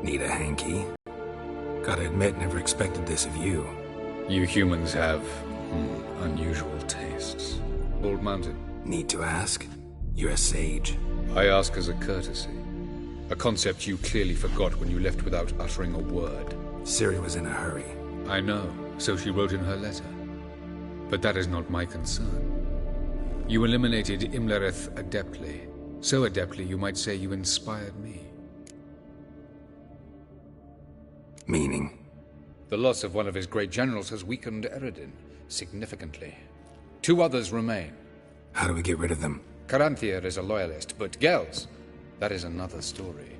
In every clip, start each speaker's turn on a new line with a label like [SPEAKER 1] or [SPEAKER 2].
[SPEAKER 1] Need a hanky? Gotta admit, never expected this of you.
[SPEAKER 2] You humans have unusual tastes. Bald Mountain.
[SPEAKER 1] Need to ask? You're a sage.
[SPEAKER 2] I ask as a courtesy. A concept you clearly forgot when you left without uttering a word.
[SPEAKER 1] Ciri was in a hurry.
[SPEAKER 2] I know, so she wrote in her letter. But that is not my concern. You eliminated Imlerith adeptly. So adeptly, you might say you inspired me.
[SPEAKER 1] Meaning?
[SPEAKER 2] The loss of one of his great generals has weakened Eredin significantly. 2 others remain.
[SPEAKER 1] How do we get rid of them?
[SPEAKER 2] Caranthir is a loyalist, but Gels, that is another story.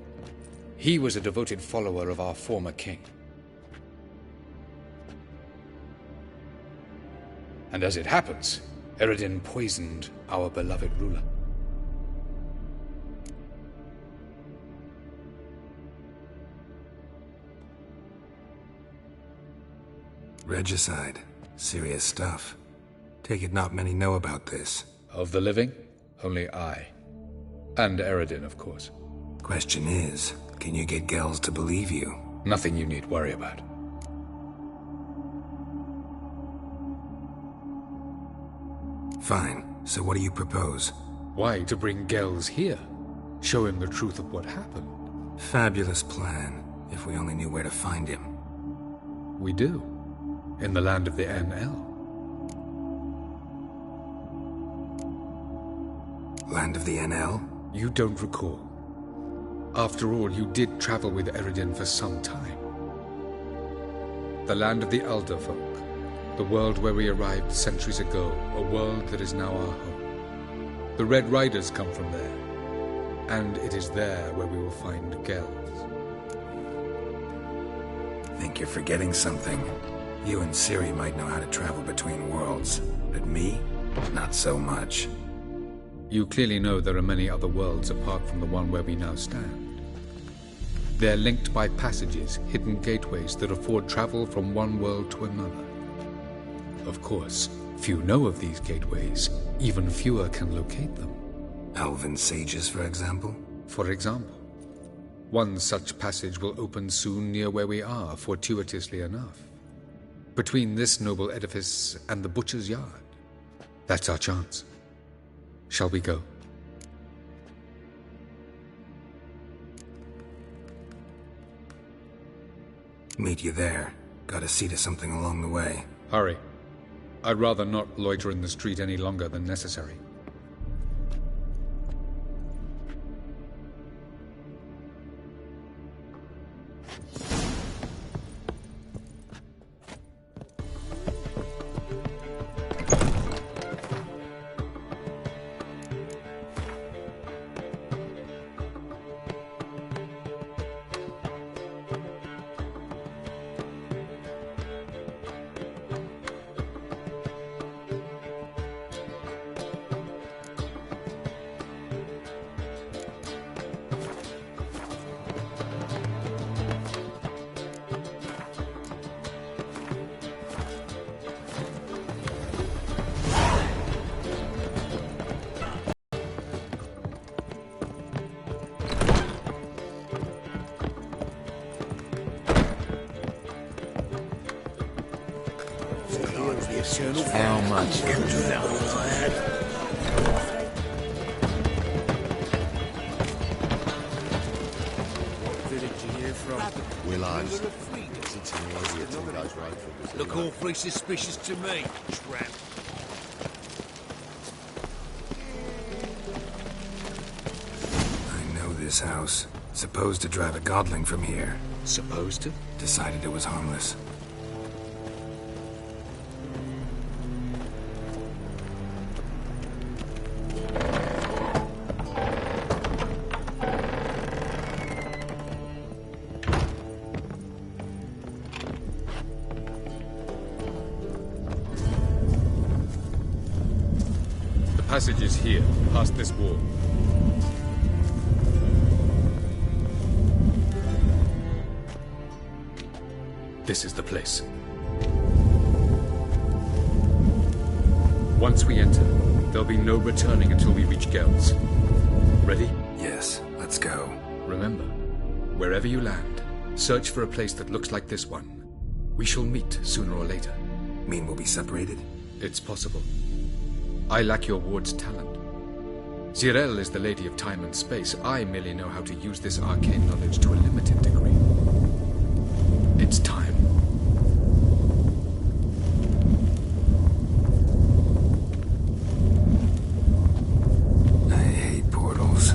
[SPEAKER 2] He was a devoted follower of our former king. And as it happens, Eredin poisoned our beloved ruler.
[SPEAKER 1] Regicide. Serious stuff. Take it not many know about this.
[SPEAKER 2] Of the living, only I. And Eredin, of course.
[SPEAKER 1] Question is, can you get Gels to believe you?
[SPEAKER 2] Nothing you need worry about.
[SPEAKER 1] Fine. So what do you propose?
[SPEAKER 2] Why, to bring Gels here? Show him the truth of what happened.
[SPEAKER 1] Fabulous plan, if we only knew where to find him.
[SPEAKER 2] We do. In the land of the NL.
[SPEAKER 1] Land of the NL?
[SPEAKER 2] You don't recall. After all, you did travel with Eredin for some time. The land of the Elder Folk. The world where we arrived centuries ago. A world that is now our home. The Red Riders come from there. And it is there where we will find Gels.
[SPEAKER 1] Think you're forgetting something. You and Ciri might know how to travel between worlds, but me? Not so much.
[SPEAKER 2] You clearly know there are many other worlds apart from the one where we now stand. They're linked by passages, hidden gateways that afford travel from one world to another. Of course, few know of these gateways. Even fewer can locate them.
[SPEAKER 1] Elven sages, for example?
[SPEAKER 2] For example. One such passage will open soon near where we are, fortuitously enough. Between this noble edifice and the butcher's yard. That's our chance. Shall we go?
[SPEAKER 1] Meet you there. Gotta see to something along the way.
[SPEAKER 2] Hurry. I'd rather not loiter in the street any longer than necessary.
[SPEAKER 1] How much?
[SPEAKER 3] Look awfully suspicious to me, tramp.
[SPEAKER 1] I know this house. Supposed to drive a godling from here.
[SPEAKER 2] Supposed to?
[SPEAKER 1] Decided it was harmless.
[SPEAKER 2] Passage is here, past this wall. This is the place. Once we enter, there'll be no returning until we reach Gels. Ready?
[SPEAKER 1] Yes, let's go.
[SPEAKER 2] Remember, wherever you land, Search for a place that looks like this one. We shall meet sooner or later.
[SPEAKER 1] Mean we'll be separated?
[SPEAKER 2] It's possible. I lack your ward's talent. Zirel is the lady of time and space. I merely know how to use this arcane knowledge to a limited degree. It's time.
[SPEAKER 1] I hate portals.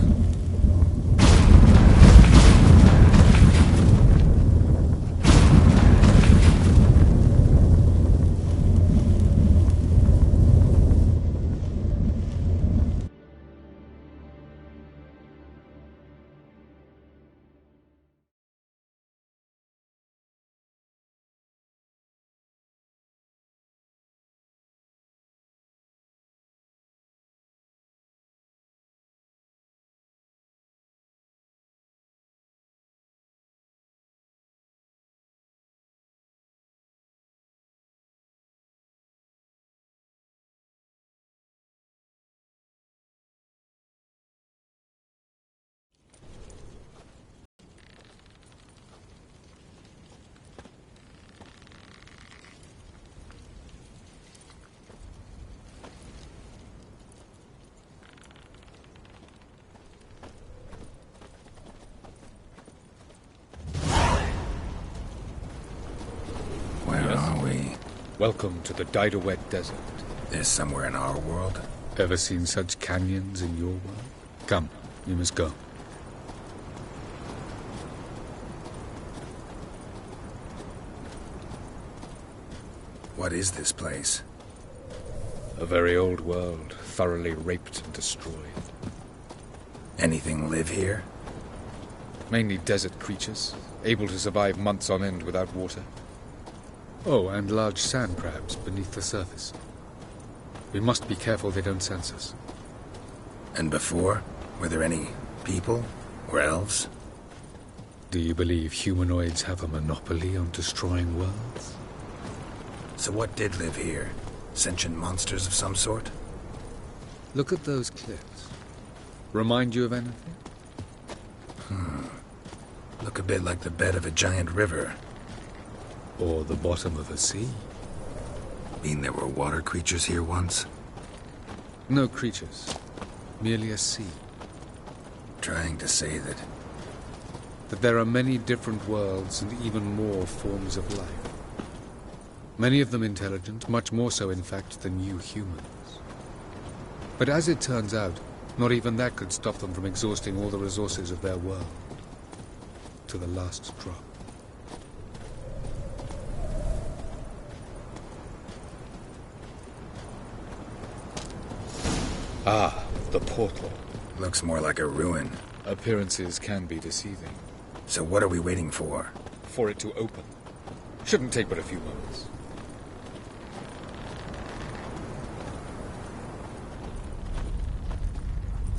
[SPEAKER 2] Welcome to the Didowet Desert.
[SPEAKER 1] This somewhere in our world?
[SPEAKER 2] Ever seen such canyons in your world? Come, you must go.
[SPEAKER 1] What is this place?
[SPEAKER 2] A very old world, thoroughly raped and destroyed.
[SPEAKER 1] Anything live here?
[SPEAKER 2] Mainly desert creatures, able to survive months on end without water. Oh, and large sand crabs beneath the surface. We must be careful they don't sense us.
[SPEAKER 1] And before? Were there any people? Or elves?
[SPEAKER 2] Do you believe humanoids have a monopoly on destroying worlds?
[SPEAKER 1] So what did live here? Sentient monsters of some sort?
[SPEAKER 2] Look at those cliffs. Remind you of anything?
[SPEAKER 1] Look a bit like the bed of a giant river.
[SPEAKER 2] Or the bottom of a sea.
[SPEAKER 1] Mean there were water creatures here once?
[SPEAKER 2] No creatures. Merely a sea.
[SPEAKER 1] Trying to say that...
[SPEAKER 2] That there are many different worlds and even more forms of life. Many of them intelligent, much more so in fact than you humans. But as it turns out, not even that could stop them from exhausting all the resources of their world. To the last drop. Ah, the portal.
[SPEAKER 1] Looks more like a ruin.
[SPEAKER 2] Appearances can be deceiving.
[SPEAKER 1] So what are we waiting for?
[SPEAKER 2] For it to open. Shouldn't take but a few moments.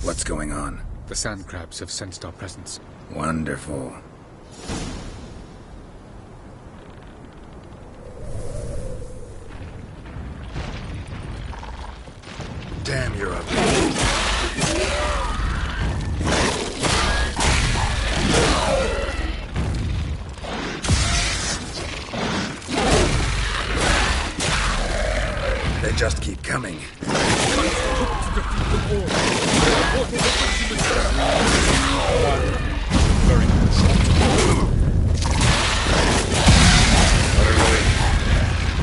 [SPEAKER 1] What's going on?
[SPEAKER 2] The sand crabs have sensed our presence.
[SPEAKER 1] Wonderful. Damn, you're up. They just keep coming.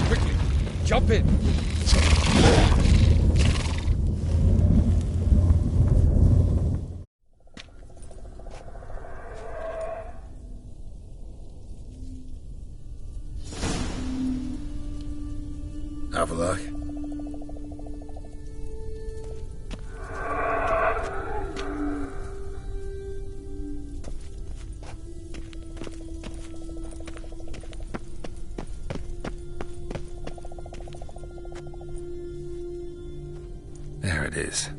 [SPEAKER 2] Quickly, jump in.
[SPEAKER 1] Avalok. There it is.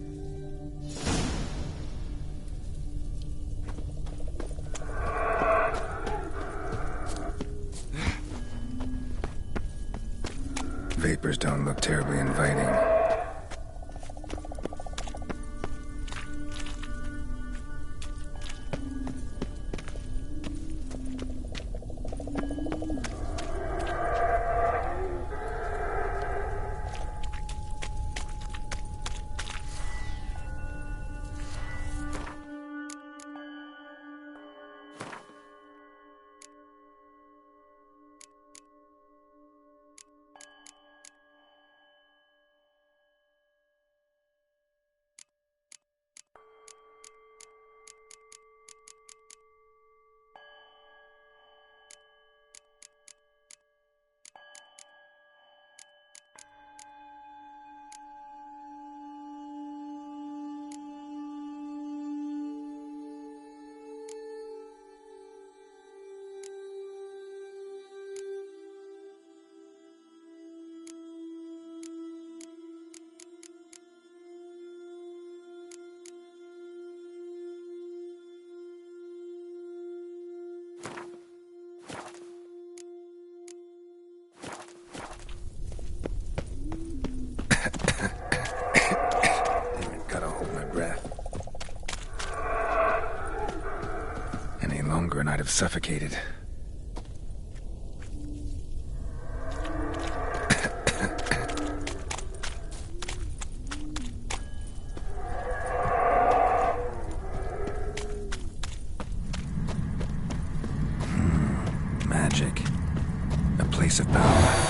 [SPEAKER 1] Vapors don't look terribly inviting. longer and I'd have suffocated. Magic. A place of power.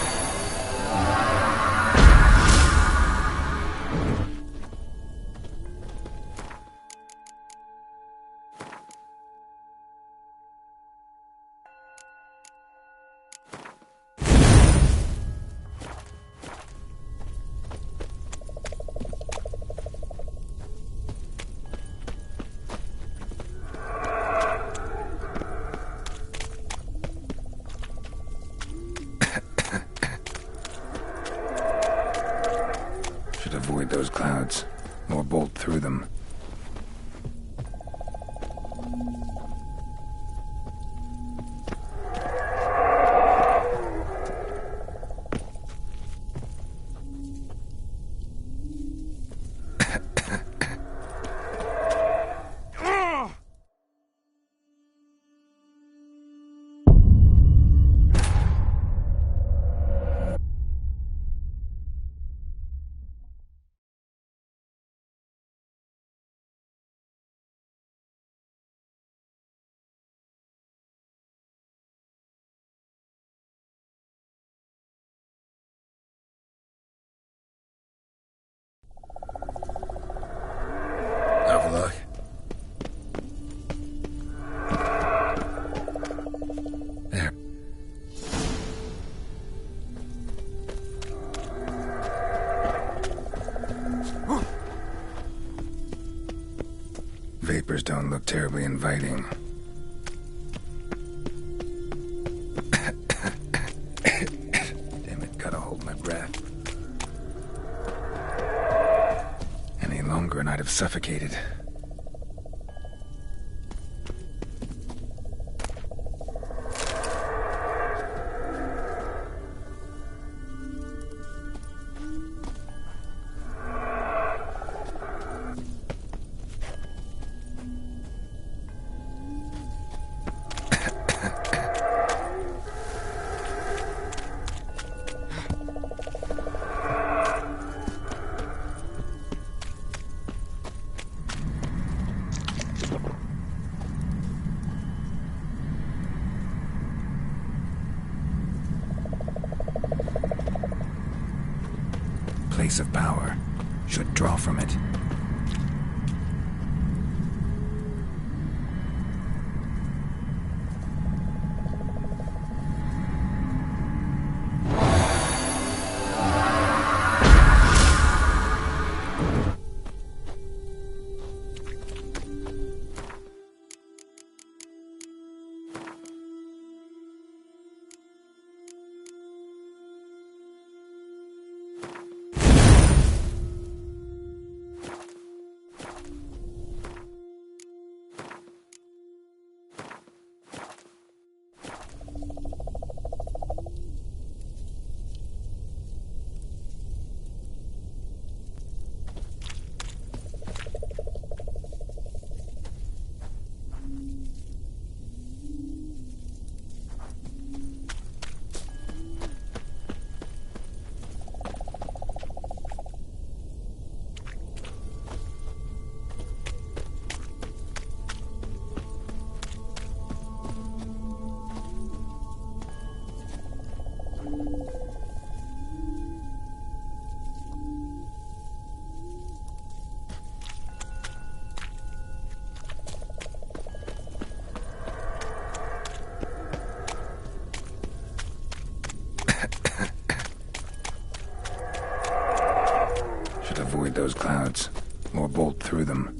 [SPEAKER 1] Should avoid those clouds, or bolt through them. Overlook. There. Vapors don't look terribly inviting. Damn it, gotta hold my breath. Any longer and I'd have suffocated. Place of power. Should draw from it. Avoid those clouds, or bolt through them.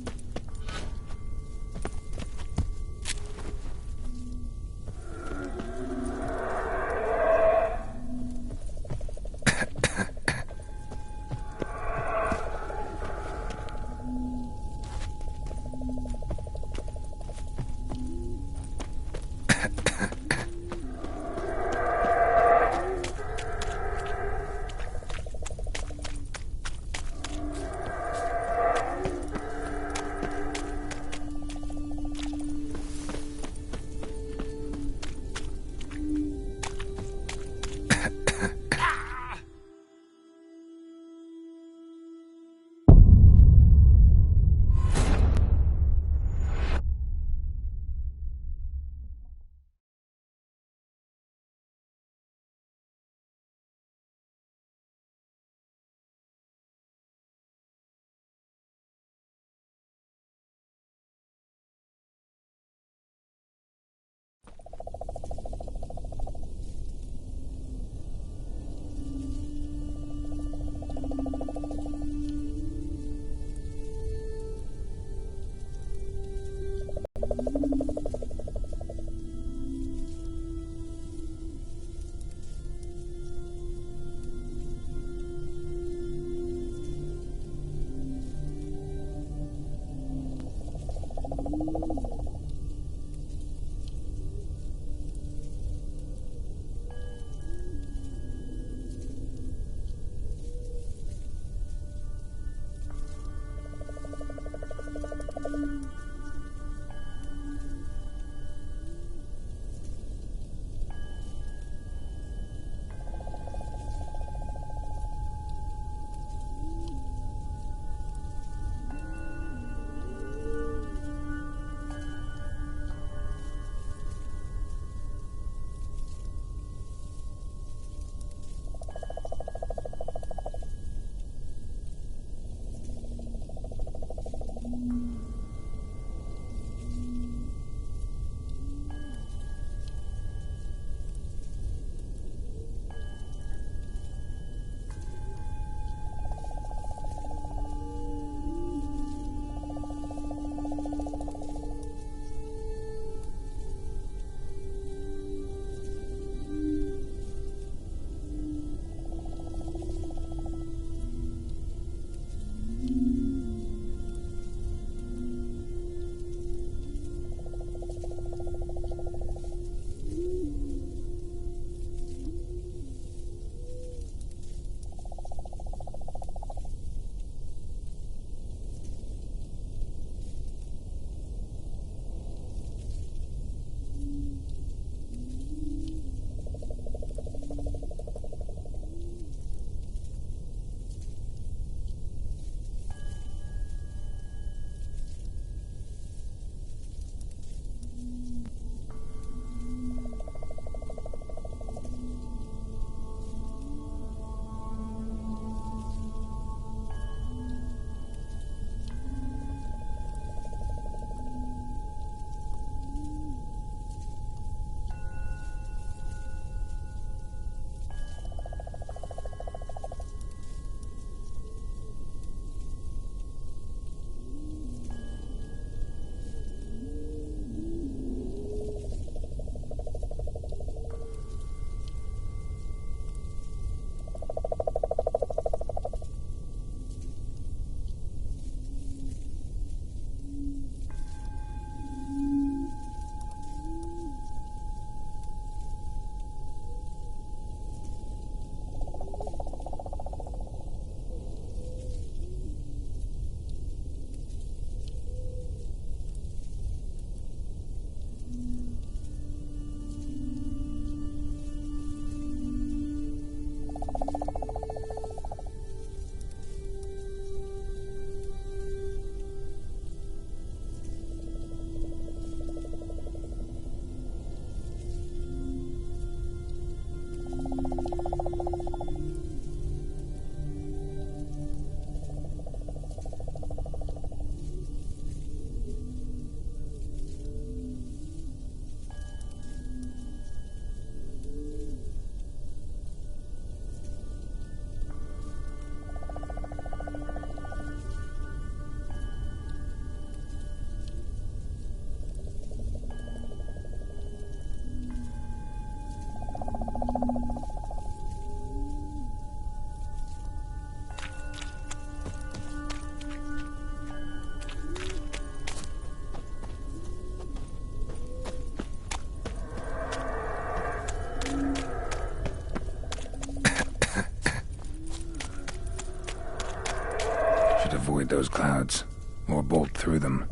[SPEAKER 1] avoid those clouds, or bolt through them.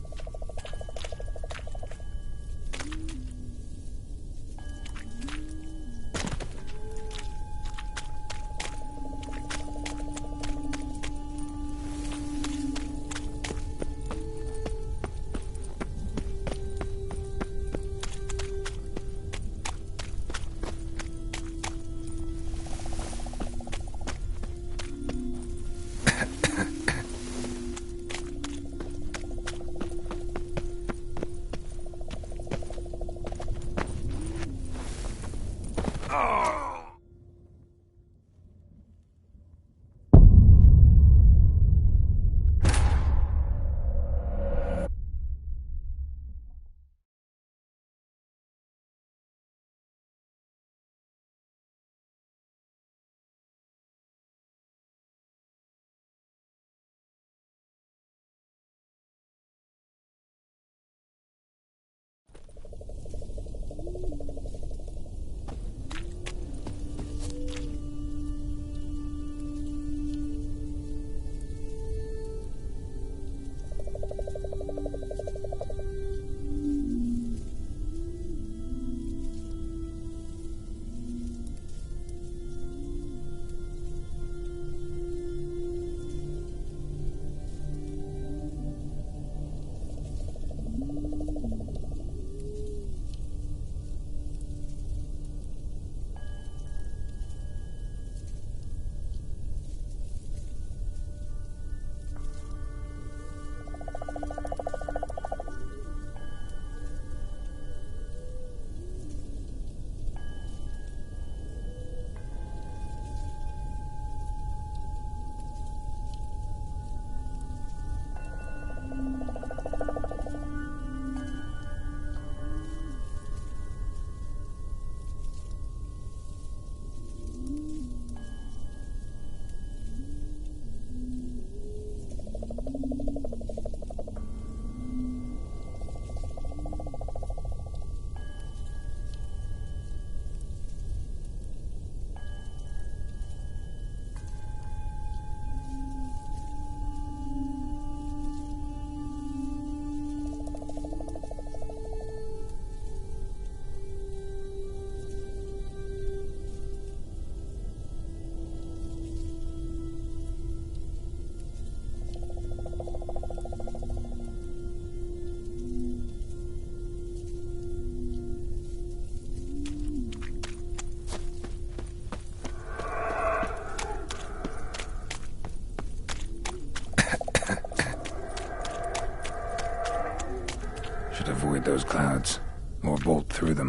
[SPEAKER 1] Avoid those clouds, or bolt through them.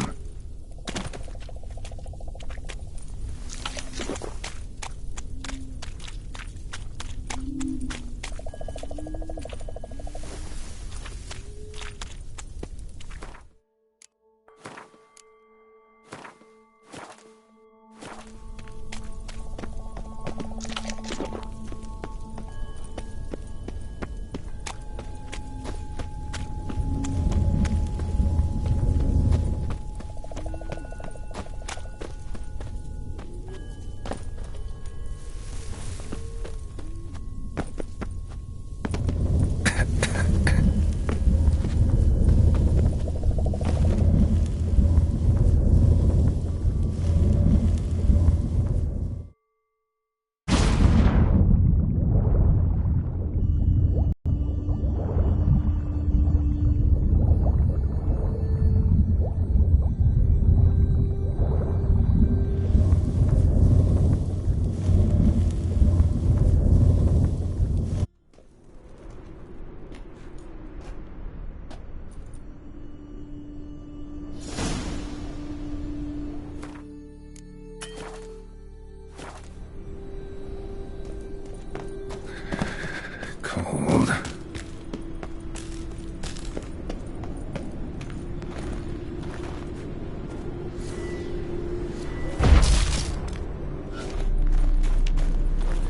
[SPEAKER 1] Cold.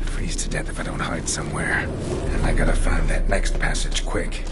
[SPEAKER 1] Freeze to death if I don't hide somewhere. And I gotta find that next passage quick.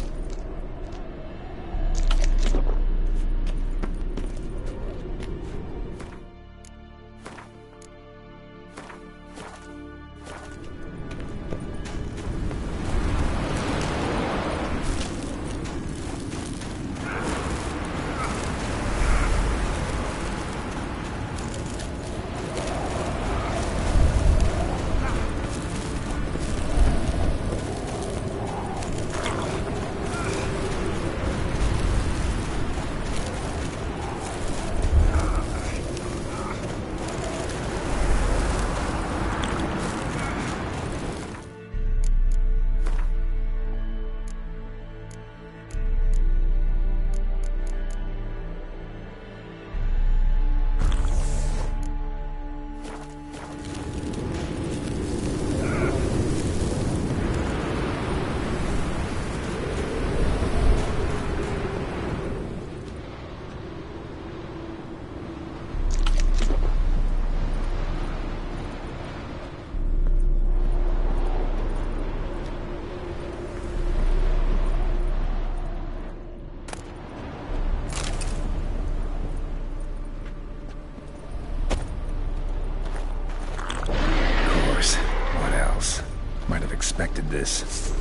[SPEAKER 1] expected this.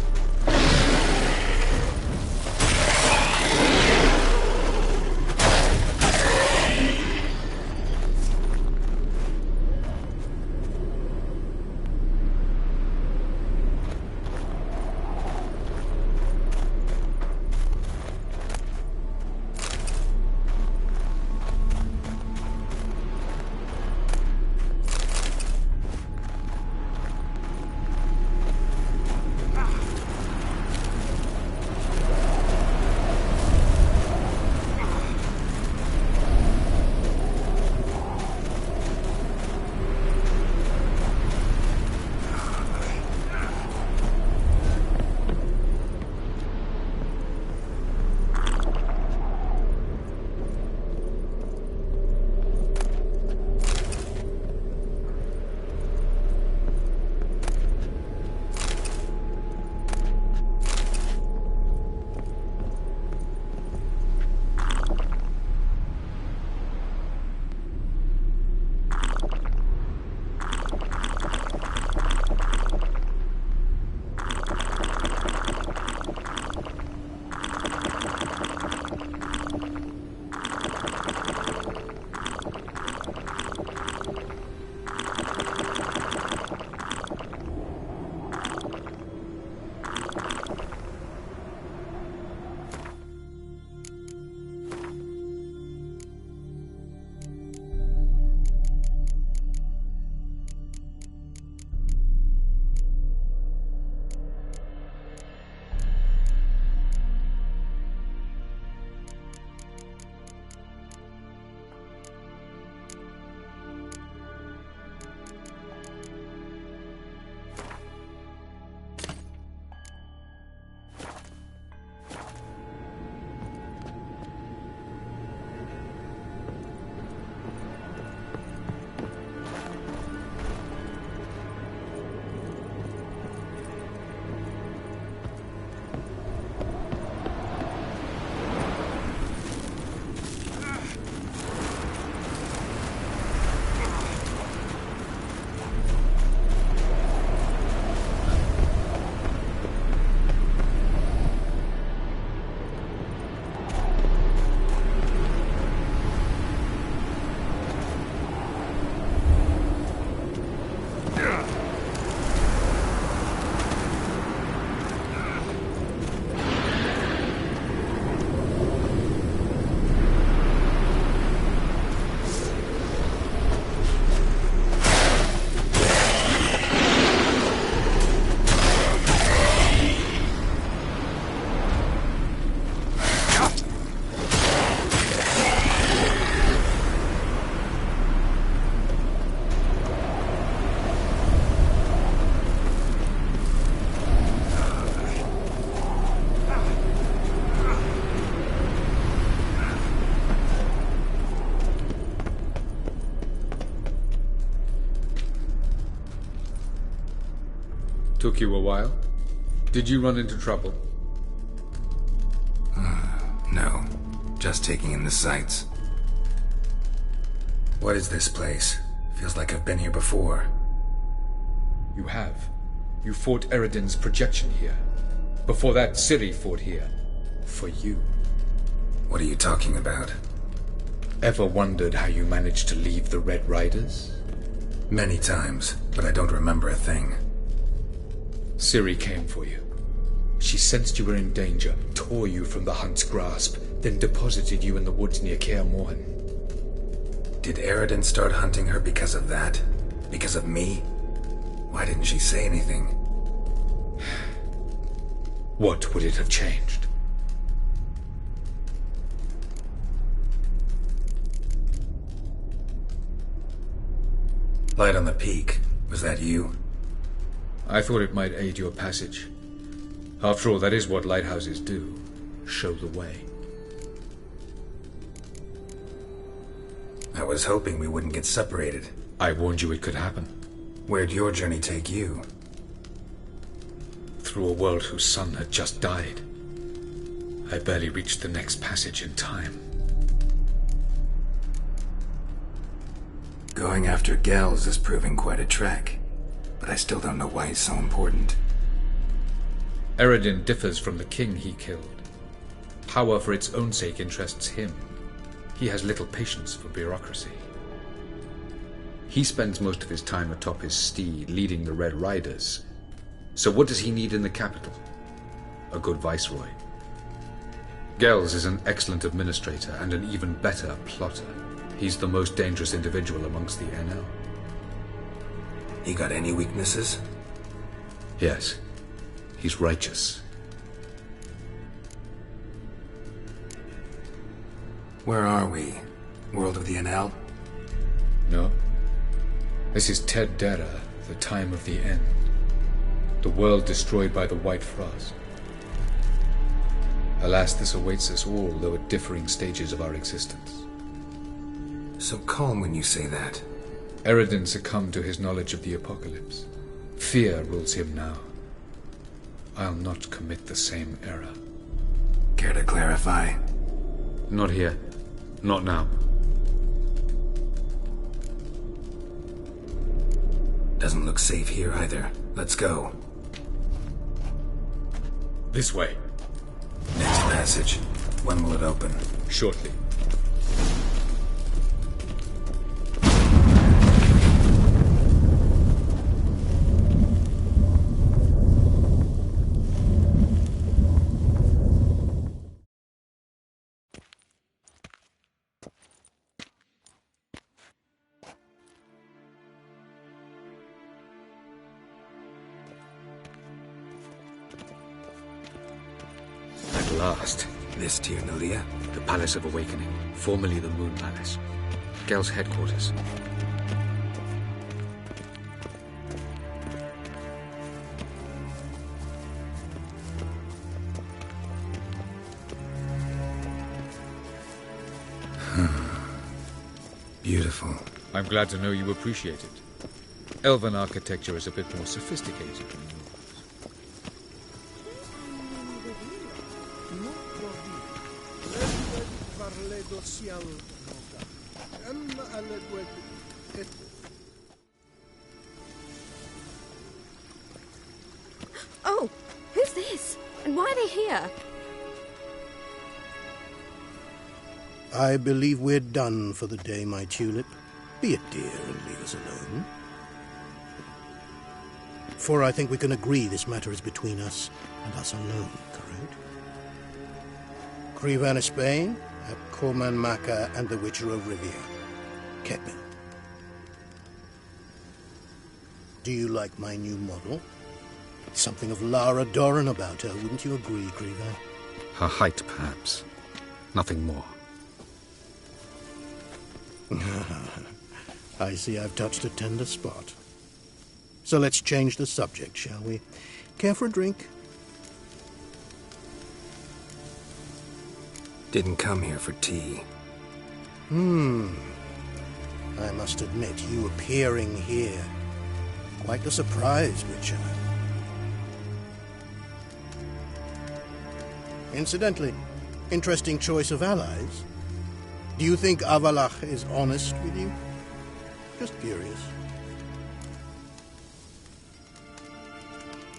[SPEAKER 2] Took you a while? Did you run into trouble?
[SPEAKER 1] No. Just taking in the sights. What is this place? Feels like I've been here before.
[SPEAKER 2] You have. You fought Eridan's projection here. Before that, Ciri fought here. For you.
[SPEAKER 1] What are you talking about?
[SPEAKER 2] Ever wondered how you managed to leave the Red Riders?
[SPEAKER 1] Many times, but I don't remember a thing.
[SPEAKER 2] Ciri came for you. She sensed you were in danger, tore you from the Hunt's grasp, then deposited you in the woods near Kaer Morhen.
[SPEAKER 1] Did Eridan start hunting her because of that? Because of me? Why didn't she say anything?
[SPEAKER 2] What would it have changed?
[SPEAKER 1] Light on the peak. Was that you?
[SPEAKER 2] I thought it might aid your passage. After all, that is what lighthouses do. Show the way.
[SPEAKER 1] I was hoping we wouldn't get separated.
[SPEAKER 2] I warned you it could happen.
[SPEAKER 1] Where'd your journey take you?
[SPEAKER 2] Through a world whose sun had just died. I barely reached the next passage in time.
[SPEAKER 1] Going after Gels is proving quite a trek, but I still don't know why he's so important.
[SPEAKER 2] Eredin differs from the king he killed. Power for its own sake interests him. He has little patience for bureaucracy. He spends most of his time atop his steed, leading the Red Riders. So what does he need in the capital? A good viceroy. Gels is an excellent administrator and an even better plotter. He's the most dangerous individual amongst the NL.
[SPEAKER 1] He got any weaknesses?
[SPEAKER 2] Yes. He's righteous.
[SPEAKER 1] Where are we? World of the NL?
[SPEAKER 2] No. This is Ted Dera, the time of the end. The world destroyed by the White Frost. Alas, this awaits us all, though at differing stages of our existence.
[SPEAKER 1] So calm when you say that.
[SPEAKER 2] Eredin succumbed to his knowledge of the apocalypse. Fear rules him now. I'll not commit the same error.
[SPEAKER 1] Care to clarify?
[SPEAKER 2] Not here. Not now.
[SPEAKER 1] Doesn't look safe here either. Let's go.
[SPEAKER 2] This way.
[SPEAKER 1] Next passage. When will it open?
[SPEAKER 2] Shortly. At last.
[SPEAKER 1] This Tirnalia?
[SPEAKER 2] The Palace of Awakening, formerly the Moon Palace. Gel's headquarters.
[SPEAKER 1] Beautiful.
[SPEAKER 2] I'm glad to know you appreciate it. Elven architecture is a bit more sophisticated than yours.
[SPEAKER 4] Oh, who's this? And why are they here?
[SPEAKER 5] I believe we're done for the day, my tulip. Be a dear and leave us alone. For I think we can agree this matter is between us and us alone, correct? Krivan of Spain, at Corman Maca and the Witcher of Rivia. Kepin. Do you like my new model? Something of Lara Doran about her, wouldn't you agree, Krivan?
[SPEAKER 2] Her height, perhaps. Nothing more.
[SPEAKER 5] I see I've touched a tender spot. So let's change the subject, shall we? Care for a drink?
[SPEAKER 1] Didn't come here for tea.
[SPEAKER 5] I must admit, you appearing here, quite a surprise, Witcher. Incidentally, interesting choice of allies. Do you think Avalach is honest with you? Just curious.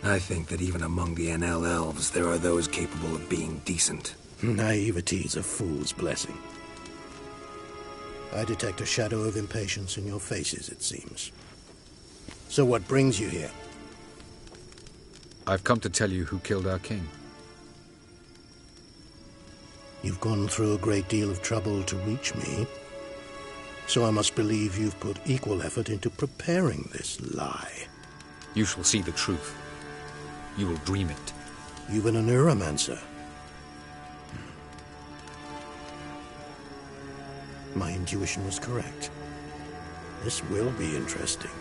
[SPEAKER 1] I think that even among the NL elves, there are those capable of being decent.
[SPEAKER 5] Naivety is a fool's blessing. I detect a shadow of impatience in your faces, it seems. So what brings you here?
[SPEAKER 2] I've come to tell you who killed our king.
[SPEAKER 5] You've gone through a great deal of trouble to reach me, so I must believe you've put equal effort into preparing this lie.
[SPEAKER 2] You shall see the truth. You will dream it.
[SPEAKER 5] You've been a neuromancer. My intuition was correct. This will be interesting.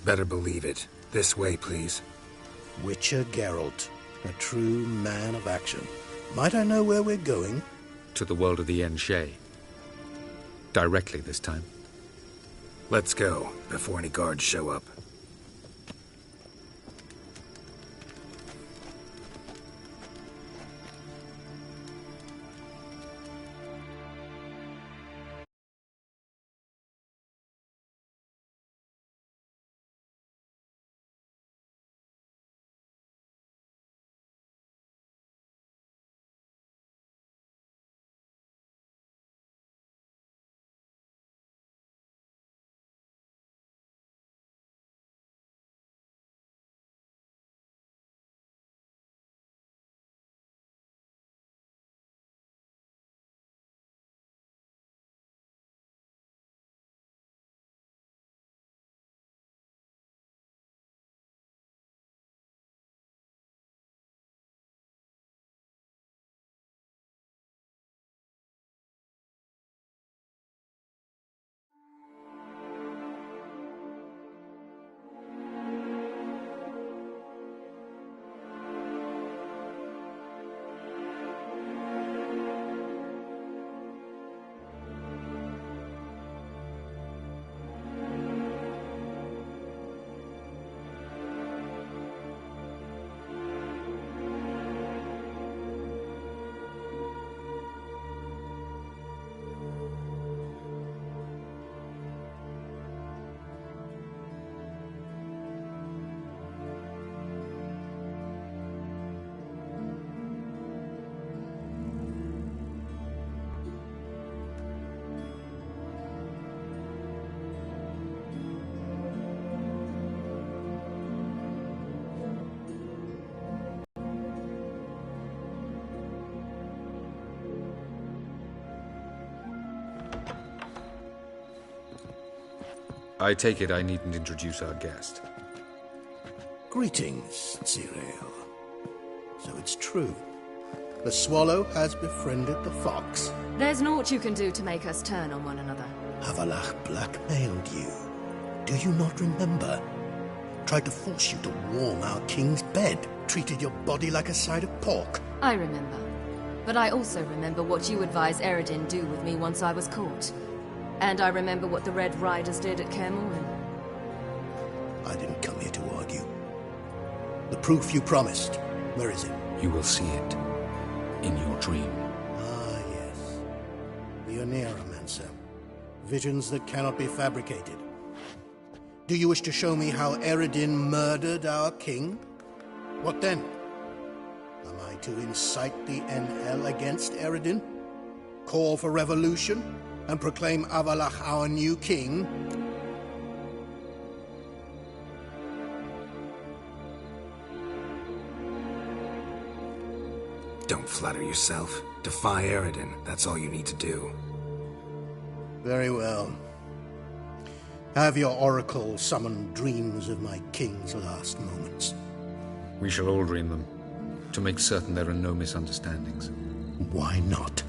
[SPEAKER 1] Better believe it. This way, please.
[SPEAKER 5] Witcher Geralt, a true man of action. Might I know where we're going?
[SPEAKER 2] To the world of the Enshe. Directly this time.
[SPEAKER 1] Let's go, before any guards show up.
[SPEAKER 2] I take it I needn't introduce our guest.
[SPEAKER 5] Greetings, Cyril. So it's true. The swallow has befriended the fox.
[SPEAKER 4] There's naught you can do to make us turn on one another.
[SPEAKER 5] Avalach blackmailed you. Do you not remember? Tried to force you to warm our king's bed. Treated your body like a side of pork.
[SPEAKER 4] I remember. But I also remember what you advised Eredin do with me once I was caught. And I remember what the Red Riders did at Kaer Morhen.
[SPEAKER 5] I didn't come here to argue. The proof you promised, where is it?
[SPEAKER 1] You will see it in your dream.
[SPEAKER 5] Ah, yes. The Oneromancer. Visions that cannot be fabricated. Do you wish to show me how Eredin murdered our king? What then? Am I to incite the NL against Eredin? Call for revolution? And proclaim Avalach our new king?
[SPEAKER 1] Don't flatter yourself. Defy Eredin. That's all you need to do.
[SPEAKER 5] Very well. Have your oracle summon dreams of my king's last moments.
[SPEAKER 2] We shall all dream them, to make certain there are no misunderstandings.
[SPEAKER 5] Why not?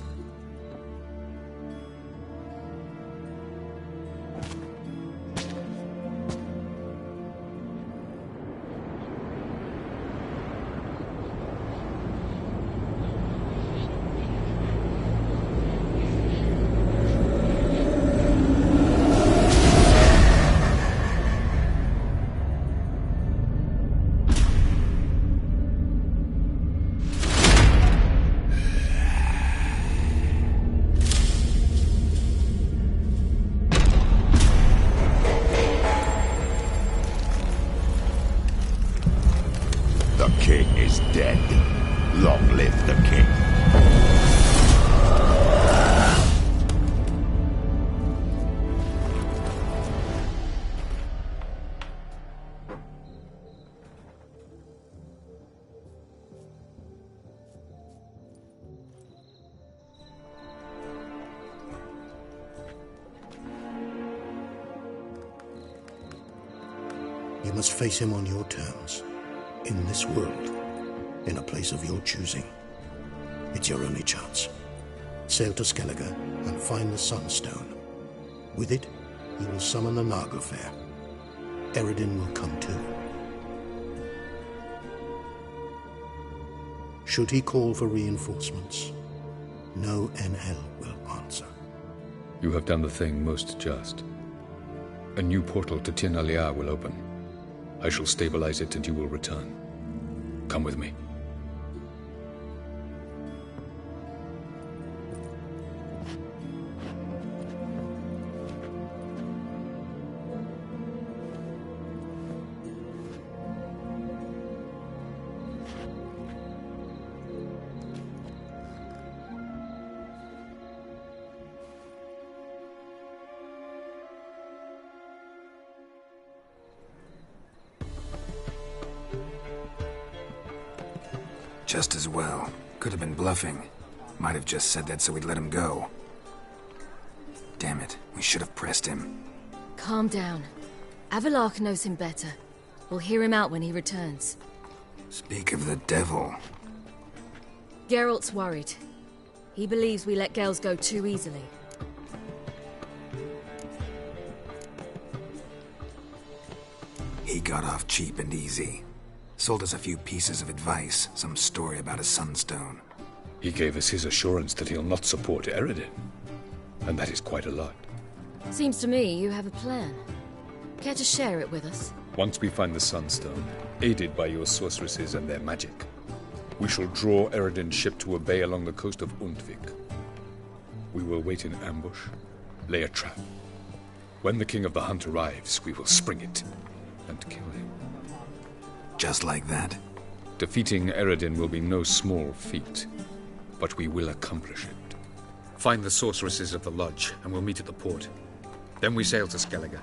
[SPEAKER 6] The king is dead. Long live the king.
[SPEAKER 5] You must face him on your terms. In this world. In a place of your choosing. It's your only chance. Sail to Skellige and find the Sunstone. With it, you will summon the Nagelfair. Eredin will come too. Should he call for reinforcements, no NL will answer.
[SPEAKER 2] You have done the thing most just. A new portal to Tir Nalia will open. I shall stabilize it and you will return. Come with me.
[SPEAKER 1] Just as well. Could have been bluffing. Might have just said that so we'd let him go. Damn it, we should have pressed him.
[SPEAKER 4] Calm down. Avalach knows him better. We'll hear him out when he returns.
[SPEAKER 1] Speak of the devil.
[SPEAKER 4] Geralt's worried. He believes we let Gales go too easily.
[SPEAKER 1] He got off cheap and easy. Sold us a few pieces of advice, some story about a sunstone.
[SPEAKER 2] He gave us his assurance that he'll not support Eredin. And that is quite a lot.
[SPEAKER 4] Seems to me you have a plan. Care to share it with us?
[SPEAKER 2] Once we find the Sunstone, aided by your sorceresses and their magic, we shall draw Eredin's ship to a bay along the coast of Undvik. We will wait in ambush, lay a trap. When the King of the Hunt arrives, we will spring it and kill him.
[SPEAKER 1] Just like that?
[SPEAKER 2] Defeating Eredin will be no small feat, but we will accomplish it. Find the sorceresses of the lodge, and we'll meet at the port. Then we sail to Skellige.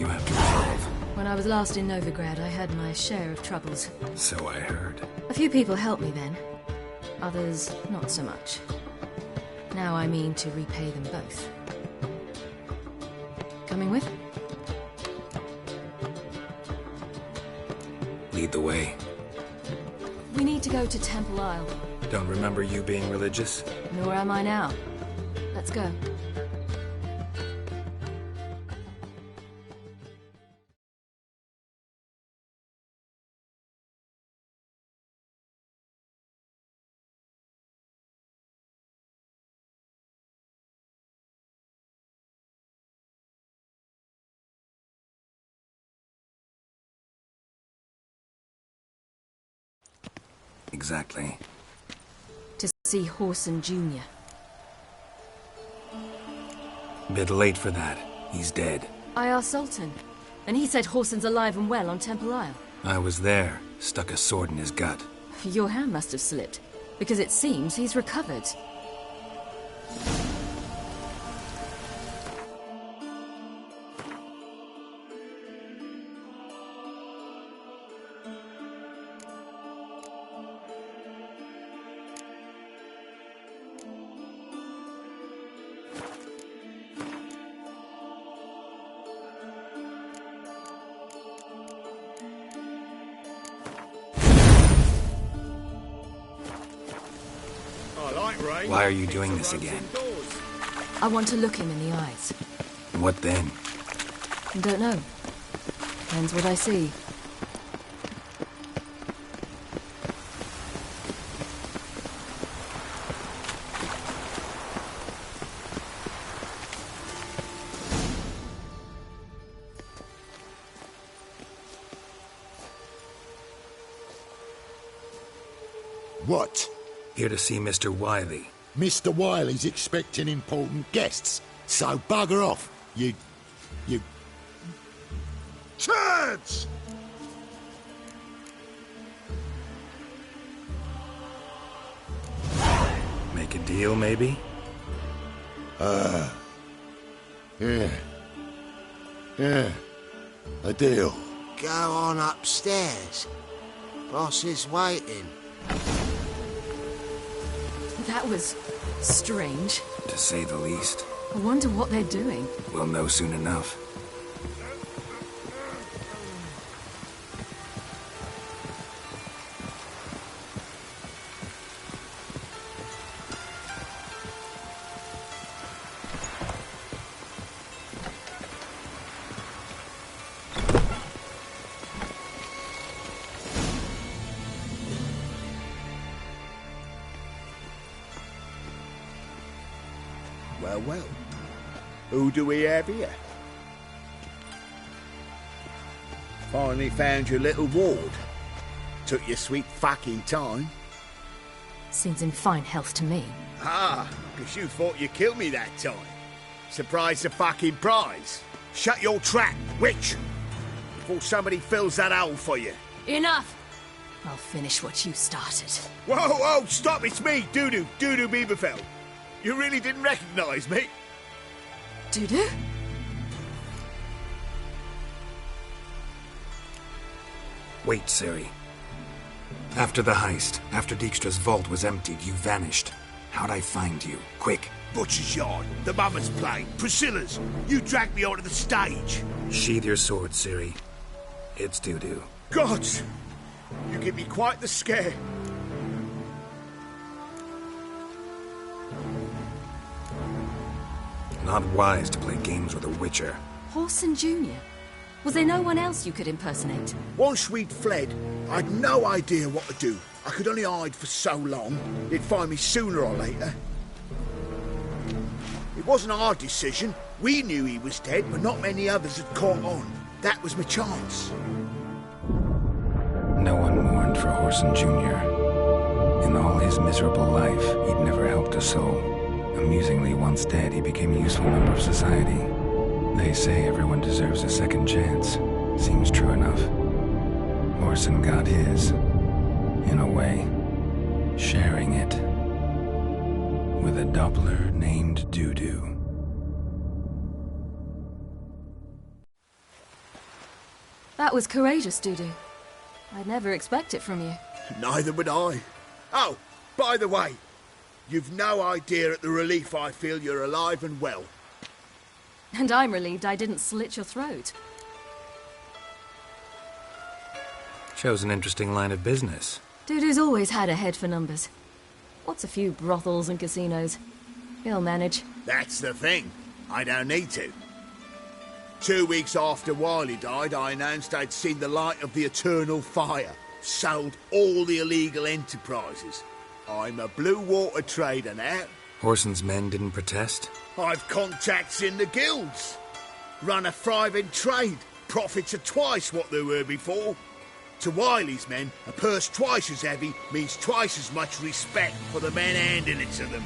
[SPEAKER 1] you have to resolve.
[SPEAKER 4] When I was last in Novigrad, I had my share of troubles.
[SPEAKER 1] So I heard.
[SPEAKER 4] A few people helped me then. Others, not so much. Now I mean to repay them both. Coming with?
[SPEAKER 1] Lead the way.
[SPEAKER 4] We need to go to Temple Isle.
[SPEAKER 1] Don't remember you being religious?
[SPEAKER 4] Nor am I now. Let's go.
[SPEAKER 1] Exactly.
[SPEAKER 4] To see Horson Jr.
[SPEAKER 1] Bit late for that. He's dead.
[SPEAKER 4] I asked Sultan, and he said Horson's alive and well on Temple Isle.
[SPEAKER 1] I was there. Stuck a sword in his gut.
[SPEAKER 4] Your hand must have slipped, because it seems he's recovered.
[SPEAKER 1] Why are you doing this again?
[SPEAKER 4] I want to look him in the eyes.
[SPEAKER 1] What then?
[SPEAKER 4] Don't know. Depends what I see.
[SPEAKER 6] What?
[SPEAKER 1] Here to see Mr. Wiley.
[SPEAKER 6] Mr. Wiley's expecting important guests, so bugger off, you... Turds!
[SPEAKER 1] Make a deal, maybe?
[SPEAKER 6] Yeah, a deal.
[SPEAKER 7] Go on upstairs. Boss is waiting.
[SPEAKER 4] That was strange.
[SPEAKER 1] To say the least.
[SPEAKER 4] I wonder what they're doing.
[SPEAKER 1] We'll know soon enough.
[SPEAKER 6] Well. Who do we have here? Finally found your little ward. Took your sweet fucking time.
[SPEAKER 4] Seems in fine health to me.
[SPEAKER 6] Ah, because you thought you killed me that time. Surprise the fucking prize. Shut your trap, witch! Before somebody fills that hole for you.
[SPEAKER 4] Enough! I'll finish what you started.
[SPEAKER 6] Whoa, stop, it's me, Dudu Beaverfell. You really didn't recognise me?
[SPEAKER 4] Dudu?
[SPEAKER 1] Wait, Ciri. After the heist, after Dijkstra's vault was emptied, you vanished. How'd I find you? Quick.
[SPEAKER 6] Butcher's Yard, the Mother's Plane, Priscilla's. You dragged me onto the stage.
[SPEAKER 1] Sheathe your sword, Ciri. It's Dudu.
[SPEAKER 6] Gods! You give me quite the scare.
[SPEAKER 1] Not wise to play games with a Witcher.
[SPEAKER 4] Horson Jr.? Was there no one else you could impersonate?
[SPEAKER 6] Once we'd fled, I'd no idea what to do. I could only hide for so long. They'd find me sooner or later. It wasn't our decision. We knew he was dead, but not many others had caught on. That was my chance.
[SPEAKER 1] No one mourned for Horson Jr. In all his miserable life, he'd never helped a soul. Amusingly, once dead, he became a useful member of society. They say everyone deserves a second chance. Seems true enough. Horson got his, in a way, sharing it with a Doppler named Dudu.
[SPEAKER 4] That was courageous, Dudu. I'd never expect it from you.
[SPEAKER 6] Neither would I. Oh, by the way, you've no idea at the relief I feel you're alive and well.
[SPEAKER 4] And I'm relieved I didn't slit your throat.
[SPEAKER 1] Shows an interesting line of business.
[SPEAKER 4] Dudu's always had a head for numbers. What's a few brothels and casinos? He'll manage.
[SPEAKER 6] That's the thing. I don't need to. 2 weeks after Wiley died, I announced I'd seen the light of the eternal fire. Sold all the illegal enterprises. I'm a blue water trader now.
[SPEAKER 1] Horson's men didn't protest?
[SPEAKER 6] I've contacts in the guilds. Run a thriving trade. Profits are twice what they were before. To Wiley's men, a purse twice as heavy means twice as much respect for the men handing it to them.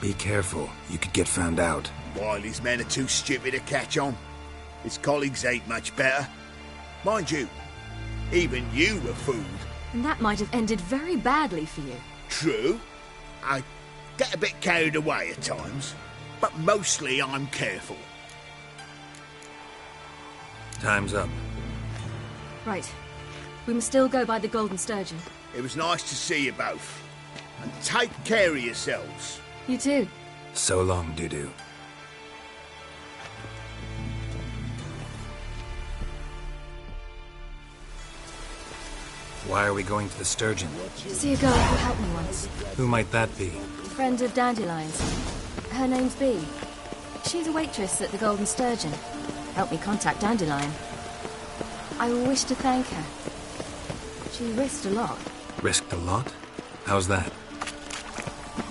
[SPEAKER 1] Be careful. You could get found out.
[SPEAKER 6] Wiley's men are too stupid to catch on. His colleagues ain't much better. Mind you, even you were fooled.
[SPEAKER 4] And that might have ended very badly for you.
[SPEAKER 6] True. I get a bit carried away at times, but mostly I'm careful.
[SPEAKER 1] Time's up.
[SPEAKER 4] Right. We must still go by the Golden Sturgeon.
[SPEAKER 6] It was nice to see you both. And take care of yourselves.
[SPEAKER 4] You too.
[SPEAKER 1] So long, Dudu. Why are we going to the Sturgeon?
[SPEAKER 4] To see a girl who helped me once.
[SPEAKER 1] Who might that be?
[SPEAKER 4] A friend of Dandelion's. Her name's Bee. She's a waitress at the Golden Sturgeon. Helped me contact Dandelion. I wish to thank her. She risked a lot.
[SPEAKER 1] Risked a lot? How's that?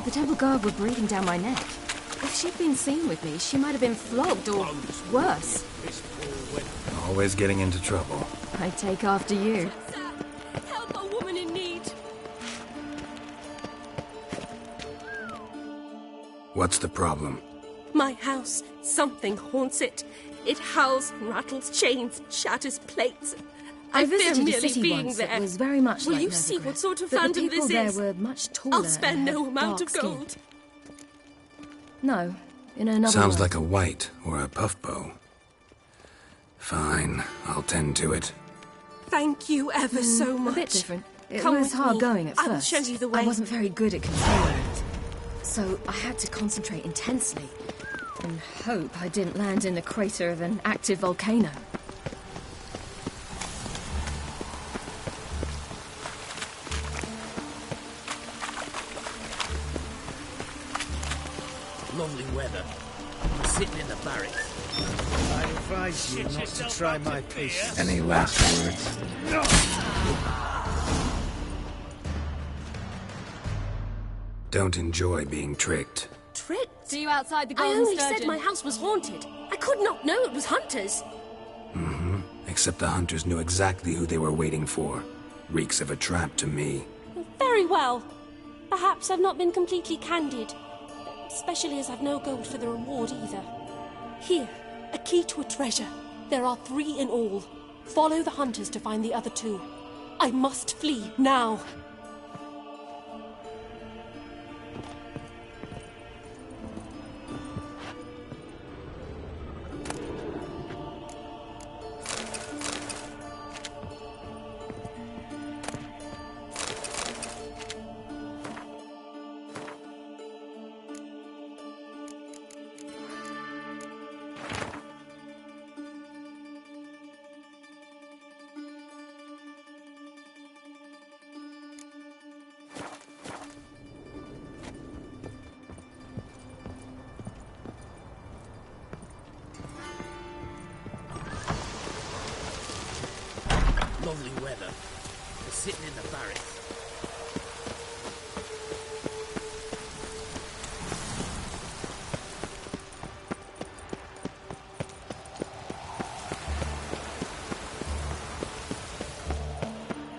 [SPEAKER 4] The Temple Guard were breathing down my neck. If she'd been seen with me, she might have been flogged or worse.
[SPEAKER 1] Always getting into trouble.
[SPEAKER 4] I take after you.
[SPEAKER 8] Help a woman in need.
[SPEAKER 1] What's the problem?
[SPEAKER 8] My house. Something haunts it. It howls, rattles chains, shatters plates.
[SPEAKER 4] I
[SPEAKER 8] fear
[SPEAKER 4] visited a
[SPEAKER 8] merely
[SPEAKER 4] city
[SPEAKER 8] being
[SPEAKER 4] once
[SPEAKER 8] there.
[SPEAKER 4] that was very much
[SPEAKER 8] Will
[SPEAKER 4] like
[SPEAKER 8] you see
[SPEAKER 4] Novigrad,
[SPEAKER 8] what sort of
[SPEAKER 4] but
[SPEAKER 8] fandom
[SPEAKER 4] the people
[SPEAKER 8] this
[SPEAKER 4] there
[SPEAKER 8] is?
[SPEAKER 4] were much taller.
[SPEAKER 8] I'll spare
[SPEAKER 4] and
[SPEAKER 8] no
[SPEAKER 4] had
[SPEAKER 8] amount
[SPEAKER 4] dark
[SPEAKER 8] of
[SPEAKER 4] skin.
[SPEAKER 8] gold.
[SPEAKER 4] No, in another
[SPEAKER 1] Sounds
[SPEAKER 4] way.
[SPEAKER 1] like a white or a puff bow. Fine, I'll tend to it.
[SPEAKER 8] Thank you ever so much.
[SPEAKER 4] A bit different. It
[SPEAKER 8] Come
[SPEAKER 4] was
[SPEAKER 8] with
[SPEAKER 4] hard
[SPEAKER 8] me.
[SPEAKER 4] going at
[SPEAKER 8] I will
[SPEAKER 4] first.
[SPEAKER 8] show you the way.
[SPEAKER 4] I wasn't very good at controlling it. So I had to concentrate intensely and hope I didn't land in the crater of an active volcano.
[SPEAKER 3] Lovely weather. Sitting in the barracks.
[SPEAKER 9] I advise you not to try my patience.
[SPEAKER 1] Any last words? Don't enjoy being tricked.
[SPEAKER 8] Tricked?
[SPEAKER 4] See you outside the
[SPEAKER 8] I
[SPEAKER 4] Golden
[SPEAKER 8] only
[SPEAKER 4] Sturgeon.
[SPEAKER 8] said my house was haunted. I could not know it was hunters.
[SPEAKER 1] Except the hunters knew exactly who they were waiting for. Reeks of a trap to me.
[SPEAKER 8] Very well. Perhaps I've not been completely candid. Especially as I've no gold for the reward either. Here, a key to a treasure. There are 3 in all. Follow the hunters to find the other 2. I must flee now.
[SPEAKER 3] Lovely weather. We're sitting in the barracks.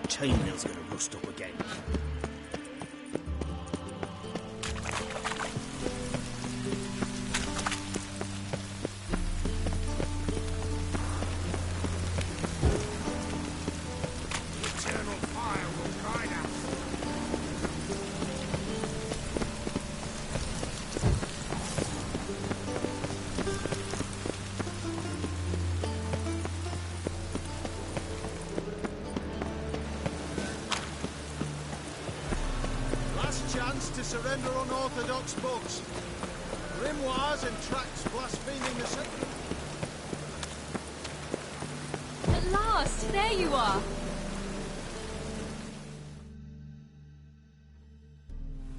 [SPEAKER 3] Chainmail's gonna rust up again.
[SPEAKER 9] chance to surrender unorthodox books. Grimoires and tracts blaspheming the sacred.
[SPEAKER 4] At last, there you are.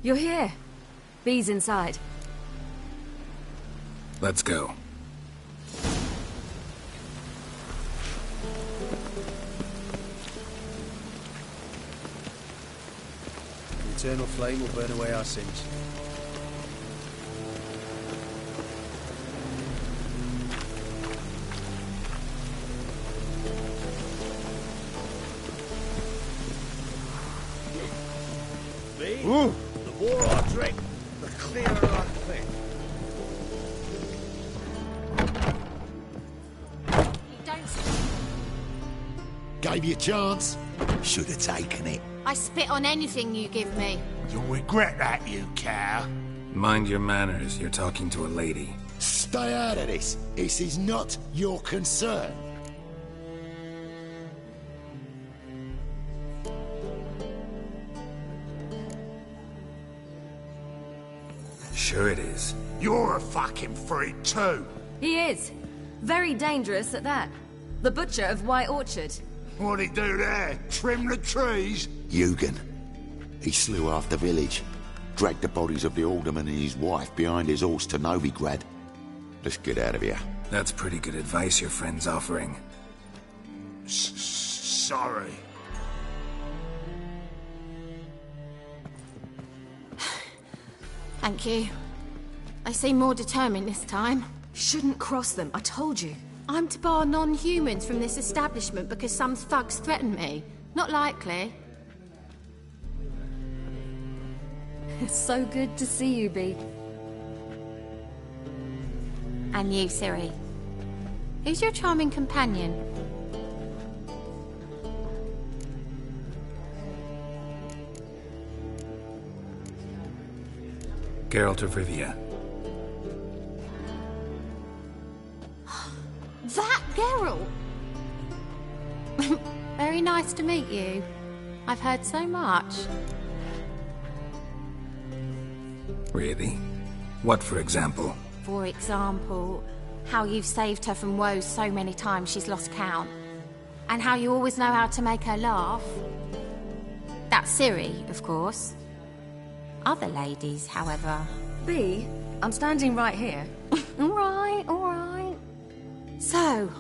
[SPEAKER 4] You're here. Bee's inside.
[SPEAKER 1] Let's go.
[SPEAKER 9] The eternal flame will burn away our sins.
[SPEAKER 3] Ooh. The more I drink, the clearer I think.
[SPEAKER 10] Gave you a chance. Should have taken it.
[SPEAKER 11] I spit on anything you give me.
[SPEAKER 10] You'll regret that, you cow.
[SPEAKER 1] Mind your manners, you're talking to a lady.
[SPEAKER 10] Stay out of this. This is not your concern.
[SPEAKER 1] Sure it is.
[SPEAKER 10] You're a fucking freak too.
[SPEAKER 4] He is. Very dangerous at that. The butcher of White Orchard.
[SPEAKER 10] What'd he do there? Trim the trees? Eugen. He slew half the village. Dragged the bodies of the alderman and his wife behind his horse to Novigrad. Let's get out of here.
[SPEAKER 1] That's pretty good advice your friend's offering.
[SPEAKER 10] Sorry.
[SPEAKER 11] Thank you. They seem more determined this time.
[SPEAKER 4] Shouldn't cross them, I told you.
[SPEAKER 11] I'm to bar non-humans from this establishment because some thugs threaten me. Not likely.
[SPEAKER 4] It's so good to see you, Bee.
[SPEAKER 11] And you, Ciri. Who's your charming companion?
[SPEAKER 1] Geralt of Rivia.
[SPEAKER 11] That Geralt! Very nice to meet you. I've heard so much.
[SPEAKER 1] Really? What, for example?
[SPEAKER 11] For example, how you've saved her from woes so many times she's lost count. And how you always know how to make her laugh. That's Ciri, of course. Other ladies, however...
[SPEAKER 4] Bee, I'm standing right here.
[SPEAKER 11] All right. So,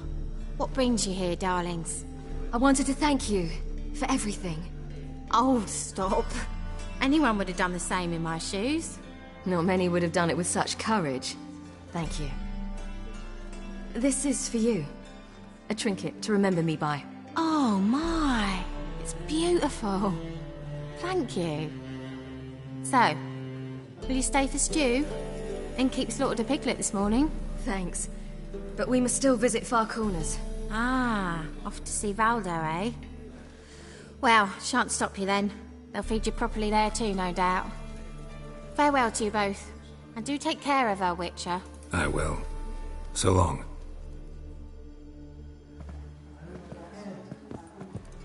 [SPEAKER 11] what brings you here, darlings?
[SPEAKER 4] I wanted to thank you for everything.
[SPEAKER 11] Oh, stop. Anyone would have done the same in my shoes.
[SPEAKER 4] Not many would have done it with such courage. Thank you. This is for you. A trinket to remember me by.
[SPEAKER 11] Oh, my. It's beautiful. Thank you. So, will you stay for stew? And keep slaughtered a piglet this morning?
[SPEAKER 4] Thanks. But we must still visit Far Corners.
[SPEAKER 11] Ah, off to see Valdo, eh? Well, shan't stop you then. They'll feed you properly there too, no doubt. Farewell to you both. And do take care of her, Witcher.
[SPEAKER 1] I will. So long.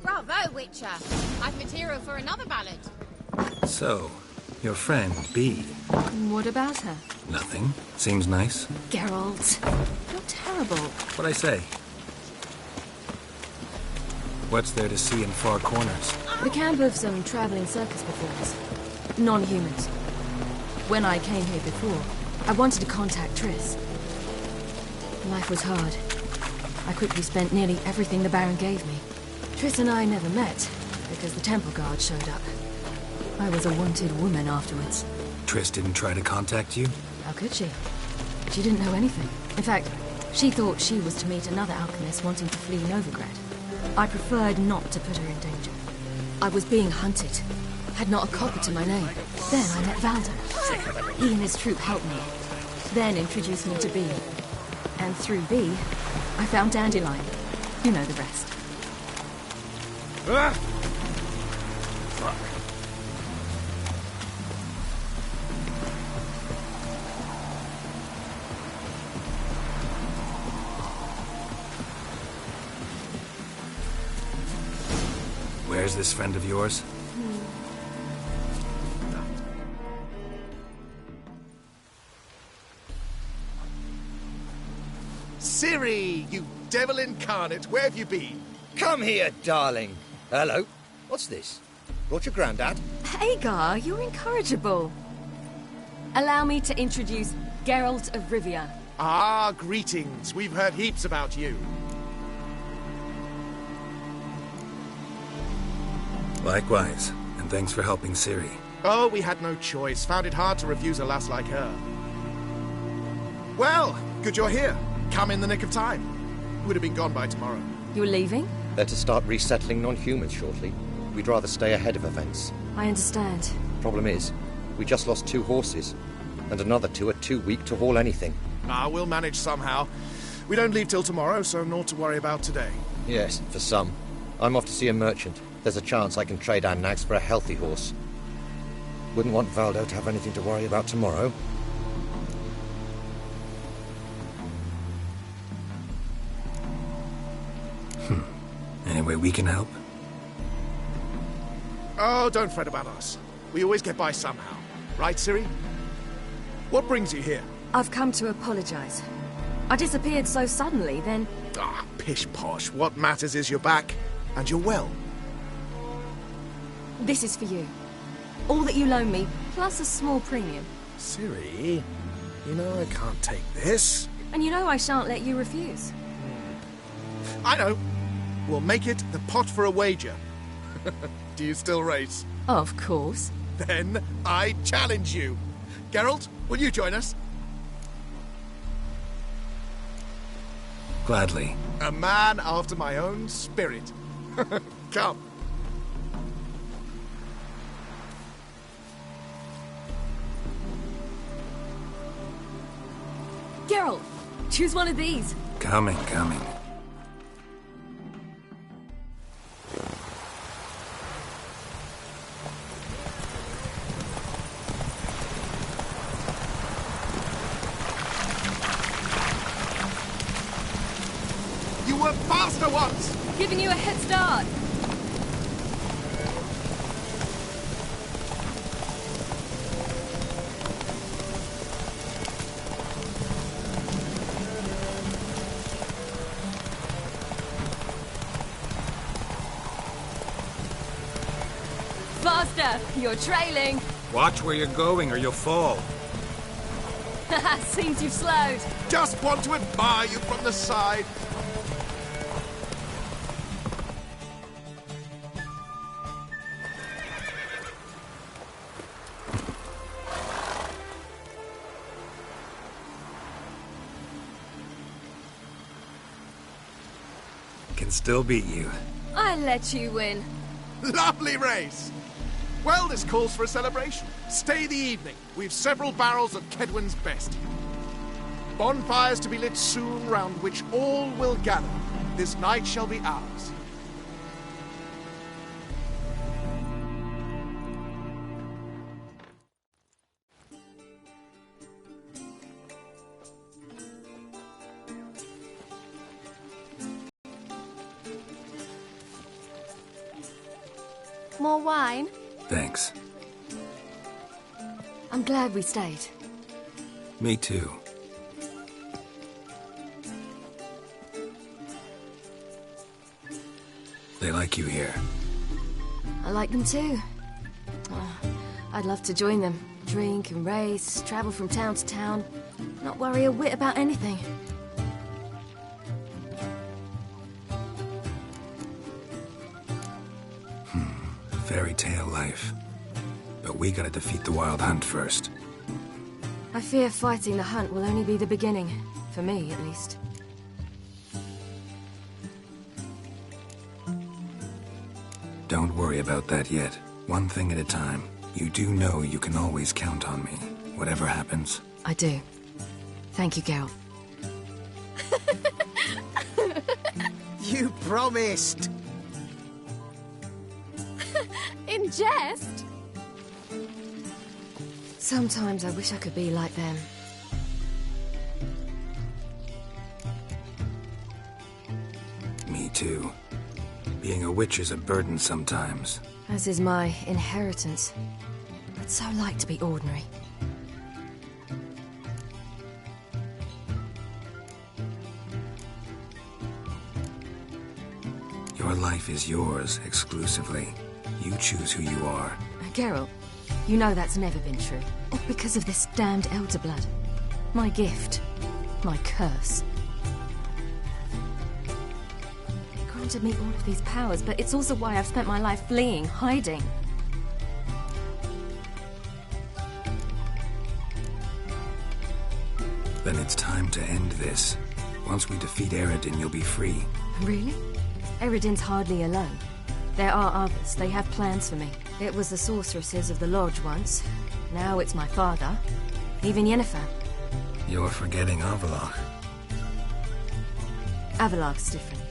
[SPEAKER 11] Bravo, Witcher! I've material for another ballad.
[SPEAKER 1] So, your friend, Bee.
[SPEAKER 4] What about her?
[SPEAKER 1] Nothing. Seems nice.
[SPEAKER 4] Geralt, you're terrible.
[SPEAKER 1] What'd I say? What's there to see in Far Corners?
[SPEAKER 4] The camp of some traveling circus performers. Non-humans. When I came here before, I wanted to contact Triss. Life was hard. I quickly spent nearly everything the Baron gave me. Triss and I never met, because the Temple Guard showed up. I was a wanted woman afterwards.
[SPEAKER 1] Triss didn't try to contact you?
[SPEAKER 4] How could she? She didn't know anything. In fact, she thought she was to meet another alchemist wanting to flee Novigrad. I preferred not to put her in danger. I was being hunted. Had not a copper to my name. Then I met Valdo. He and his troop helped me. Then introduced me to Bee. And through Bee, I found Dandelion. You know the rest.
[SPEAKER 1] Ah! Fuck. Where's this friend of yours?
[SPEAKER 9] you devil incarnate, where have you been?
[SPEAKER 12] Come here, darling. Hello. What's this? Brought your granddad?
[SPEAKER 4] Hagar, you're incorrigible. Allow me to introduce Geralt of Rivia.
[SPEAKER 9] Ah, greetings. We've heard heaps about you.
[SPEAKER 1] Likewise, and thanks for helping Ciri.
[SPEAKER 9] Oh, we had no choice. Found it hard to refuse a lass like her. Well, good you're here. Come in the nick of time. Would have been gone by tomorrow.
[SPEAKER 4] You're leaving?
[SPEAKER 12] They're to start resettling non-humans shortly. We'd rather stay ahead of events.
[SPEAKER 4] I understand.
[SPEAKER 12] Problem is, we just lost 2 horses, and another 2 are too weak to haul anything.
[SPEAKER 9] Ah, we'll manage somehow. We don't leave till tomorrow, so naught to worry about today.
[SPEAKER 12] Yes, for some. I'm off to see a merchant. There's a chance I can trade our nags for a healthy horse. Wouldn't want Valdo to have anything to worry about tomorrow.
[SPEAKER 1] Any way we can help?
[SPEAKER 9] Oh, don't fret about us. We always get by somehow. Right, Ciri? What brings you here?
[SPEAKER 4] I've come to apologize. I disappeared so suddenly, then...
[SPEAKER 9] Ah, pish-posh. What matters is you're back, and you're well.
[SPEAKER 4] This is for you. All that you loan me, plus a small premium.
[SPEAKER 9] Ciri, you know I can't take this.
[SPEAKER 4] And you know I shan't let you refuse.
[SPEAKER 9] I know. We'll make it the pot for a wager. Do you still race?
[SPEAKER 4] Of course.
[SPEAKER 9] Then I challenge you. Geralt, will you join us?
[SPEAKER 1] Gladly.
[SPEAKER 9] A man after my own spirit. Come.
[SPEAKER 4] Geralt, choose one of these.
[SPEAKER 1] Coming.
[SPEAKER 9] You were faster once!
[SPEAKER 4] Giving you a head start. Faster! You're trailing.
[SPEAKER 1] Watch where you're going or you'll fall.
[SPEAKER 4] Seems you've slowed.
[SPEAKER 9] Just want to admire you from the side.
[SPEAKER 1] Can still beat you.
[SPEAKER 4] I let you win.
[SPEAKER 9] Lovely race! Well, this calls for a celebration. Stay the evening. We've several barrels of Kedwen's best. Bonfires to be lit soon, round which all will gather. This night shall be ours.
[SPEAKER 11] More wine?
[SPEAKER 1] Thanks.
[SPEAKER 4] I'm glad we stayed.
[SPEAKER 1] Me too. They like you here.
[SPEAKER 4] I like them too. Oh, I'd love to join them. Drink and race, travel from town to town. Not worry a whit about anything.
[SPEAKER 1] Fairy tale life. But we gotta defeat the Wild Hunt first.
[SPEAKER 4] I fear fighting the hunt will only be the beginning. For me, at least.
[SPEAKER 1] Don't worry about that yet. One thing at a time. You do know you can always count on me, whatever happens.
[SPEAKER 4] I do. Thank you, Geralt.
[SPEAKER 7] You promised!
[SPEAKER 11] In jest?
[SPEAKER 4] Sometimes I wish I could be like them.
[SPEAKER 1] Me too. Being a witch is a burden sometimes.
[SPEAKER 4] As is my inheritance. I'd so like to be ordinary.
[SPEAKER 1] Your life is yours, exclusively. You choose who you are.
[SPEAKER 4] Geralt, you know that's never been true. All because of this damned elder blood. My gift. My curse. It granted me all of these powers, but it's also why I've spent my life fleeing, hiding.
[SPEAKER 1] Then it's time to end this. Once we defeat Eredin, you'll be free.
[SPEAKER 4] Really? Eredin's hardly alone. There are others. They have plans for me. It was the sorceresses of the Lodge once. Now it's my father. Even Yennefer.
[SPEAKER 1] You're forgetting Avallac'h.
[SPEAKER 4] Avallac'h's different.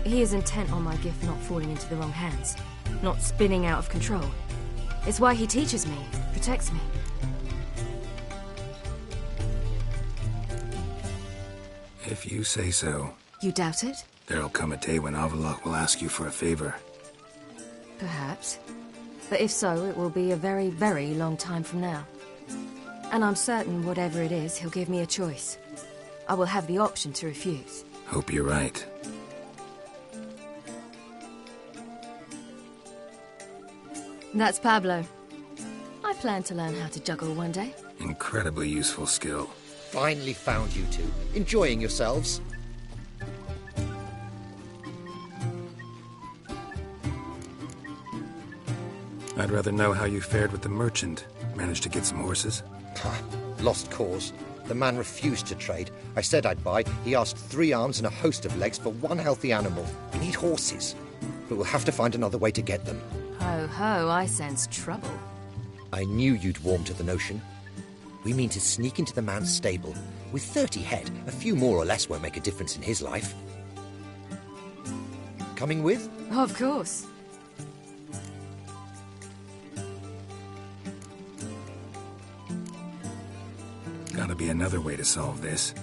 [SPEAKER 4] He is intent on my gift not falling into the wrong hands. Not spinning out of control. It's why he teaches me, protects me.
[SPEAKER 1] If you say so.
[SPEAKER 4] You doubt it?
[SPEAKER 1] There'll come a day when Avallac'h will ask you for a favor.
[SPEAKER 4] Perhaps. But if so, it will be a very, very long time from now. And I'm certain whatever it is, he'll give me a choice. I will have the option to refuse.
[SPEAKER 1] Hope you're right.
[SPEAKER 4] That's Pablo. I plan to learn how to juggle one day.
[SPEAKER 1] Incredibly useful skill.
[SPEAKER 12] Finally found you two. Enjoying yourselves?
[SPEAKER 1] I'd rather know how you fared with the merchant. Managed to get some horses?
[SPEAKER 12] Lost cause. The man refused to trade. I said I'd buy. He asked 3 arms and a host of legs for one healthy animal. We need horses. But we'll have to find another way to get them.
[SPEAKER 4] Ho ho, I sense trouble.
[SPEAKER 12] I knew you'd warm to the notion. We mean to sneak into the man's stable. With 30 head, a few more or less won't make a difference in his life. Coming with?
[SPEAKER 4] Of course.
[SPEAKER 1] Gotta be another way to solve this.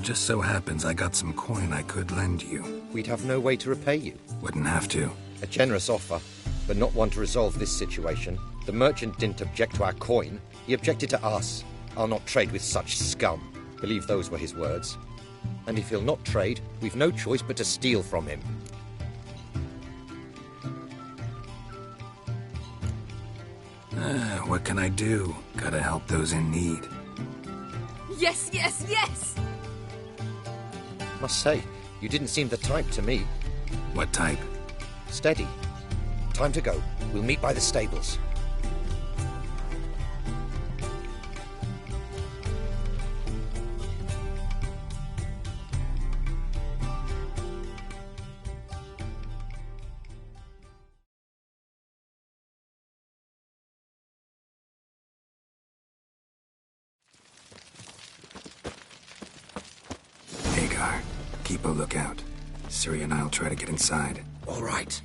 [SPEAKER 1] Just so happens I got some coin I could lend you.
[SPEAKER 12] We'd have no way to repay you.
[SPEAKER 1] Wouldn't have to.
[SPEAKER 12] A generous offer, but not one to resolve this situation. The merchant didn't object to our coin. He objected to us. I'll not trade with such scum. Believe those were his words. And if he'll not trade, we've no choice but to steal from him.
[SPEAKER 1] What can I do? Gotta help those in need.
[SPEAKER 4] Yes, yes, yes!
[SPEAKER 12] Must say, you didn't seem the type to me.
[SPEAKER 1] What type?
[SPEAKER 12] Steady. Time to go. We'll meet by the stables.
[SPEAKER 1] Keep a lookout. Ciri and I'll try to get inside.
[SPEAKER 12] All right.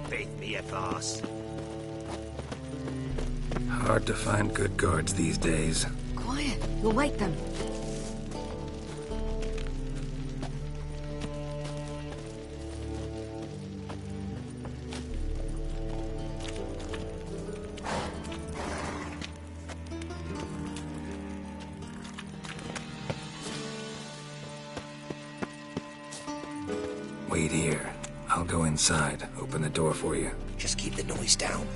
[SPEAKER 3] Beat me a boss.
[SPEAKER 1] Hard to find good guards these days.
[SPEAKER 4] Quiet. You'll wake them.
[SPEAKER 1] Wait here. I'll go inside, open the door for you.
[SPEAKER 12] Just keep the noise down.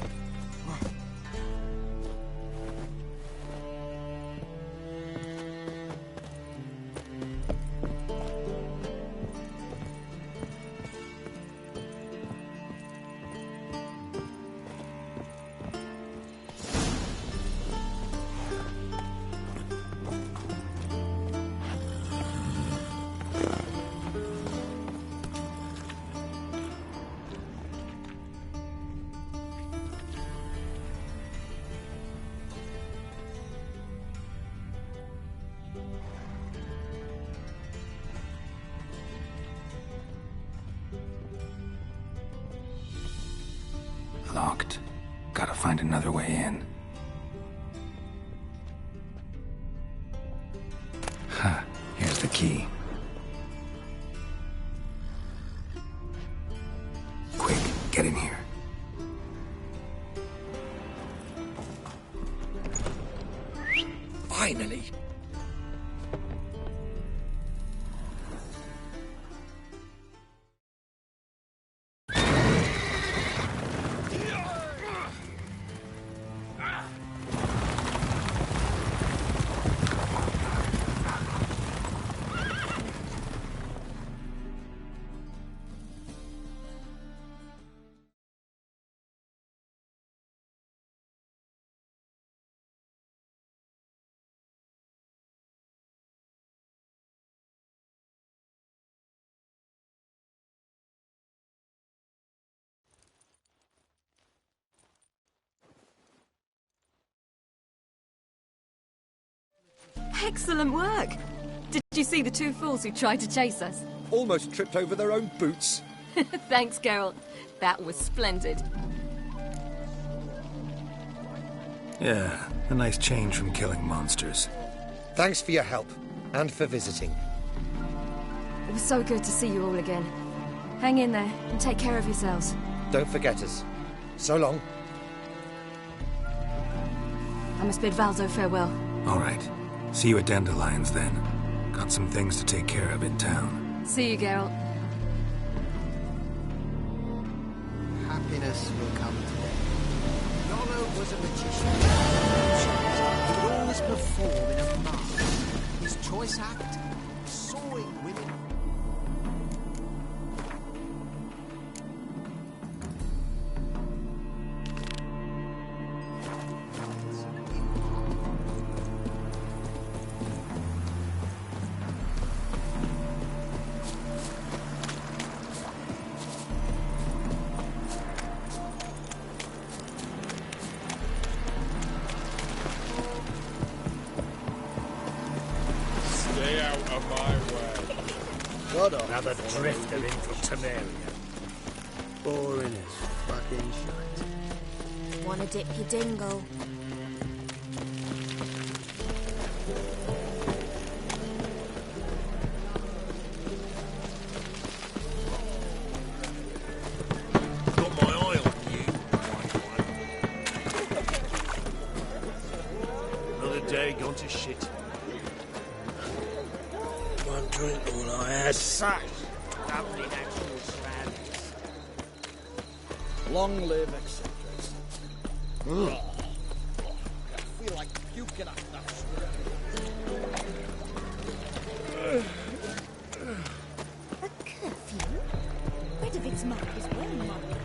[SPEAKER 1] Locked. Gotta find another way in. Ha, here's the key. Quick, get in here.
[SPEAKER 12] Finally!
[SPEAKER 4] Excellent work! Did you see the two fools who tried to chase us?
[SPEAKER 12] Almost tripped over their own boots.
[SPEAKER 4] Thanks, Geralt. That was splendid.
[SPEAKER 1] Yeah, a nice change from killing monsters.
[SPEAKER 12] Thanks for your help, and for visiting.
[SPEAKER 4] It was so good to see you all again. Hang in there, and take care of yourselves.
[SPEAKER 12] Don't forget us. So long.
[SPEAKER 4] I must bid Valzo farewell.
[SPEAKER 1] All right. See you at Dandelions, then. Got some things to take care of in town.
[SPEAKER 4] See you, Geralt.
[SPEAKER 7] Happiness will come today. Rollo was a magician. He would always perform in a mask. His choice act, sawing women.
[SPEAKER 3] Another drifter in from Temeria. Boring as fucking shite.
[SPEAKER 11] Wanna dip your dingle?
[SPEAKER 3] Got my eye on you, Another day gone to shit. One drink all I had.
[SPEAKER 7] Such lovely natural surroundings.
[SPEAKER 3] Long live eccentrics.
[SPEAKER 7] I feel like puking up that
[SPEAKER 11] A curfew? Red of its mark is well marked.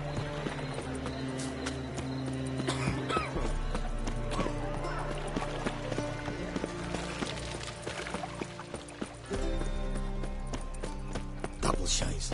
[SPEAKER 7] double chase.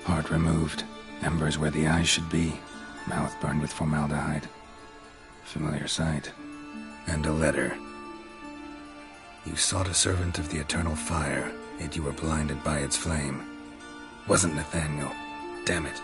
[SPEAKER 1] Heart removed, embers where the eyes should be, mouth burned with formaldehyde. Familiar sight. And a letter. You sought a servant of the eternal fire, yet you were blinded by its flame. Wasn't Nathaniel. Damn it.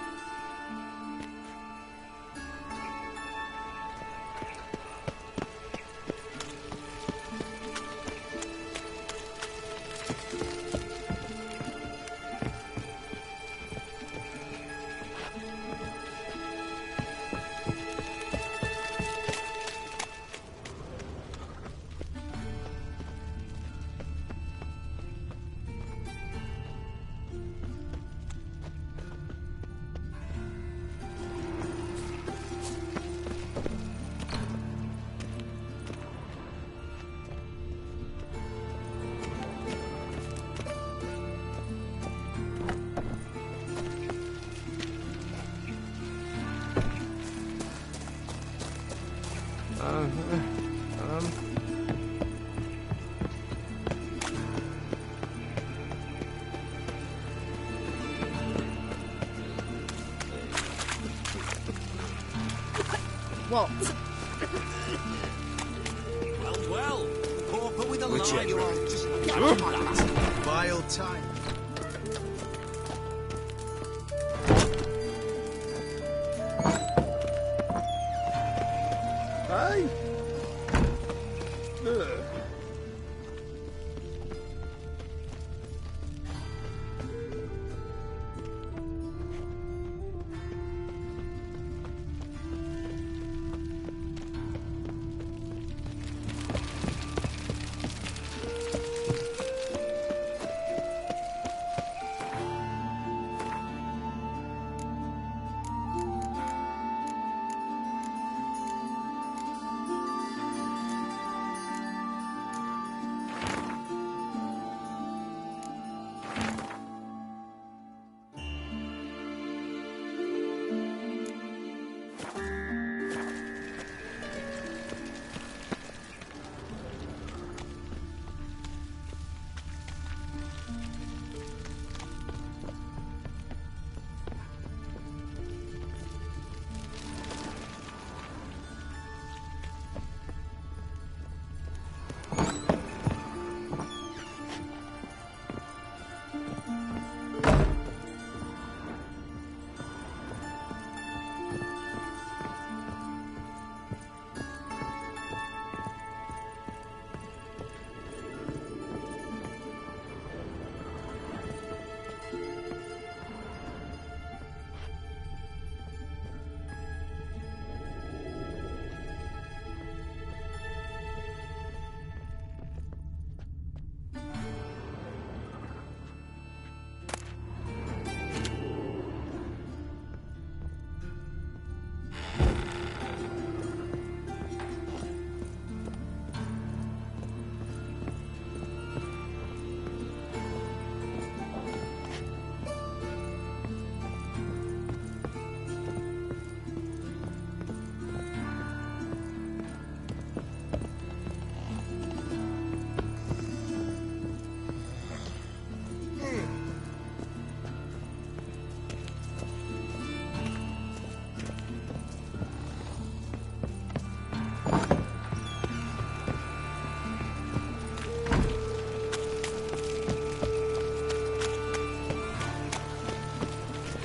[SPEAKER 7] What?
[SPEAKER 3] Well, pauper with a
[SPEAKER 7] Witcher.
[SPEAKER 3] line.
[SPEAKER 7] You are just vile time.
[SPEAKER 3] Hey?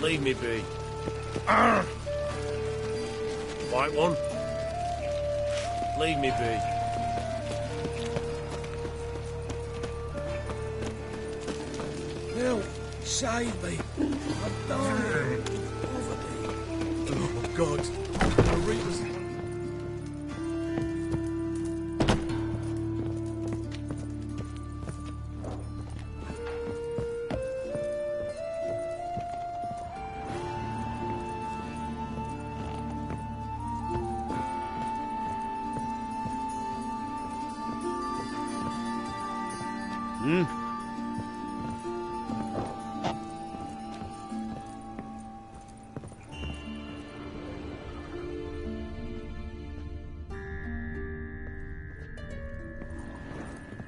[SPEAKER 3] Leave me be. White one. Leave me be. Help! Save me! I'm dying! Oh, God. The Reapers...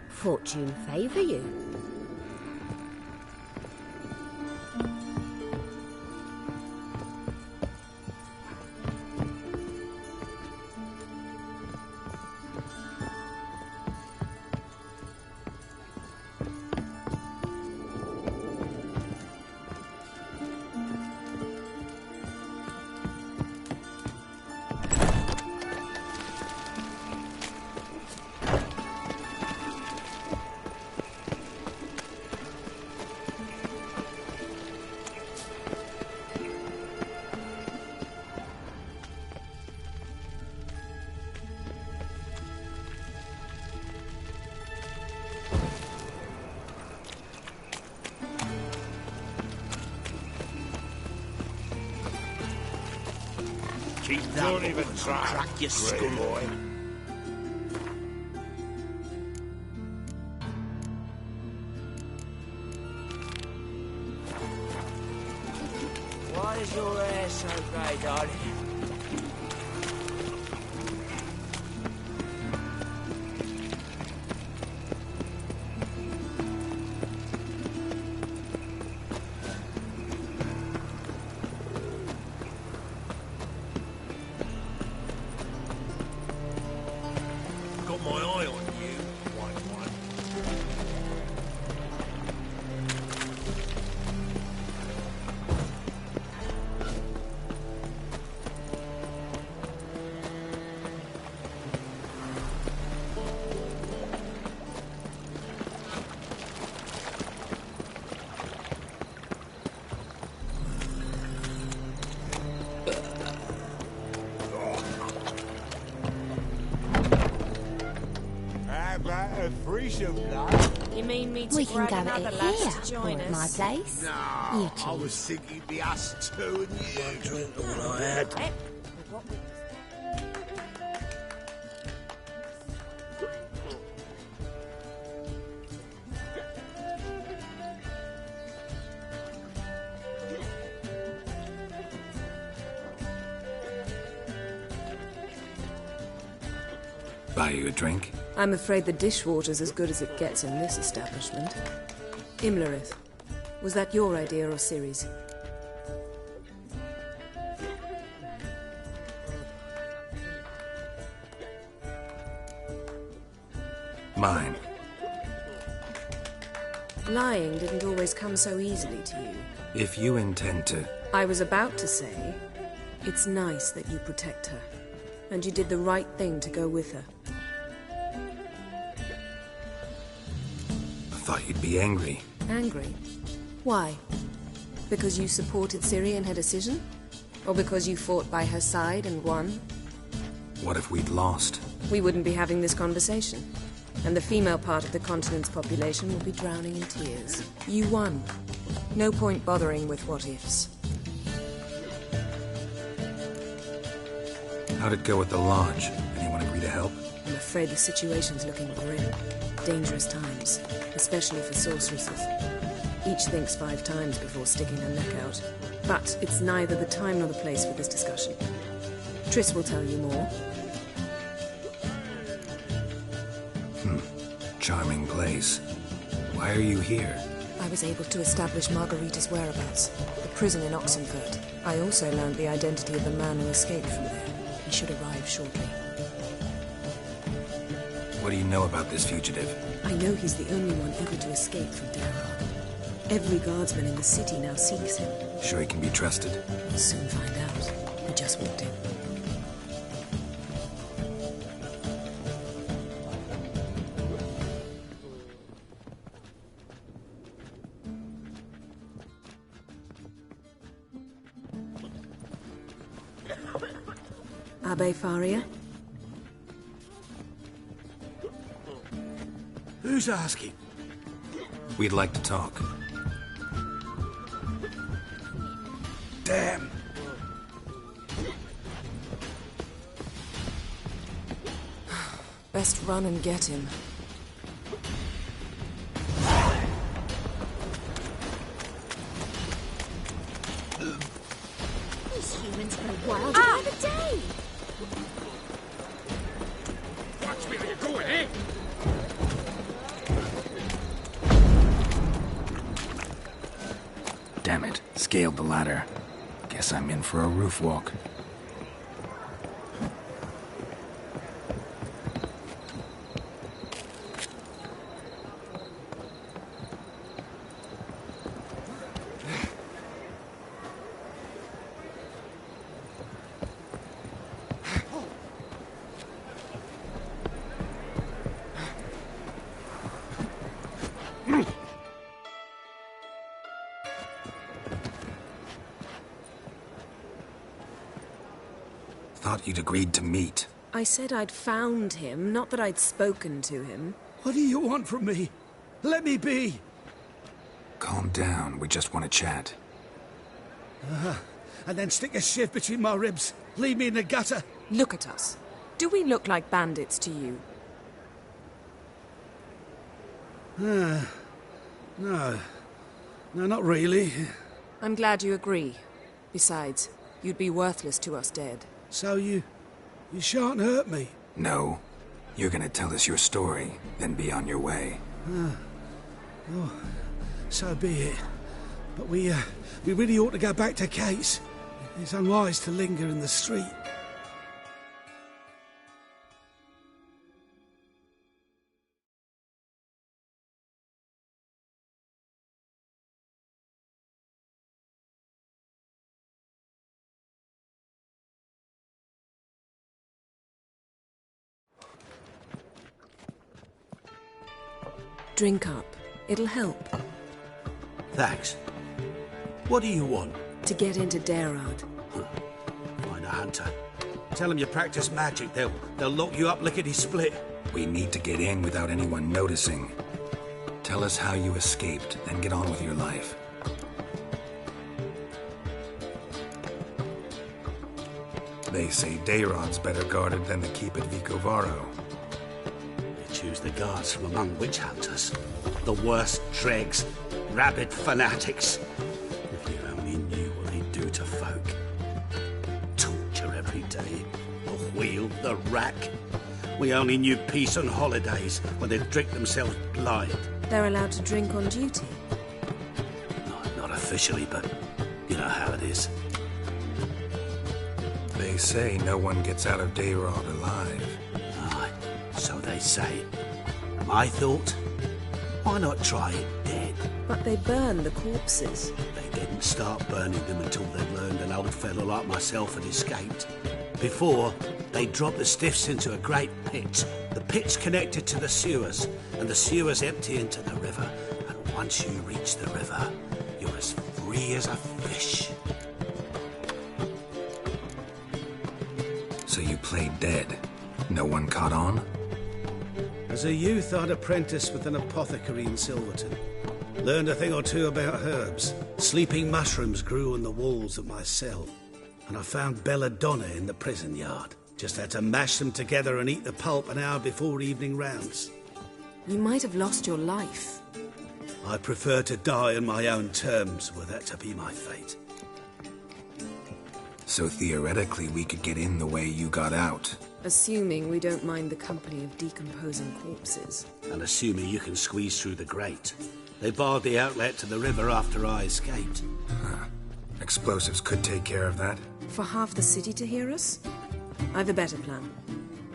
[SPEAKER 13] Fortune favour you.
[SPEAKER 3] Keep that don't even try. Crack your skull, boy.
[SPEAKER 14] Why is your hair so grey, darling? we should play.
[SPEAKER 8] You mean me to
[SPEAKER 11] We can
[SPEAKER 8] grab
[SPEAKER 11] go at
[SPEAKER 8] another
[SPEAKER 11] it
[SPEAKER 8] lass
[SPEAKER 11] here,
[SPEAKER 8] to
[SPEAKER 11] or
[SPEAKER 8] join
[SPEAKER 11] at my
[SPEAKER 8] us?
[SPEAKER 11] place.
[SPEAKER 6] No,
[SPEAKER 11] You
[SPEAKER 6] I was
[SPEAKER 11] choose.
[SPEAKER 6] thinking it'd be us two and you.
[SPEAKER 3] Drink all I had.
[SPEAKER 8] Eh?
[SPEAKER 1] Buy you a drink?
[SPEAKER 15] I'm afraid the dishwater's as good as it gets in this establishment. Imlerith, was that your idea or Ciri's?
[SPEAKER 1] Mine.
[SPEAKER 15] Lying didn't always come so easily to you.
[SPEAKER 1] If you intend to...
[SPEAKER 15] I was about to say, it's nice that you protect her. And you did the right thing to go with her.
[SPEAKER 1] I thought you'd be angry.
[SPEAKER 15] Angry? Why? Because you supported Ciri in her decision? Or because you fought by her side and won?
[SPEAKER 1] What if we'd lost?
[SPEAKER 15] We wouldn't be having this conversation. And the female part of the continent's population would be drowning in tears. You won. No point bothering with what-ifs.
[SPEAKER 1] How'd it go with the lodge? Anyone agree to help?
[SPEAKER 15] I'm afraid the situation's looking grim. Dangerous times, especially for sorceresses. Each thinks 5 times before sticking her neck out. But it's neither the time nor the place for this discussion. Triss will tell you more.
[SPEAKER 1] Charming place. Why are you here?
[SPEAKER 15] I was able to establish Margarita's whereabouts, the prison in Oxenfurt. I also learned the identity of the man who escaped from there. He should arrive shortly.
[SPEAKER 1] What do you know about this fugitive?
[SPEAKER 15] I know he's the only one ever to escape from Darrow. Every guardsman in the city now seeks him.
[SPEAKER 1] Sure he can be trusted?
[SPEAKER 15] We'll soon find out. He just walked in. Abbe Faria?
[SPEAKER 3] Who's asking?
[SPEAKER 1] We'd like to talk.
[SPEAKER 3] Damn.
[SPEAKER 15] Best run and get him.
[SPEAKER 13] These humans go wild by the day.
[SPEAKER 2] Watch me, you're going, eh?
[SPEAKER 1] Damn it. Scaled the ladder. Guess I'm in for a roof walk. Thought you'd agreed to meet.
[SPEAKER 15] I said I'd found him, not that I'd spoken to him.
[SPEAKER 3] What do you want from me? Let me be.
[SPEAKER 1] Calm down. We just want to chat.
[SPEAKER 3] And then stick a shiv between my ribs. Leave me in the gutter.
[SPEAKER 15] Look at us. Do we look like bandits to you?
[SPEAKER 3] No. No, not really.
[SPEAKER 15] I'm glad you agree. Besides, you'd be worthless to us dead.
[SPEAKER 3] So you shan't hurt me.
[SPEAKER 1] No. You're gonna tell us your story, then be on your way.
[SPEAKER 3] Oh, so be it. But we really ought to go back to Kate's. It's unwise to linger in the street.
[SPEAKER 15] Drink up. It'll help.
[SPEAKER 3] Thanks. What do you want?
[SPEAKER 15] To get into Darad.
[SPEAKER 3] Find a hunter. Tell them you practice magic. They'll lock you up lickety-split.
[SPEAKER 1] We need to get in without anyone noticing. Tell us how you escaped, then get on with your life. They say Dayrod's better guarded than the keep at Vicovaro.
[SPEAKER 16] They choose the guards from among witch hunters. The worst dregs, rabid fanatics. If you only knew what they do to folk. Torture every day. The wheel, the rack. We only knew peace on holidays when they'd drink themselves blind.
[SPEAKER 15] They're allowed to drink on duty?
[SPEAKER 16] Not officially, but you know how it is.
[SPEAKER 1] They say no one gets out of Dayrod alive.
[SPEAKER 16] Aye, so they say. My thought? Why not try it dead?
[SPEAKER 15] But they burn the corpses.
[SPEAKER 16] They didn't start burning them until they learned an old fellow like myself had escaped. Before, they dropped the stiffs into a great pit. The pit's connected to the sewers, and the sewers empty into the river. And once you reach the river, you're as free as a fish.
[SPEAKER 1] So you played dead. No one caught on?
[SPEAKER 3] As a youth, I'd apprenticed with an apothecary in Silverton. Learned a thing or two about herbs. Sleeping mushrooms grew on the walls of my cell. And I found belladonna in the prison yard. Just had to mash them together and eat the pulp an hour before evening rounds.
[SPEAKER 15] You might have lost your life.
[SPEAKER 3] I prefer to die on my own terms, were that to be my fate.
[SPEAKER 1] So theoretically, we could get in the way you got out.
[SPEAKER 15] Assuming we don't mind the company of decomposing corpses.
[SPEAKER 16] And assuming you can squeeze through the grate. They barred the outlet to the river after I escaped.
[SPEAKER 1] Huh. Explosives could take care of that.
[SPEAKER 15] For half the city to hear us? I've a better plan.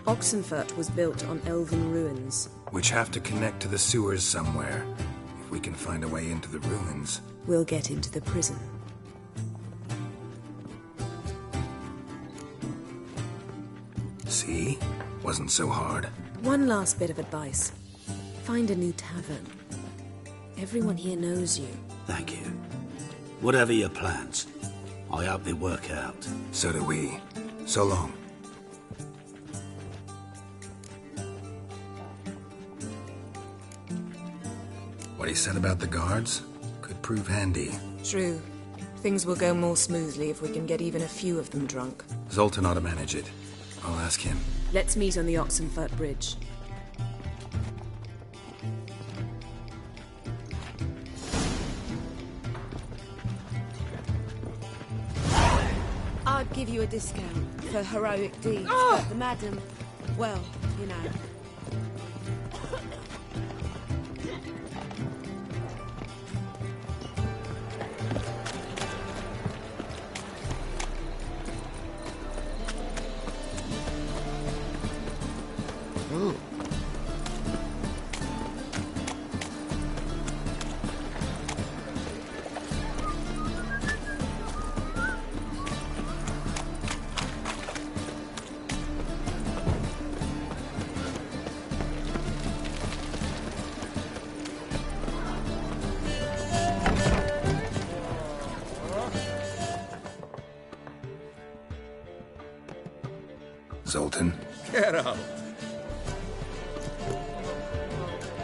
[SPEAKER 15] Oxenfurt was built on elven ruins.
[SPEAKER 1] Which have to connect to the sewers somewhere. If we can find a way into the ruins.
[SPEAKER 15] We'll get into the prison.
[SPEAKER 1] See? Wasn't so hard.
[SPEAKER 15] One last bit of advice. Find a new tavern. Everyone here knows you.
[SPEAKER 16] Thank you. Whatever your plans, I hope they work out.
[SPEAKER 1] So do we. So long. What he said about the guards could prove handy.
[SPEAKER 15] True. Things will go more smoothly if we can get even a few of them drunk.
[SPEAKER 1] Zoltan ought to manage it. I'll ask him.
[SPEAKER 15] Let's meet on the Oxenfurt Bridge.
[SPEAKER 17] I'd give you a discount for heroic deeds, but the madam, well, you know.
[SPEAKER 1] Zoltan.
[SPEAKER 9] Get out.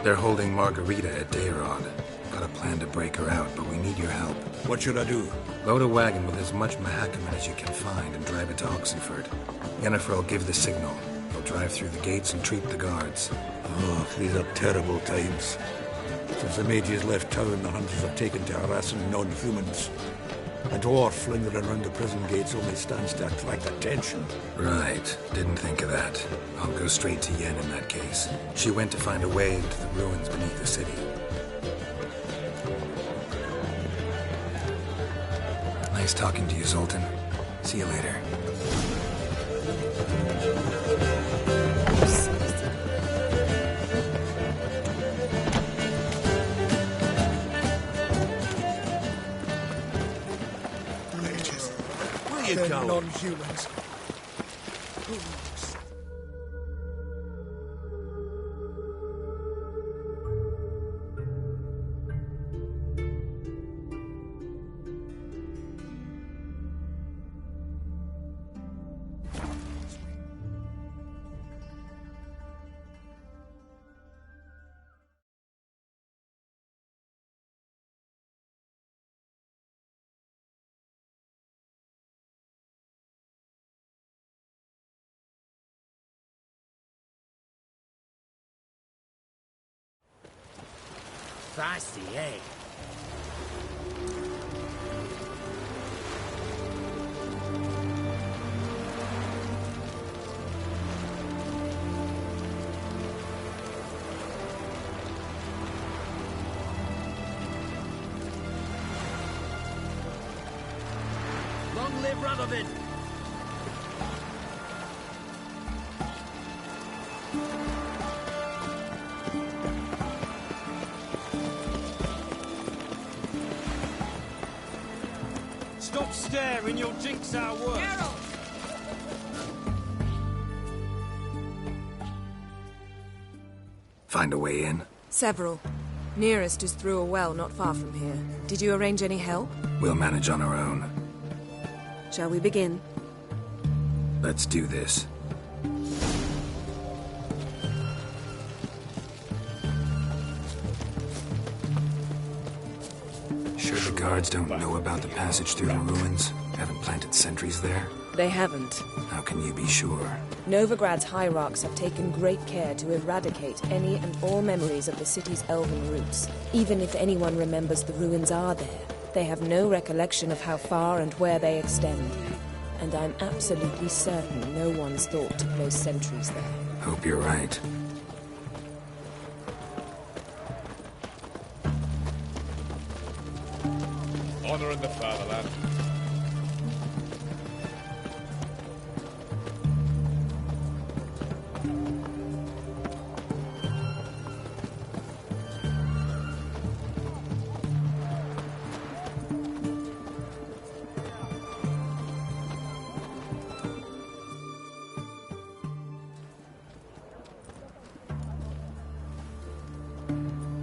[SPEAKER 1] They're holding Margarita at Dayrod. Got a plan to break her out, but we need your help.
[SPEAKER 3] What should I do?
[SPEAKER 1] Load a wagon with as much Mahakaman as you can find and drive it to Oxenfurt. Yennefer will give the signal. They'll drive through the gates and treat the guards.
[SPEAKER 3] Oh, these are terrible times. Since the mages left town, the hunters have taken to harassing non-humans. A dwarf lingering around the prison gates only stands to attract attention.
[SPEAKER 1] Right. Didn't think of that. I'll go straight to Yen in that case. She went to find a way into the ruins beneath the city. Nice talking to you, Zoltan. See you later.
[SPEAKER 16] Where you going?
[SPEAKER 3] Non-humans.
[SPEAKER 14] Spicy, eh? Long live Radovid!
[SPEAKER 18] Stop staring, you'll jinx our work.
[SPEAKER 1] Find a way in?
[SPEAKER 15] Several. Nearest is through a well not far from here. Did you arrange any help?
[SPEAKER 1] We'll manage on our own.
[SPEAKER 15] Shall we begin?
[SPEAKER 1] Let's do this. Sure the guards don't know about the passage through the ruins? Haven't planted sentries there?
[SPEAKER 15] They haven't.
[SPEAKER 1] How can you be sure?
[SPEAKER 15] Novigrad's hierarchs have taken great care to eradicate any and all memories of the city's elven roots. Even if anyone remembers the ruins are there, they have no recollection of how far and where they extend. And I'm absolutely certain no one's thought to place sentries there.
[SPEAKER 1] Hope you're right.
[SPEAKER 18] Honor in the fatherland.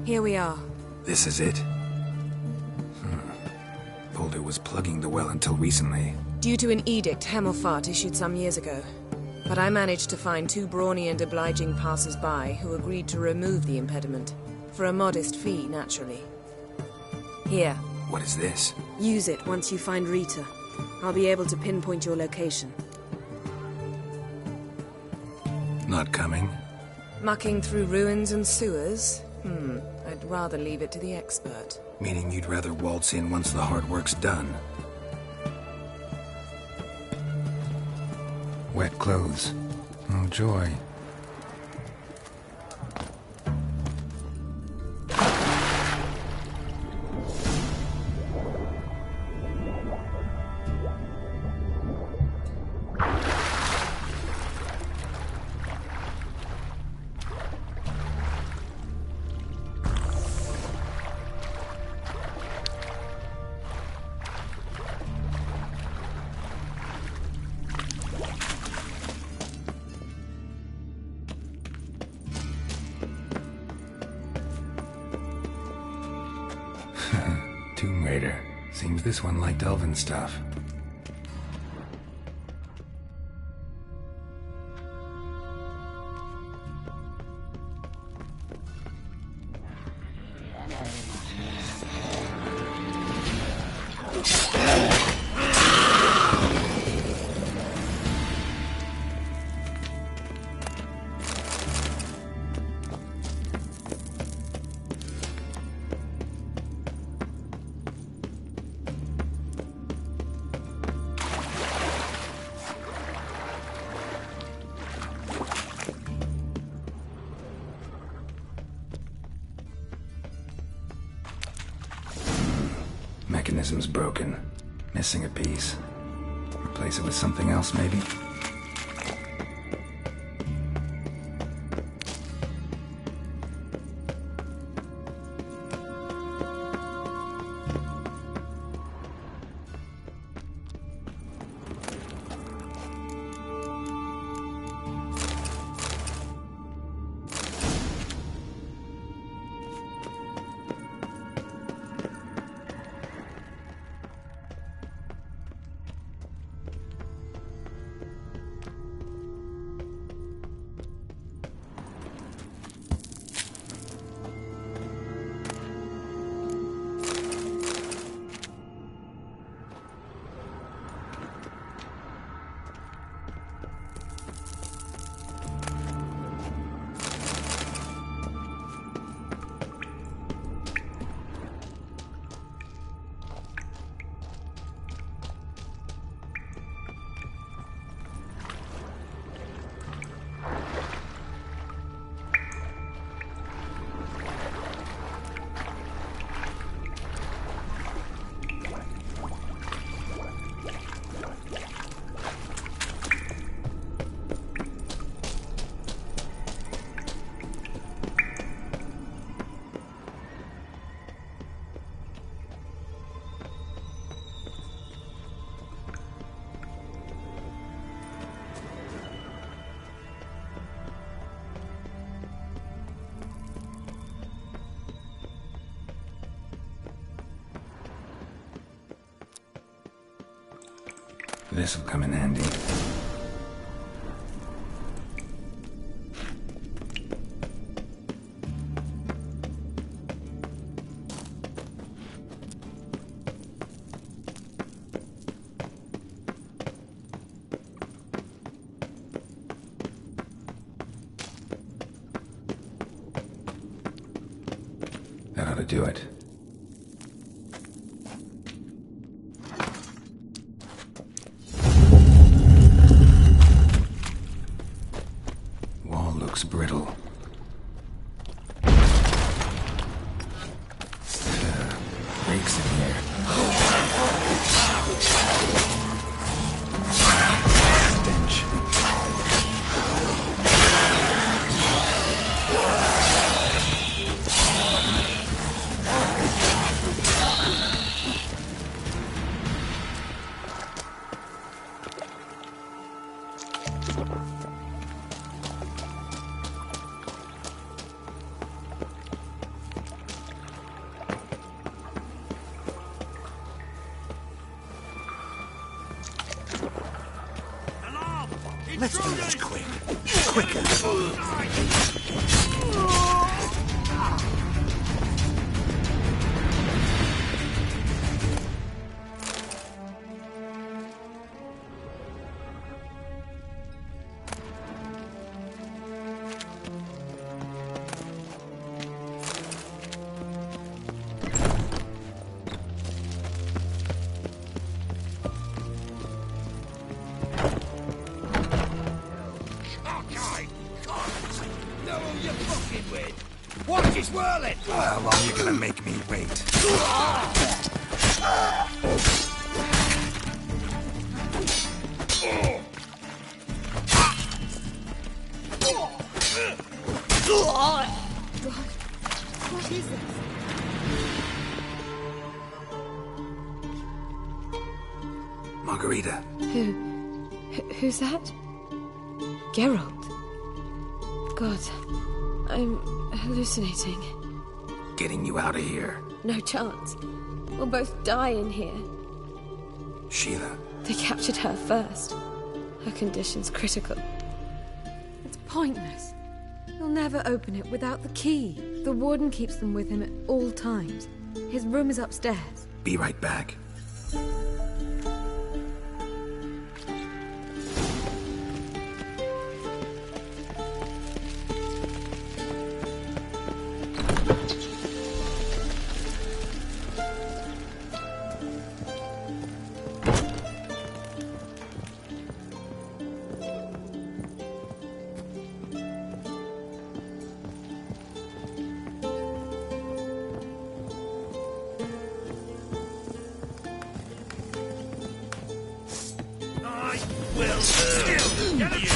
[SPEAKER 15] Here we are.
[SPEAKER 1] This is it? Boulder was plugging the well until recently.
[SPEAKER 15] Due to an edict Hemelfart issued some years ago. But I managed to find two brawny and obliging passers-by who agreed to remove the impediment. For a modest fee, naturally. Here.
[SPEAKER 1] What is this?
[SPEAKER 15] Use it once you find Rita. I'll be able to pinpoint your location.
[SPEAKER 1] Not coming?
[SPEAKER 15] Mucking through ruins and sewers? I'd rather leave it to the expert.
[SPEAKER 1] Meaning you'd rather waltz in once the hard work's done. Wet clothes. Oh, joy. Tomb Raider. Seems this one liked elven stuff. Mechanism's broken. Missing a piece. Replace it with something else, maybe? This'll come in handy. That ought to do it. Wall looks brittle. Breaks in here. Stench.
[SPEAKER 16] Let's do this quick. Quicker.
[SPEAKER 14] Watch it whirling!
[SPEAKER 1] How long you gonna make me wait?
[SPEAKER 4] What is this?
[SPEAKER 1] Margarita.
[SPEAKER 17] Who's that? Geralt. God, I'm hallucinating.
[SPEAKER 1] Getting you out of here.
[SPEAKER 17] No chance. We'll both die in here.
[SPEAKER 1] Sheila.
[SPEAKER 17] They captured her first. Her condition's critical. It's pointless. He'll never open it without the key. The warden keeps them with him at all times. His room is upstairs.
[SPEAKER 1] Be right back.
[SPEAKER 14] Will still get you.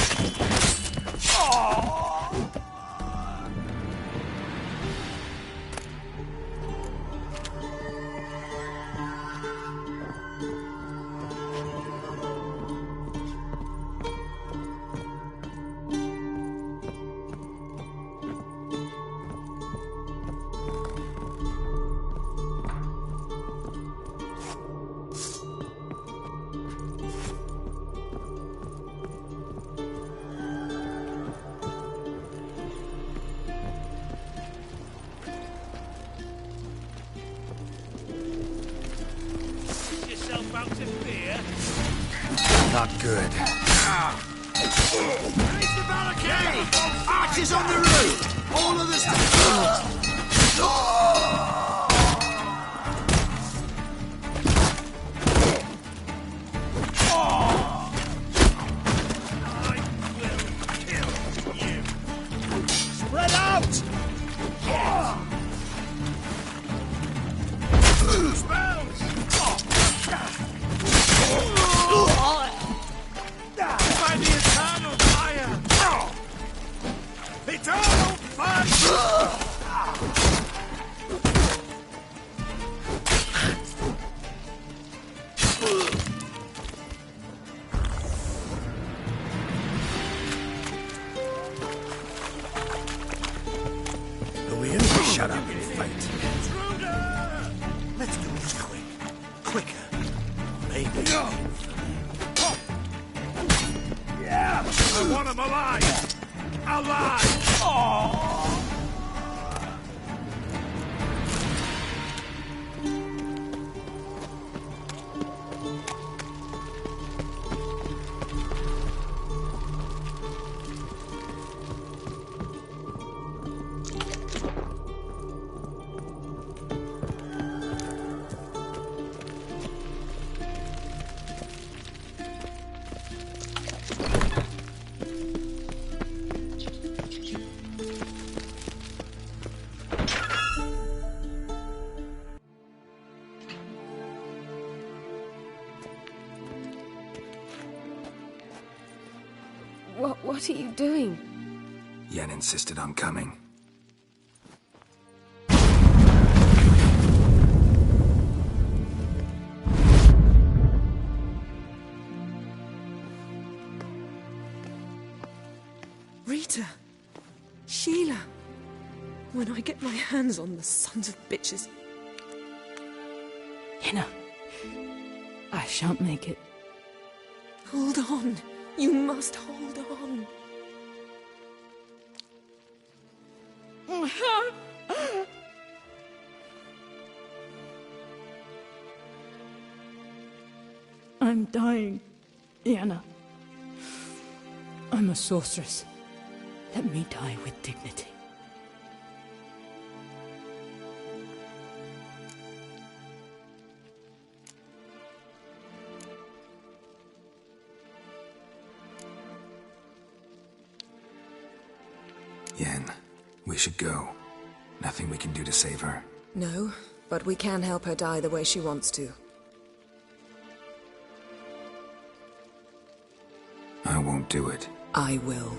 [SPEAKER 14] About to fear?
[SPEAKER 1] Not good.
[SPEAKER 14] Raise the barricade! Archers on the roof! All of us to
[SPEAKER 16] Spread out!
[SPEAKER 14] Spells! By the eternal fire! Eternal fire!
[SPEAKER 1] Are we in? Shut up and fight.
[SPEAKER 16] Let's do this quick. Quicker. Maybe.
[SPEAKER 9] I want him alive! Alive! Oh!
[SPEAKER 17] What are you doing?
[SPEAKER 1] Yen insisted on coming.
[SPEAKER 15] Rita! Sheila! When I get my hands on the sons of bitches...
[SPEAKER 17] Yenna, I shan't make it.
[SPEAKER 15] Hold on. You must hold on.
[SPEAKER 17] I'm dying, Yenna. I'm a sorceress. Let me die with dignity.
[SPEAKER 1] Yen, we should go. Nothing we can do to save her.
[SPEAKER 15] No, but we can help her die the way she wants to.
[SPEAKER 1] I won't do it.
[SPEAKER 15] I will.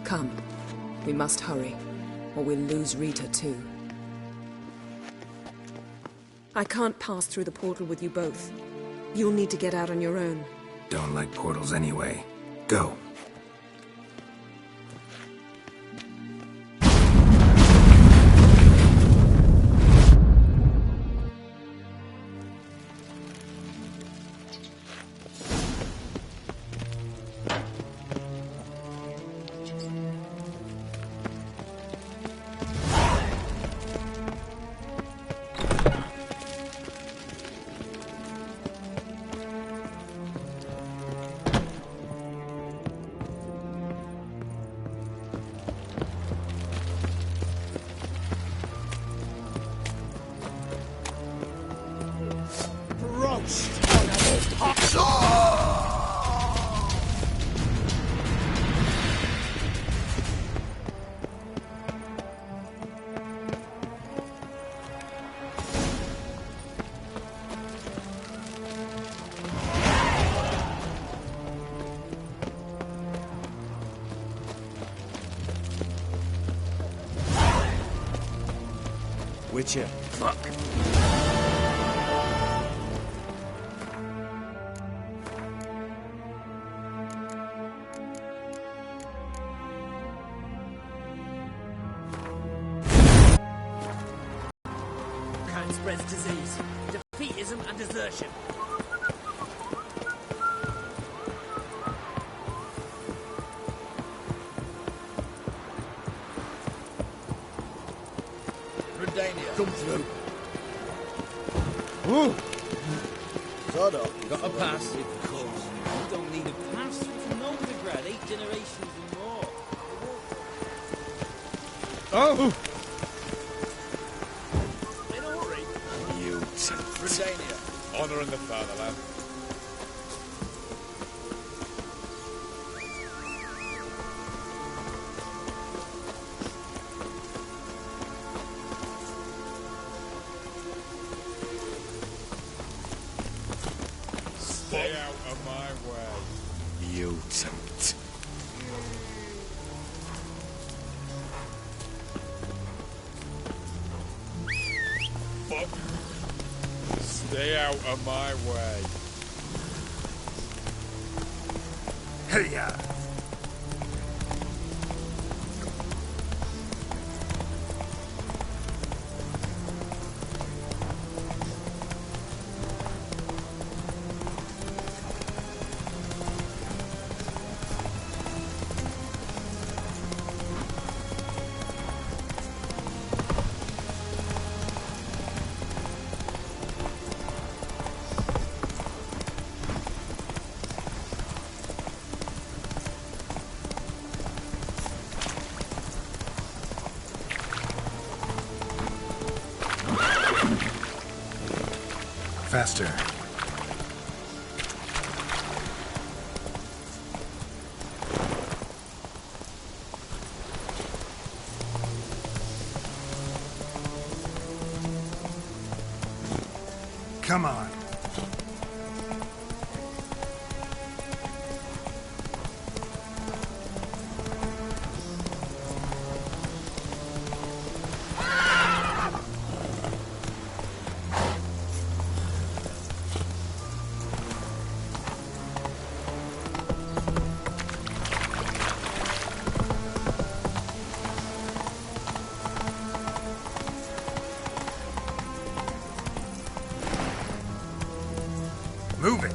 [SPEAKER 15] Come. We must hurry, or we'll lose Rita too. I can't pass through the portal with you both. You'll need to get out on your own.
[SPEAKER 1] Don't like portals anyway. Go.
[SPEAKER 18] Witcher. Fuck.
[SPEAKER 14] Can't spread disease, defeatism and desertion.
[SPEAKER 6] Come through.
[SPEAKER 14] Woo!
[SPEAKER 6] Sort of.
[SPEAKER 14] You got a pass? Of course. You don't need a pass. You've known the grad 8 generations and more.
[SPEAKER 18] Oh!
[SPEAKER 14] In a hurry.
[SPEAKER 10] Mutant.
[SPEAKER 14] Britannia.
[SPEAKER 18] Honouring the fatherland. Stay out of my way.
[SPEAKER 10] Mutant.
[SPEAKER 18] Fuck. Stay out of my way.
[SPEAKER 16] Hiya!
[SPEAKER 1] Faster. Come on.
[SPEAKER 16] Move it!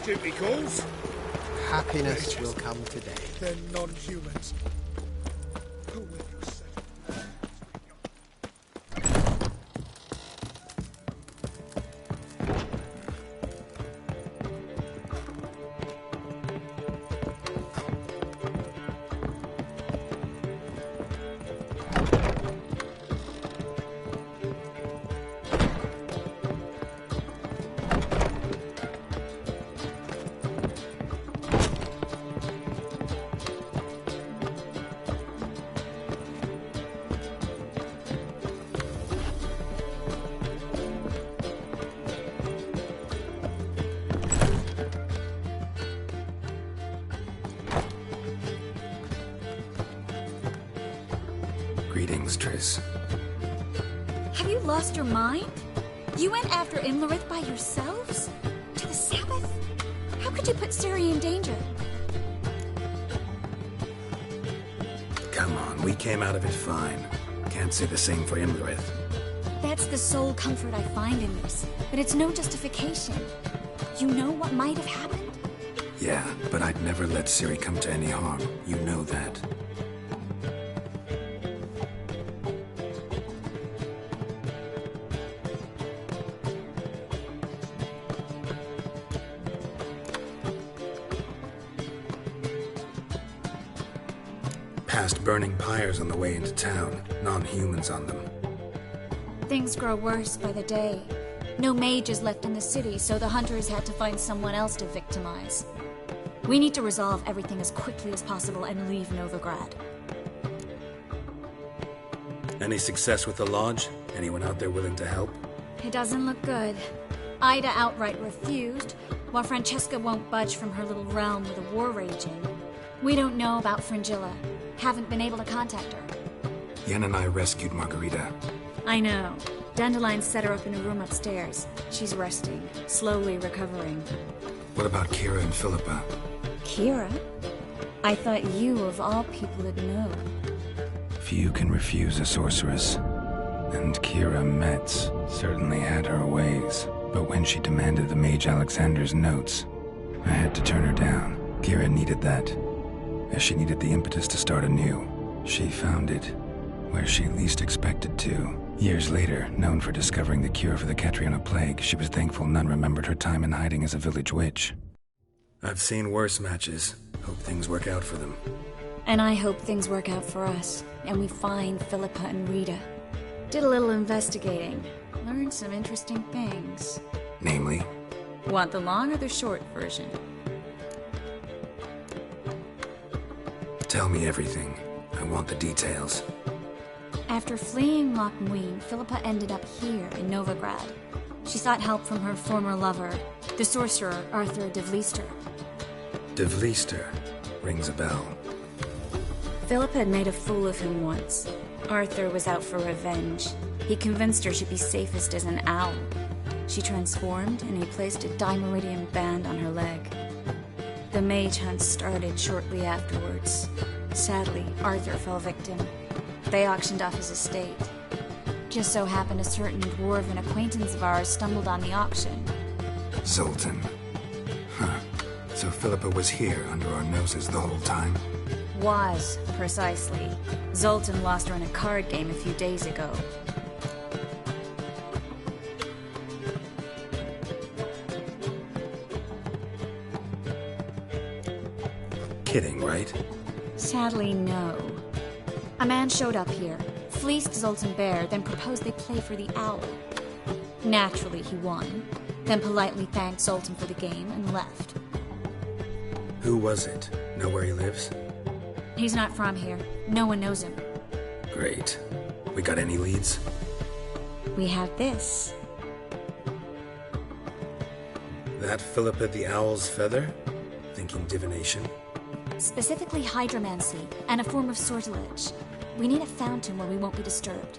[SPEAKER 6] Duty calls.
[SPEAKER 7] Happiness will come today.
[SPEAKER 6] They're non-humans.
[SPEAKER 1] Greetings, Triss.
[SPEAKER 13] Have you lost your mind? You went after Imlerith by yourselves? To the Sabbath? How could you put Ciri in danger?
[SPEAKER 3] Come on, we came out of it fine. Can't say the same for Imlerith.
[SPEAKER 13] That's the sole comfort I find in this. But it's no justification. You know what might have happened?
[SPEAKER 3] Yeah, but I'd never let Ciri come to any harm. You know that. Past burning pyres on the way into town, non-humans on them.
[SPEAKER 13] Things grow worse by the day. No mages left in the city, so the hunters had to find someone else to victimize. We need to resolve everything as quickly as possible and leave Novigrad.
[SPEAKER 3] Any success with the lodge? Anyone out there willing to help?
[SPEAKER 13] It doesn't look good. Ida outright refused, while Francesca won't budge from her little realm with a war raging. We don't know about Fringilla. Haven't been able to contact her.
[SPEAKER 3] Yen and I rescued Margarita.
[SPEAKER 13] I know. Dandelion set her up in a room upstairs. She's resting, slowly recovering.
[SPEAKER 3] What about Kira and Philippa?
[SPEAKER 13] Kira? I thought you, of all people, would know.
[SPEAKER 1] Few can refuse a sorceress. And Kira Metz certainly had her ways. But when she demanded the Mage Alexander's notes, I had to turn her down. Kira needed that. as she needed the impetus to start anew. She found it where she least expected to. Years later, known for discovering the cure for the Catriona plague, she was thankful none remembered her time in hiding as a village witch.
[SPEAKER 19] I've seen worse matches. Hope things work out for them.
[SPEAKER 13] And I hope things work out for us, and we find Philippa and Rita. Did a little investigating. Learned some interesting things.
[SPEAKER 1] Namely?
[SPEAKER 13] Want the long or the short version?
[SPEAKER 1] Tell me everything. I want the details.
[SPEAKER 13] After fleeing Loch Muin, Philippa ended up here in Novigrad. She sought help from her former lover, the sorcerer Arthur de Vlister.
[SPEAKER 19] De Vlister rings a bell.
[SPEAKER 13] Philippa had made a fool of him once. Arthur was out for revenge. He convinced her she'd be safest as an owl. She transformed, and he placed a dimeridium band on her leg. The mage hunt started shortly afterwards. Sadly, Arthur fell victim. They auctioned off his estate. Just so happened a certain dwarven acquaintance of ours stumbled on the auction.
[SPEAKER 1] Zoltan. Huh. So Philippa was here under our noses the whole time?
[SPEAKER 13] Was, precisely. Zoltan lost her in a card game a few days ago.
[SPEAKER 19] Kidding, right?
[SPEAKER 13] Sadly, no. A man showed up here, fleeced Zoltan bare, then proposed they play for the owl. Naturally, he won, then politely thanked Zoltan for the game and left.
[SPEAKER 19] Who was it? Know where he lives?
[SPEAKER 13] He's not from here. No one knows him.
[SPEAKER 19] Great. We got any leads?
[SPEAKER 13] We have this.
[SPEAKER 19] That Philippa the Owl's feather? Thinking divination?
[SPEAKER 13] Specifically hydromancy, and a form of sortilege. We need a fountain where we won't be disturbed.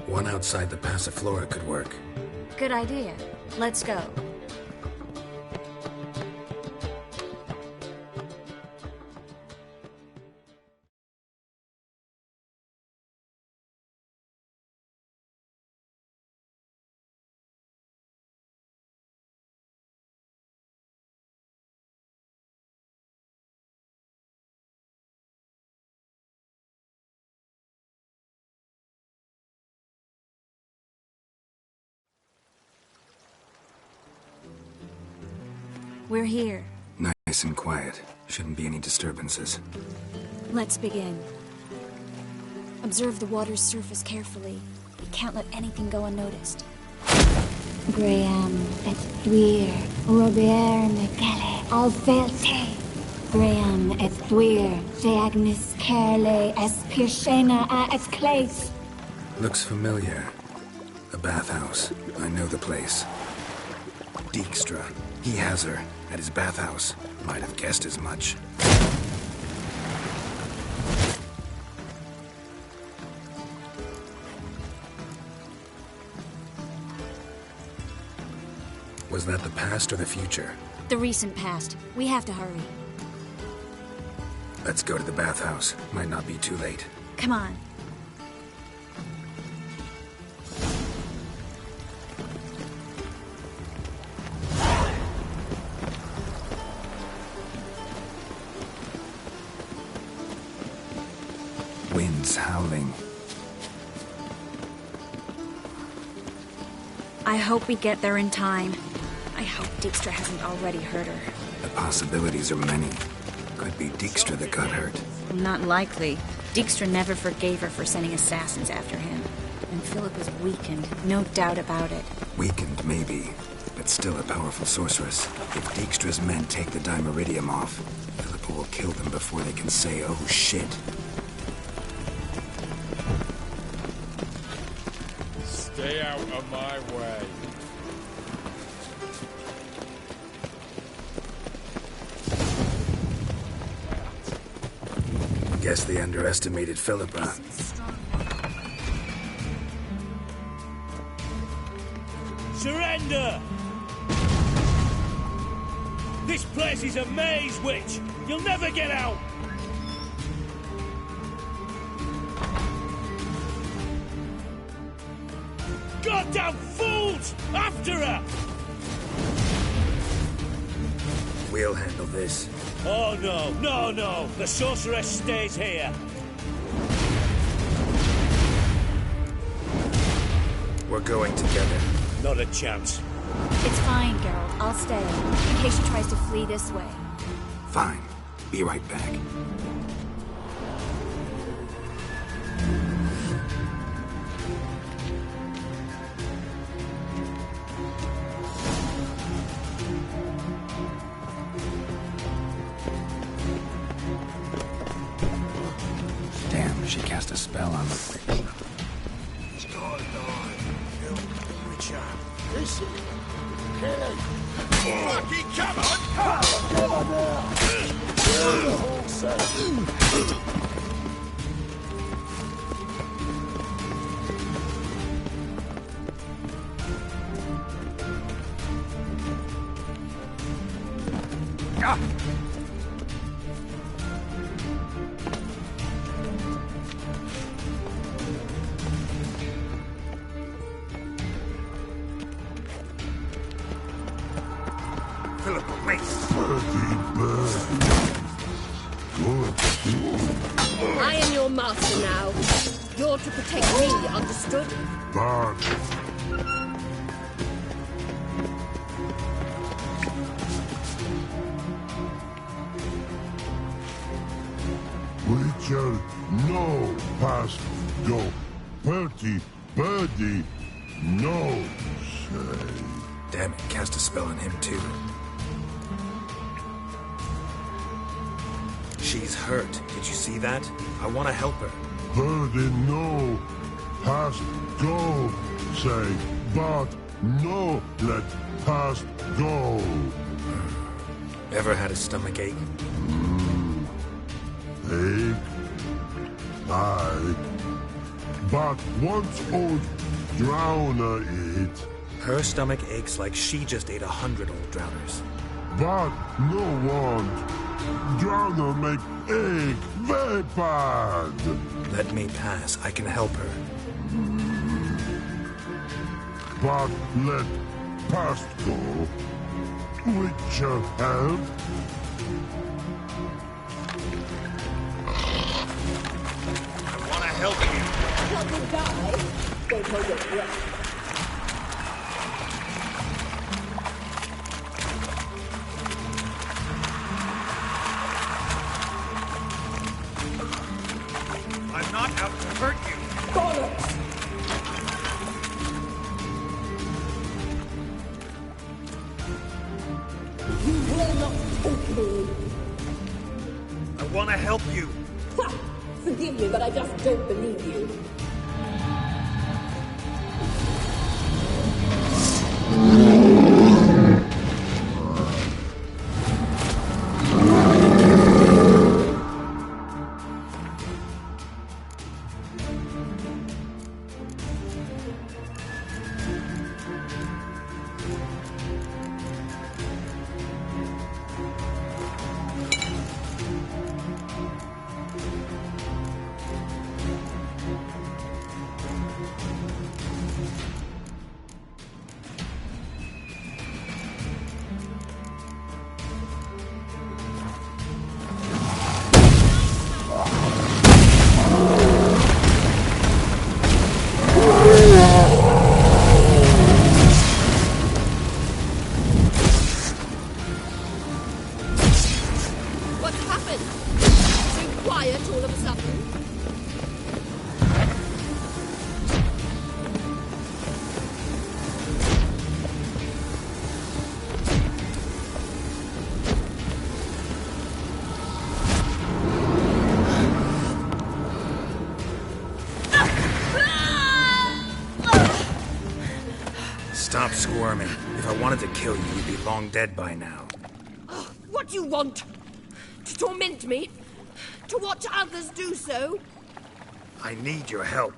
[SPEAKER 19] One outside the Passiflora could work.
[SPEAKER 13] Good idea. Let's go. We're here.
[SPEAKER 1] Nice and quiet. Shouldn't be any disturbances.
[SPEAKER 13] Let's begin. Observe the water's surface carefully. We can't let anything go unnoticed.
[SPEAKER 20] Graham et thuir, Robert Mcgelle, Alvelte. Graham et thuir, Feagnis Kerle, es Pirshena a es Clace.
[SPEAKER 1] Looks familiar. A bathhouse. I know the place. Dijkstra. He has her at his bathhouse. Might have guessed as much. Was that the past or the future?
[SPEAKER 13] The recent past. We have to hurry.
[SPEAKER 1] Let's go to the bathhouse. Might not be too late.
[SPEAKER 13] Come on.
[SPEAKER 1] Wind's howling.
[SPEAKER 13] I hope we get there in time. I hope Dijkstra hasn't already hurt her.
[SPEAKER 1] The possibilities are many. Could be Dijkstra that got hurt.
[SPEAKER 13] Not likely. Dijkstra never forgave her for sending assassins after him. And Philip was weakened, no doubt about it.
[SPEAKER 1] Weakened, maybe, but still a powerful sorceress. If Dijkstra's men take the dimeridium off, Philippa will kill them before they can say, oh shit.
[SPEAKER 18] Stay out of my way.
[SPEAKER 1] Guess they underestimated Philippa.
[SPEAKER 18] Surrender! This place is a maze, witch! You'll never get out! Goddamn fools! After her!
[SPEAKER 19] We'll handle this.
[SPEAKER 18] Oh no, no, no! The sorceress stays here!
[SPEAKER 19] We're going together.
[SPEAKER 18] Not a chance.
[SPEAKER 13] It's fine, Geralt. I'll stay, in case she tries to flee this way.
[SPEAKER 1] Fine. Be right back. Damn, she cast a spell on me.
[SPEAKER 6] Witcher. Listen. Lucky, come on!
[SPEAKER 19] Philip, wait!
[SPEAKER 8] I am your master now. You're to protect me, understood?
[SPEAKER 21] Witcher, no past go. Bertie, birdie, no say.
[SPEAKER 19] Damn it, cast a spell on him too. She's hurt. Did you see that? I want to help her.
[SPEAKER 21] Birdie, no past go say. But no let past go.
[SPEAKER 19] Ever had a stomach ache?
[SPEAKER 21] Ache? Aye. But once old drowner eat.
[SPEAKER 19] Her stomach aches like she just ate 100 old drowners.
[SPEAKER 21] But no want. Drowner make ache very bad.
[SPEAKER 19] Let me pass. I can help her.
[SPEAKER 21] But let past go. Witcher help.
[SPEAKER 6] I want to help you.
[SPEAKER 8] Help me die. Don't hold your breath.
[SPEAKER 19] I'm not out to hurt you.
[SPEAKER 8] Bollocks! You will not take me.
[SPEAKER 19] I want to help you.
[SPEAKER 8] Ha! Forgive me, but I just don't believe you.
[SPEAKER 19] Stop squirming. If I wanted to kill you, you'd be long dead by now.
[SPEAKER 8] What do you want? To torment me? To watch others do so?
[SPEAKER 19] I need your help.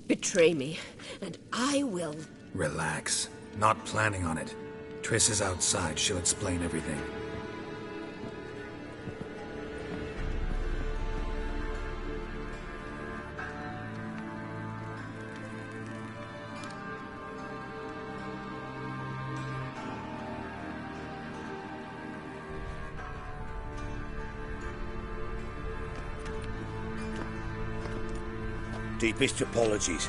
[SPEAKER 8] Betray me, and I will.
[SPEAKER 19] Relax. Not planning on it. Triss is outside. She'll explain everything.
[SPEAKER 5] Deepest apologies,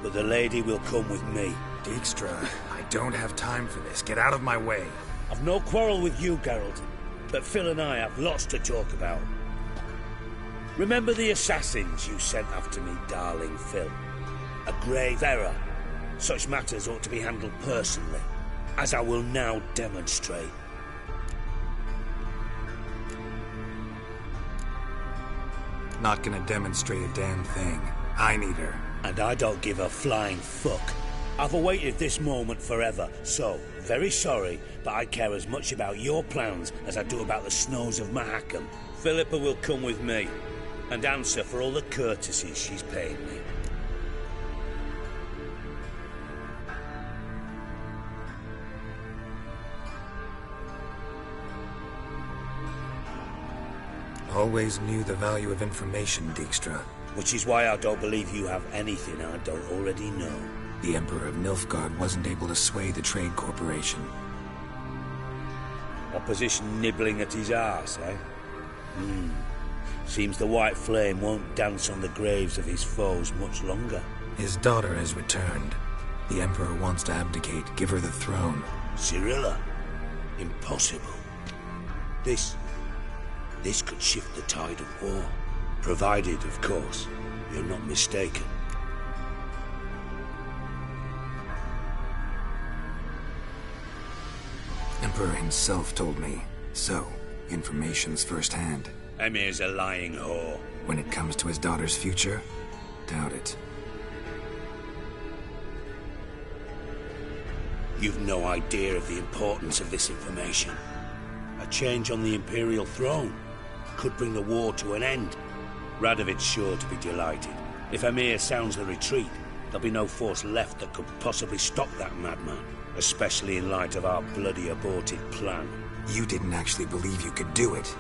[SPEAKER 5] but the lady will come with me.
[SPEAKER 19] Dijkstra, I don't have time for this. Get out of my way.
[SPEAKER 5] I've no quarrel with you, Geralt, but Phil and I have lots to talk about. Remember the assassins you sent after me, darling Phil? A grave error. Such matters ought to be handled personally, as I will now demonstrate.
[SPEAKER 19] Not gonna demonstrate a damn thing. I need her.
[SPEAKER 5] And I don't give a flying fuck. I've awaited this moment forever, so, very sorry, but I care as much about your plans as I do about the snows of Mahakam. Philippa will come with me, and answer for all the courtesies she's paid me.
[SPEAKER 19] Always knew the value of information, Dijkstra.
[SPEAKER 5] Which is why I don't believe you have anything I don't already know.
[SPEAKER 19] The Emperor of Nilfgaard wasn't able to sway the Trade Corporation.
[SPEAKER 5] Opposition nibbling at his arse, eh? Seems the White Flame won't dance on the graves of his foes much longer.
[SPEAKER 19] His daughter has returned. The Emperor wants to abdicate, give her the throne.
[SPEAKER 5] Cyrilla? Impossible. This could shift the tide of war. Provided, of course, you're not mistaken.
[SPEAKER 19] Emperor himself told me. So, information's firsthand.
[SPEAKER 5] Emir's a lying whore.
[SPEAKER 19] When it comes to his daughter's future, doubt it.
[SPEAKER 5] You've no idea of the importance of this information. A change on the Imperial throne could bring the war to an end. Radovid's sure to be delighted. If Emir sounds the retreat, there'll be no force left that could possibly stop that madman, especially in light of our bloody aborted plan.
[SPEAKER 19] You didn't actually believe you could do it.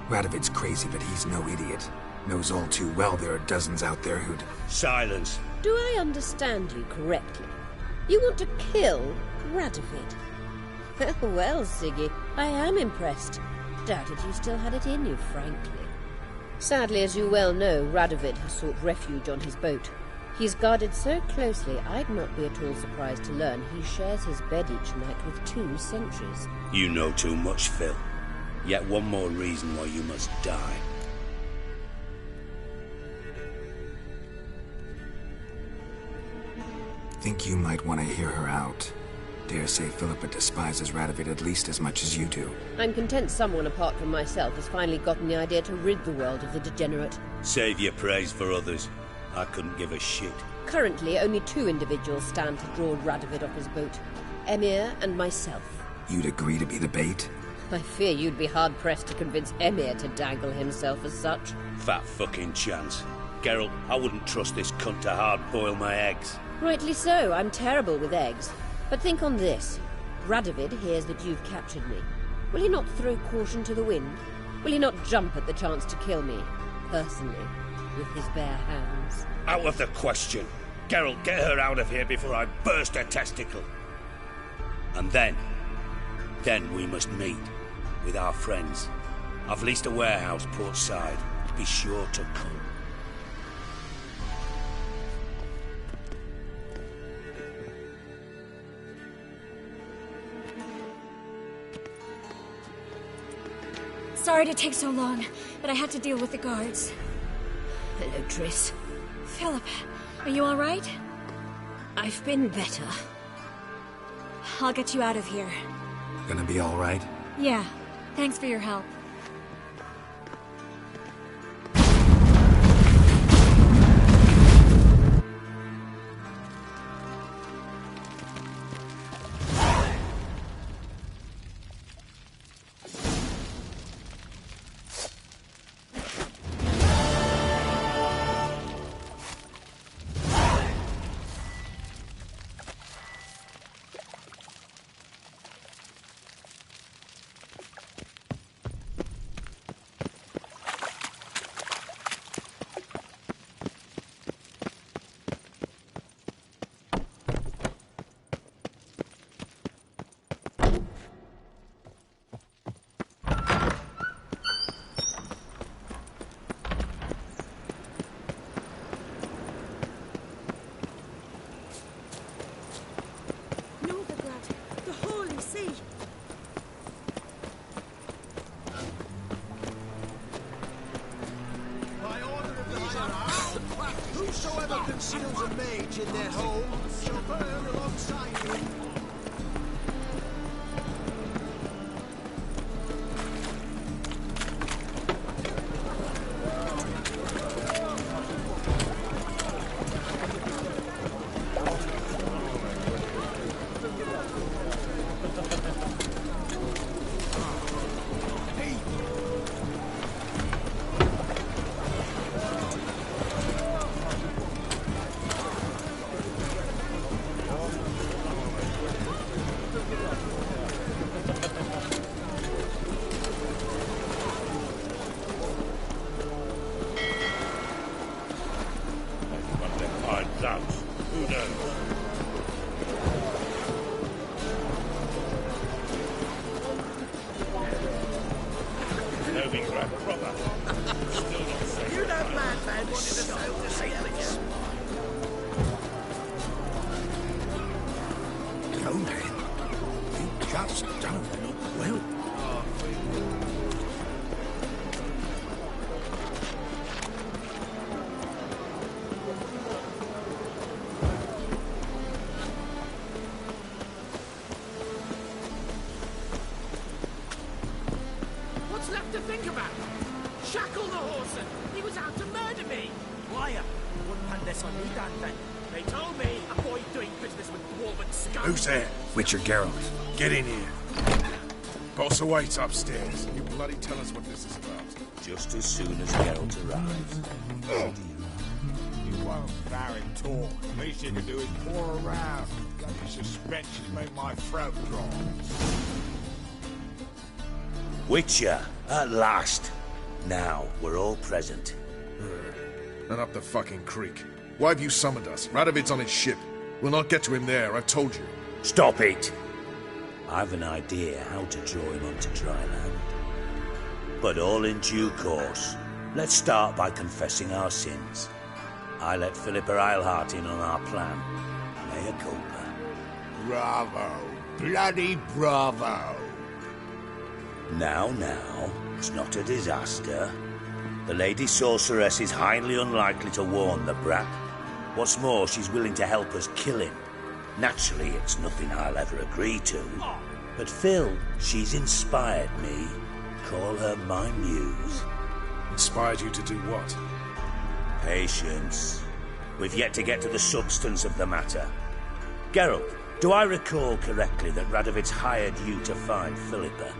[SPEAKER 19] Radovid's crazy, but he's no idiot. Knows all too well there are dozens out there who'd...
[SPEAKER 5] Silence.
[SPEAKER 22] Do I understand you correctly? You want to kill Radovid? Well, Siggy, I am impressed. Doubted you still had it in you, frankly. Sadly, as you well know, Radovid has sought refuge on his boat. He's guarded so closely, I'd not be at all surprised to learn he shares his bed each night with 2 sentries.
[SPEAKER 5] You know too much, Phil. Yet one more reason why you must die.
[SPEAKER 19] Think you might want to hear her out. Dare say Philippa despises Radovid at least as much as you do.
[SPEAKER 22] I'm content someone apart from myself has finally gotten the idea to rid the world of the degenerate.
[SPEAKER 5] Save your praise for others. I couldn't give a shit.
[SPEAKER 22] Currently, only 2 individuals stand to draw Radovid off his boat. Emir and myself.
[SPEAKER 19] You'd agree to be the bait?
[SPEAKER 22] I fear you'd be hard-pressed to convince Emir to dangle himself as such.
[SPEAKER 5] Fat fucking chance. Geralt, I wouldn't trust this cunt to hard-boil my eggs.
[SPEAKER 22] Rightly so, I'm terrible with eggs. But think on this. Radovid hears that you've captured me. Will he not throw caution to the wind? Will he not jump at the chance to kill me, personally, with his bare hands?
[SPEAKER 5] Out of the question. Geralt, get her out of here before I burst her testicle. And then we must meet with our friends. I've leased a warehouse port side. Be sure to come.
[SPEAKER 13] Sorry to take so long, but I had to deal with the guards.
[SPEAKER 22] Hello, Triss.
[SPEAKER 13] Philip, are you all right?
[SPEAKER 22] I've been better.
[SPEAKER 13] I'll get you out of here.
[SPEAKER 19] Gonna be all right?
[SPEAKER 13] Yeah. Thanks for your help.
[SPEAKER 7] conceals a mage in their hole shall burn alongside you. What's left to think about? Shackle the horse! He was out to murder me! Liar! Wouldn't hand this on me, Dan, then. They told me a boy doing business with dwarven scum.
[SPEAKER 9] Who's there?
[SPEAKER 19] Witcher Geralt.
[SPEAKER 9] Get in here. Boss awaits upstairs. You bloody tell us what this is about.
[SPEAKER 5] Just as soon as Geralt arrives.
[SPEAKER 6] You won't marry talk. Least you can do is pour around. Bloody suspensions make my throat dry.
[SPEAKER 5] Witcher, at last. Now, we're all present.
[SPEAKER 9] And up the fucking creek. Why have you summoned us? Radovid's on his ship. We'll not get to him there, I've told you.
[SPEAKER 5] Stop it! I've an idea how to draw him onto dry land. But all in due course. Let's start by confessing our sins. I let Philippa Eilhart in on our plan. Mea culpa.
[SPEAKER 6] Bravo. Bloody bravo.
[SPEAKER 5] Now, it's not a disaster. The Lady Sorceress is highly unlikely to warn the brat. What's more, she's willing to help us kill him. Naturally, it's nothing I'll ever agree to. But Phil, she's inspired me. Call her my muse.
[SPEAKER 9] Inspired you to do what?
[SPEAKER 5] Patience. We've yet to get to the substance of the matter. Geralt, do I recall correctly that Radovid's hired you to find Philippa?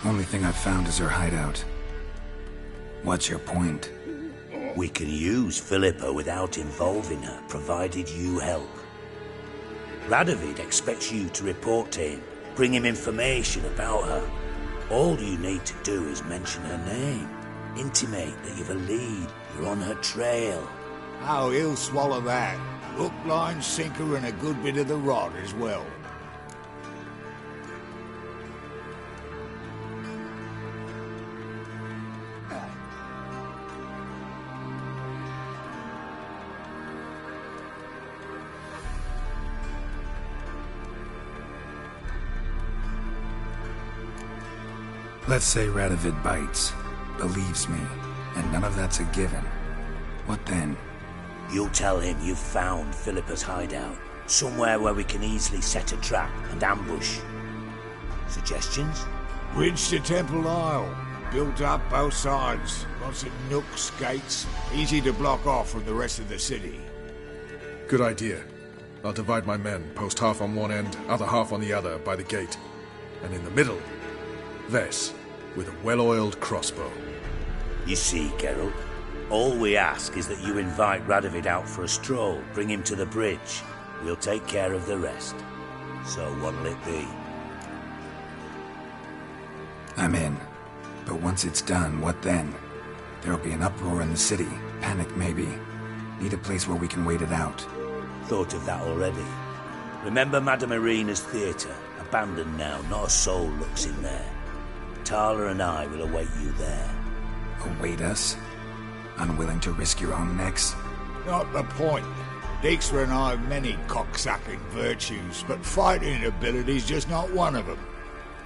[SPEAKER 19] Only thing I've found is her hideout. What's your point?
[SPEAKER 5] We can use Philippa without involving her, provided you help. Radovid expects you to report to him, bring him information about her. All you need to do is mention her name, intimate that you've a lead, you're on her trail.
[SPEAKER 6] Oh, he'll swallow that. Hook, line, sinker, and a good bit of the rod as well.
[SPEAKER 19] Let's say Radovid bites, believes me, and none of that's a given. What then?
[SPEAKER 5] You'll tell him you've found Philippa's hideout, somewhere where we can easily set a trap and ambush. Suggestions?
[SPEAKER 6] Bridge to Temple Isle. Built up both sides. Lots of nooks, gates. Easy to block off from the rest of the city.
[SPEAKER 9] Good idea. I'll divide my men, post half on one end, other half on the other, by the gate. And in the middle, Vess, with a well-oiled crossbow.
[SPEAKER 5] You see, Geralt, all we ask is that you invite Radovid out for a stroll, bring him to the bridge. We'll take care of the rest. So what'll it be?
[SPEAKER 19] I'm in. But once it's done, what then? There'll be an uproar in the city. Panic, maybe. Need a place where we can wait it out.
[SPEAKER 5] Thought of that already. Remember Madame Irina's theatre? Abandoned now, not a soul looks in there. Tala and I will await you there.
[SPEAKER 19] Await us? Unwilling to risk your own necks?
[SPEAKER 6] Not the point. Dijkstra and I have many cocksucking virtues, but fighting ability's just not one of them.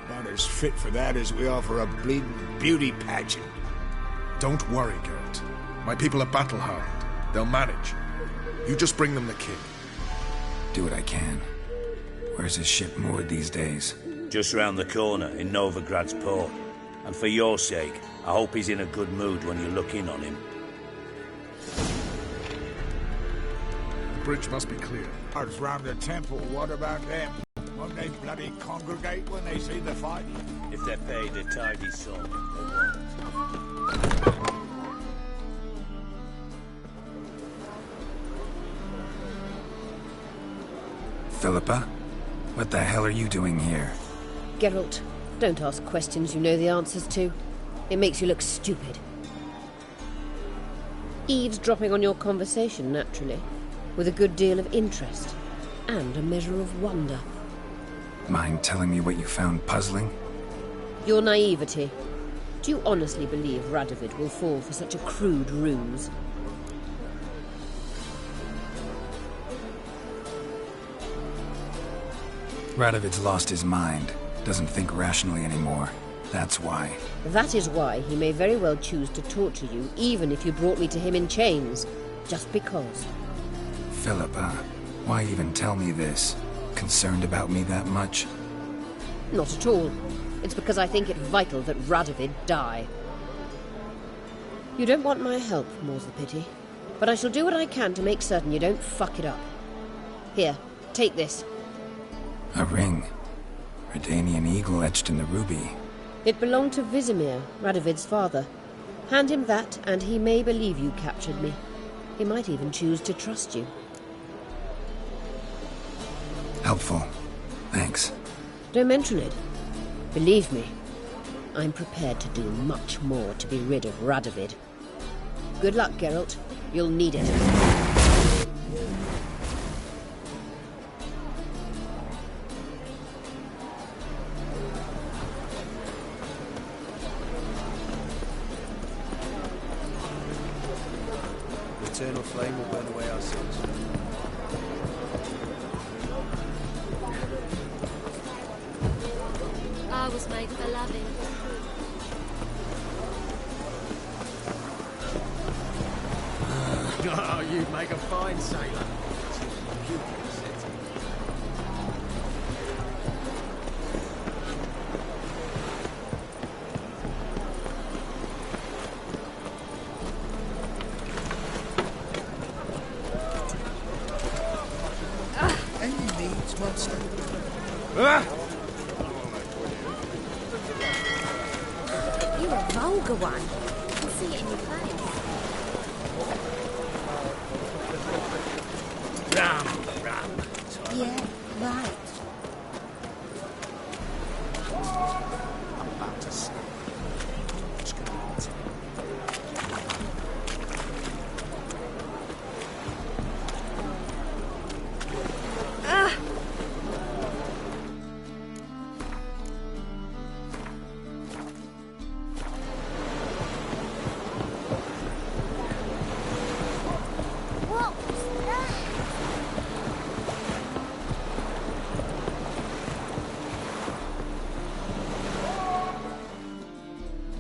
[SPEAKER 6] About as fit for that as we are for a bleeding beauty pageant.
[SPEAKER 9] Don't worry, Geralt. My people are battle-hardened. They'll manage. You just bring them the king.
[SPEAKER 19] Do what I can. Where's his ship moored these days?
[SPEAKER 5] Just round the corner, in Novigrad's port. And for your sake, I hope he's in a good mood when you look in on him.
[SPEAKER 9] The bridge must be clear.
[SPEAKER 6] Ours round the temple, what about them? Won't they bloody congregate when they see the fight?
[SPEAKER 5] If they're paid a tidy sum, they won't.
[SPEAKER 19] Philippa? What the hell are you doing here?
[SPEAKER 22] Geralt, don't ask questions you know the answers to. It makes you look stupid. Eavesdropping on your conversation, naturally, with a good deal of interest, and a measure of wonder.
[SPEAKER 19] Mind telling me what you found puzzling?
[SPEAKER 22] Your naivety. Do you honestly believe Radovid will fall for such a crude ruse?
[SPEAKER 19] Radovid's lost his mind. Doesn't think rationally anymore. That's why.
[SPEAKER 22] That is why he may very well choose to torture you, even if you brought me to him in chains. Just because.
[SPEAKER 19] Philippa, why even tell me this? Concerned about me that much?
[SPEAKER 22] Not at all. It's because I think it vital that Radovid die. You don't want my help, more's the pity. But I shall do what I can to make certain you don't fuck it up. Here, take this.
[SPEAKER 19] A ring. Redanian eagle etched in the ruby.
[SPEAKER 22] It belonged to Vizimir, Radovid's father. Hand him that, and he may believe you captured me. He might even choose to trust you.
[SPEAKER 19] Helpful. Thanks.
[SPEAKER 22] Don't mention it. Believe me, I'm prepared to do much more to be rid of Radovid. Good luck, Geralt. You'll need it.
[SPEAKER 11] Eternal flame will burn away our sins.
[SPEAKER 8] I was made for loving.
[SPEAKER 11] Oh, you'd make a fine sailor.
[SPEAKER 7] Any needs, monster?
[SPEAKER 20] You're a vulgar one. I can see it in your face.
[SPEAKER 7] Ram.
[SPEAKER 20] Yeah, right.
[SPEAKER 7] I'm about to say. What's going on?
[SPEAKER 20] What was that?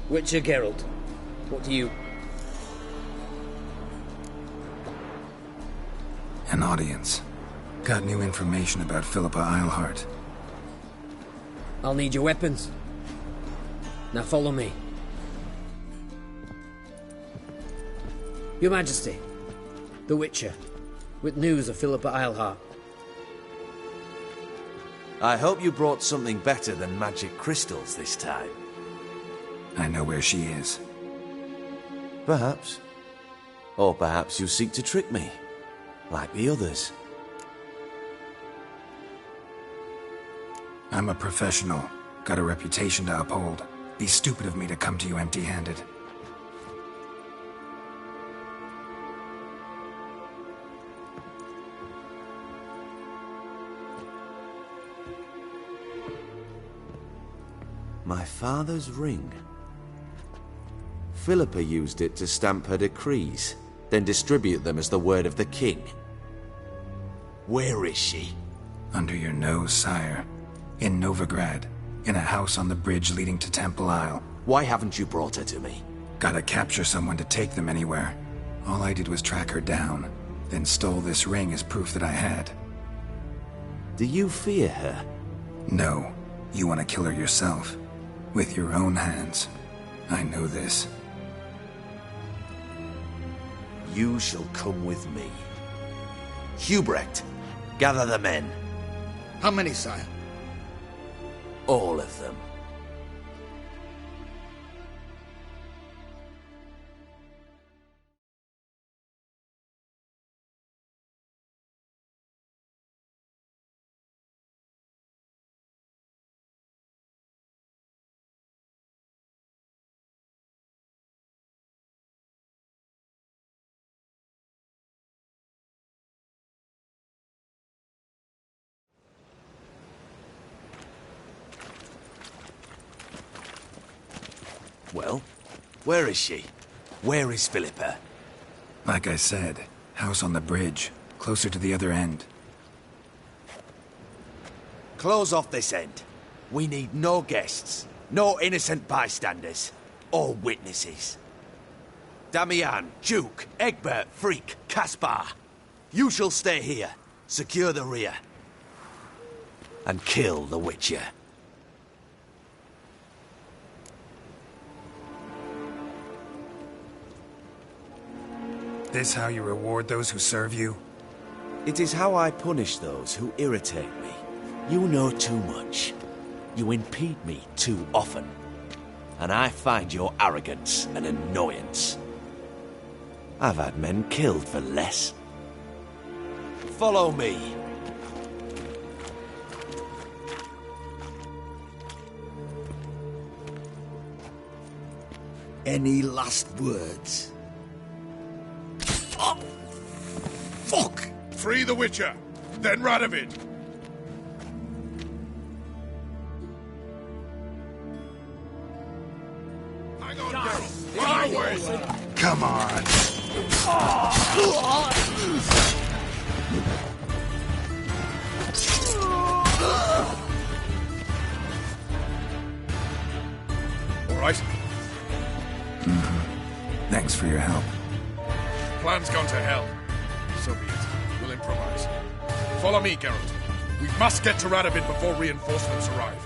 [SPEAKER 14] Witcher Geralt, what do you...
[SPEAKER 19] An audience. Got new information about Philippa Eilhart.
[SPEAKER 14] I'll need your weapons. Now follow me. Your Majesty, the Witcher, with news of Philippa Eilhart.
[SPEAKER 11] I hope you brought something better than magic crystals this time.
[SPEAKER 19] I know where she is.
[SPEAKER 11] Perhaps. Or perhaps you seek to trick me, like the others.
[SPEAKER 19] I'm a professional. Got a reputation to uphold. Be stupid of me to come to you empty-handed.
[SPEAKER 11] My father's ring. Philippa used it to stamp her decrees, then distribute them as the word of the king. Where is she?
[SPEAKER 19] Under your nose, sire. In Novigrad. In a house on the bridge leading to Temple Isle.
[SPEAKER 11] Why haven't you brought her to me?
[SPEAKER 19] Gotta capture someone to take them anywhere. All I did was track her down, then stole this ring as proof that I had.
[SPEAKER 11] Do you fear her?
[SPEAKER 19] No. You want to kill her yourself. With your own hands. I know this.
[SPEAKER 11] You shall come with me. Hubrecht, gather the men.
[SPEAKER 6] How many, sire?
[SPEAKER 11] All of them. Well, where is she? Where is Philippa?
[SPEAKER 19] Like I said, house on the bridge, closer to the other end.
[SPEAKER 11] Close off this end. We need no guests, no innocent bystanders, or witnesses. Damian, Duke, Egbert, Freak, Caspar. You shall stay here, secure the rear, and kill the Witcher.
[SPEAKER 19] This how you reward those who serve you?
[SPEAKER 11] It is how I punish those who irritate me. You know too much. You impede me too often. And I find your arrogance an annoyance. I've had men killed for less. Follow me.
[SPEAKER 6] Any last words? Oh, fuck!
[SPEAKER 9] Free the Witcher, then Radovid. Hang on, Geralt. Run away!
[SPEAKER 19] Come on!
[SPEAKER 9] All right.
[SPEAKER 19] Thanks for your help.
[SPEAKER 9] Plan's gone to hell. So be it. We'll improvise. Follow me, Geralt. We must get to Radovid before reinforcements arrive.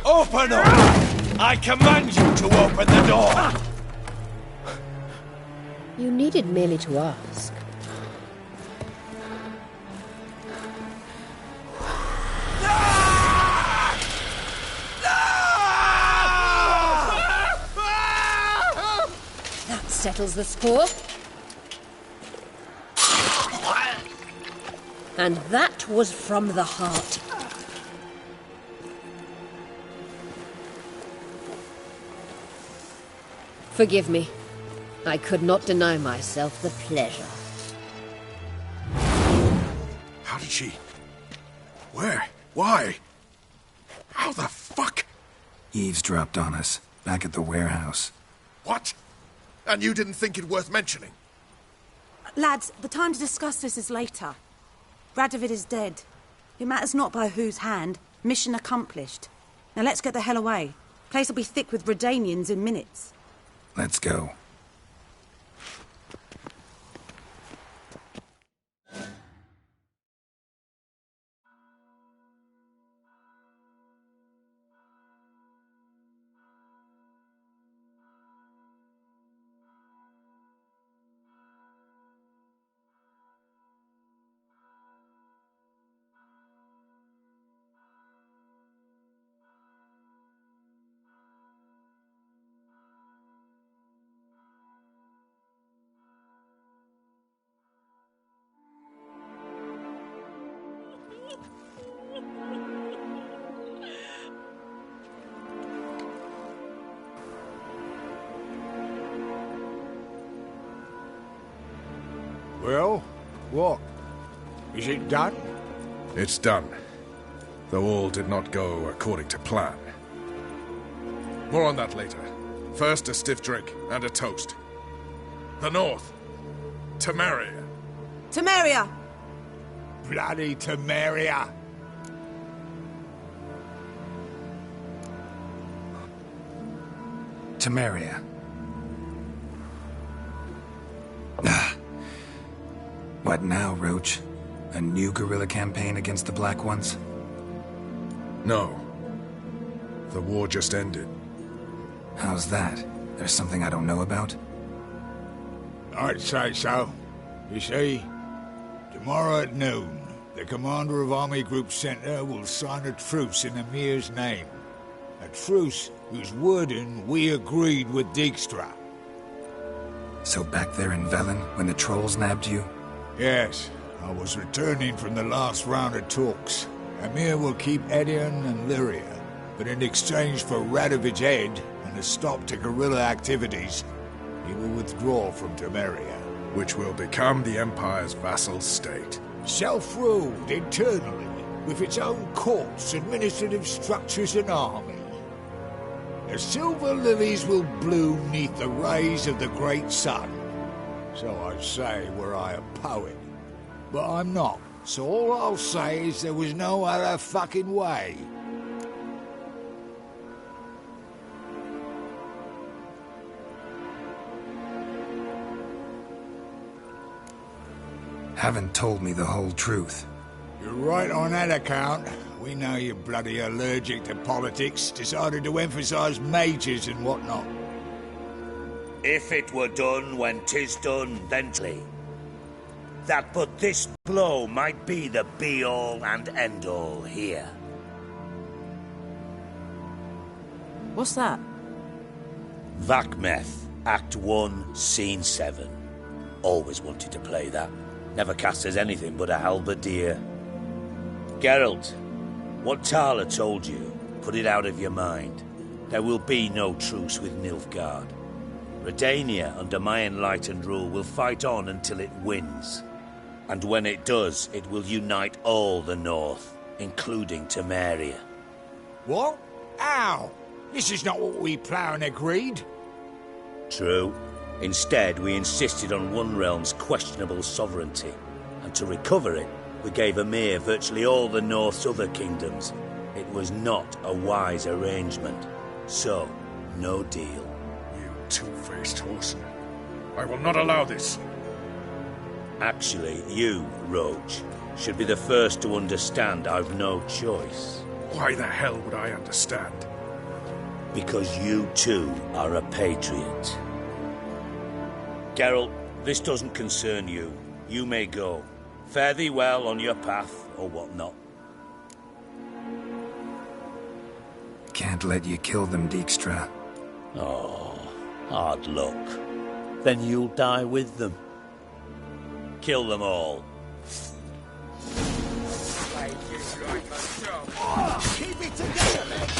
[SPEAKER 11] Open up! I command you to open the door!
[SPEAKER 22] You needed merely to ask. That settles the score. And that was from the heart. Forgive me. I could not deny myself the pleasure.
[SPEAKER 9] How did she... Where? Why? How the fuck?
[SPEAKER 19] Eavesdropped on us, back at the warehouse.
[SPEAKER 9] What? And you didn't think it worth mentioning?
[SPEAKER 2] Lads, the time to discuss this is later. Radovid is dead. It matters not by whose hand. Mission accomplished. Now let's get the hell away. Place will be thick with Redanians in minutes.
[SPEAKER 19] Let's go.
[SPEAKER 12] Well, what? Is it done?
[SPEAKER 9] It's done. Though all did not go according to plan. More on that later. First, a stiff drink and a toast. The North. Temeria.
[SPEAKER 2] Temeria!
[SPEAKER 12] Bloody Temeria!
[SPEAKER 19] Temeria. What now, Roach? A new guerrilla campaign against the Black Ones?
[SPEAKER 9] No. The war just ended.
[SPEAKER 19] How's that? There's something I don't know about?
[SPEAKER 12] I'd say so. You see, tomorrow at noon, the commander of Army Group Center will sign a truce in Emir's name. A truce whose wording we agreed with Dijkstra.
[SPEAKER 19] So back there in Velen, when the trolls nabbed you?
[SPEAKER 12] Yes, I was returning from the last round of talks. Emir will keep Edion and Lyria, but in exchange for Radovid's head and a stop to guerrilla activities, he will withdraw from Temeria.
[SPEAKER 9] Which will become the Empire's vassal state.
[SPEAKER 12] Self-ruled internally, with its own courts, administrative structures and army. The silver lilies will bloom neath the rays of the great sun. So I say were I a poet. But I'm not, so all I'll say is there was no other fucking way.
[SPEAKER 19] Haven't told me the whole truth.
[SPEAKER 12] You're right on that account. We know you're bloody allergic to politics, decided to emphasize majors and whatnot.
[SPEAKER 5] If it were done when 'tis done, then that but this blow might be the be-all and end-all here.
[SPEAKER 2] What's that?
[SPEAKER 5] Vakmeth, Act 1, Scene 7. Always wanted to play that. Never cast as anything but a halberdier. Geralt, what Tala told you, put it out of your mind. There will be no truce with Nilfgaard. Redania, under my enlightened rule, will fight on until it wins. And when it does, it will unite all the North, including Temeria.
[SPEAKER 12] What? How? This is not what we Plough agreed.
[SPEAKER 5] True. Instead, we insisted on one realm's questionable sovereignty. And to recover it, we gave Emir virtually all the North's other kingdoms. It was not a wise arrangement. So, no deal.
[SPEAKER 9] Two-faced horse. I will not allow this.
[SPEAKER 5] Actually, you, Roach, should be the first to understand I've no choice.
[SPEAKER 9] Why the hell would I understand?
[SPEAKER 5] Because you too are a patriot. Geralt, this doesn't concern you. You may go. Fare thee well on your path, or whatnot.
[SPEAKER 19] Can't let you kill them, Dijkstra.
[SPEAKER 5] Oh, hard luck. Then you'll die with them. Kill them all.
[SPEAKER 7] Keep it together, mate!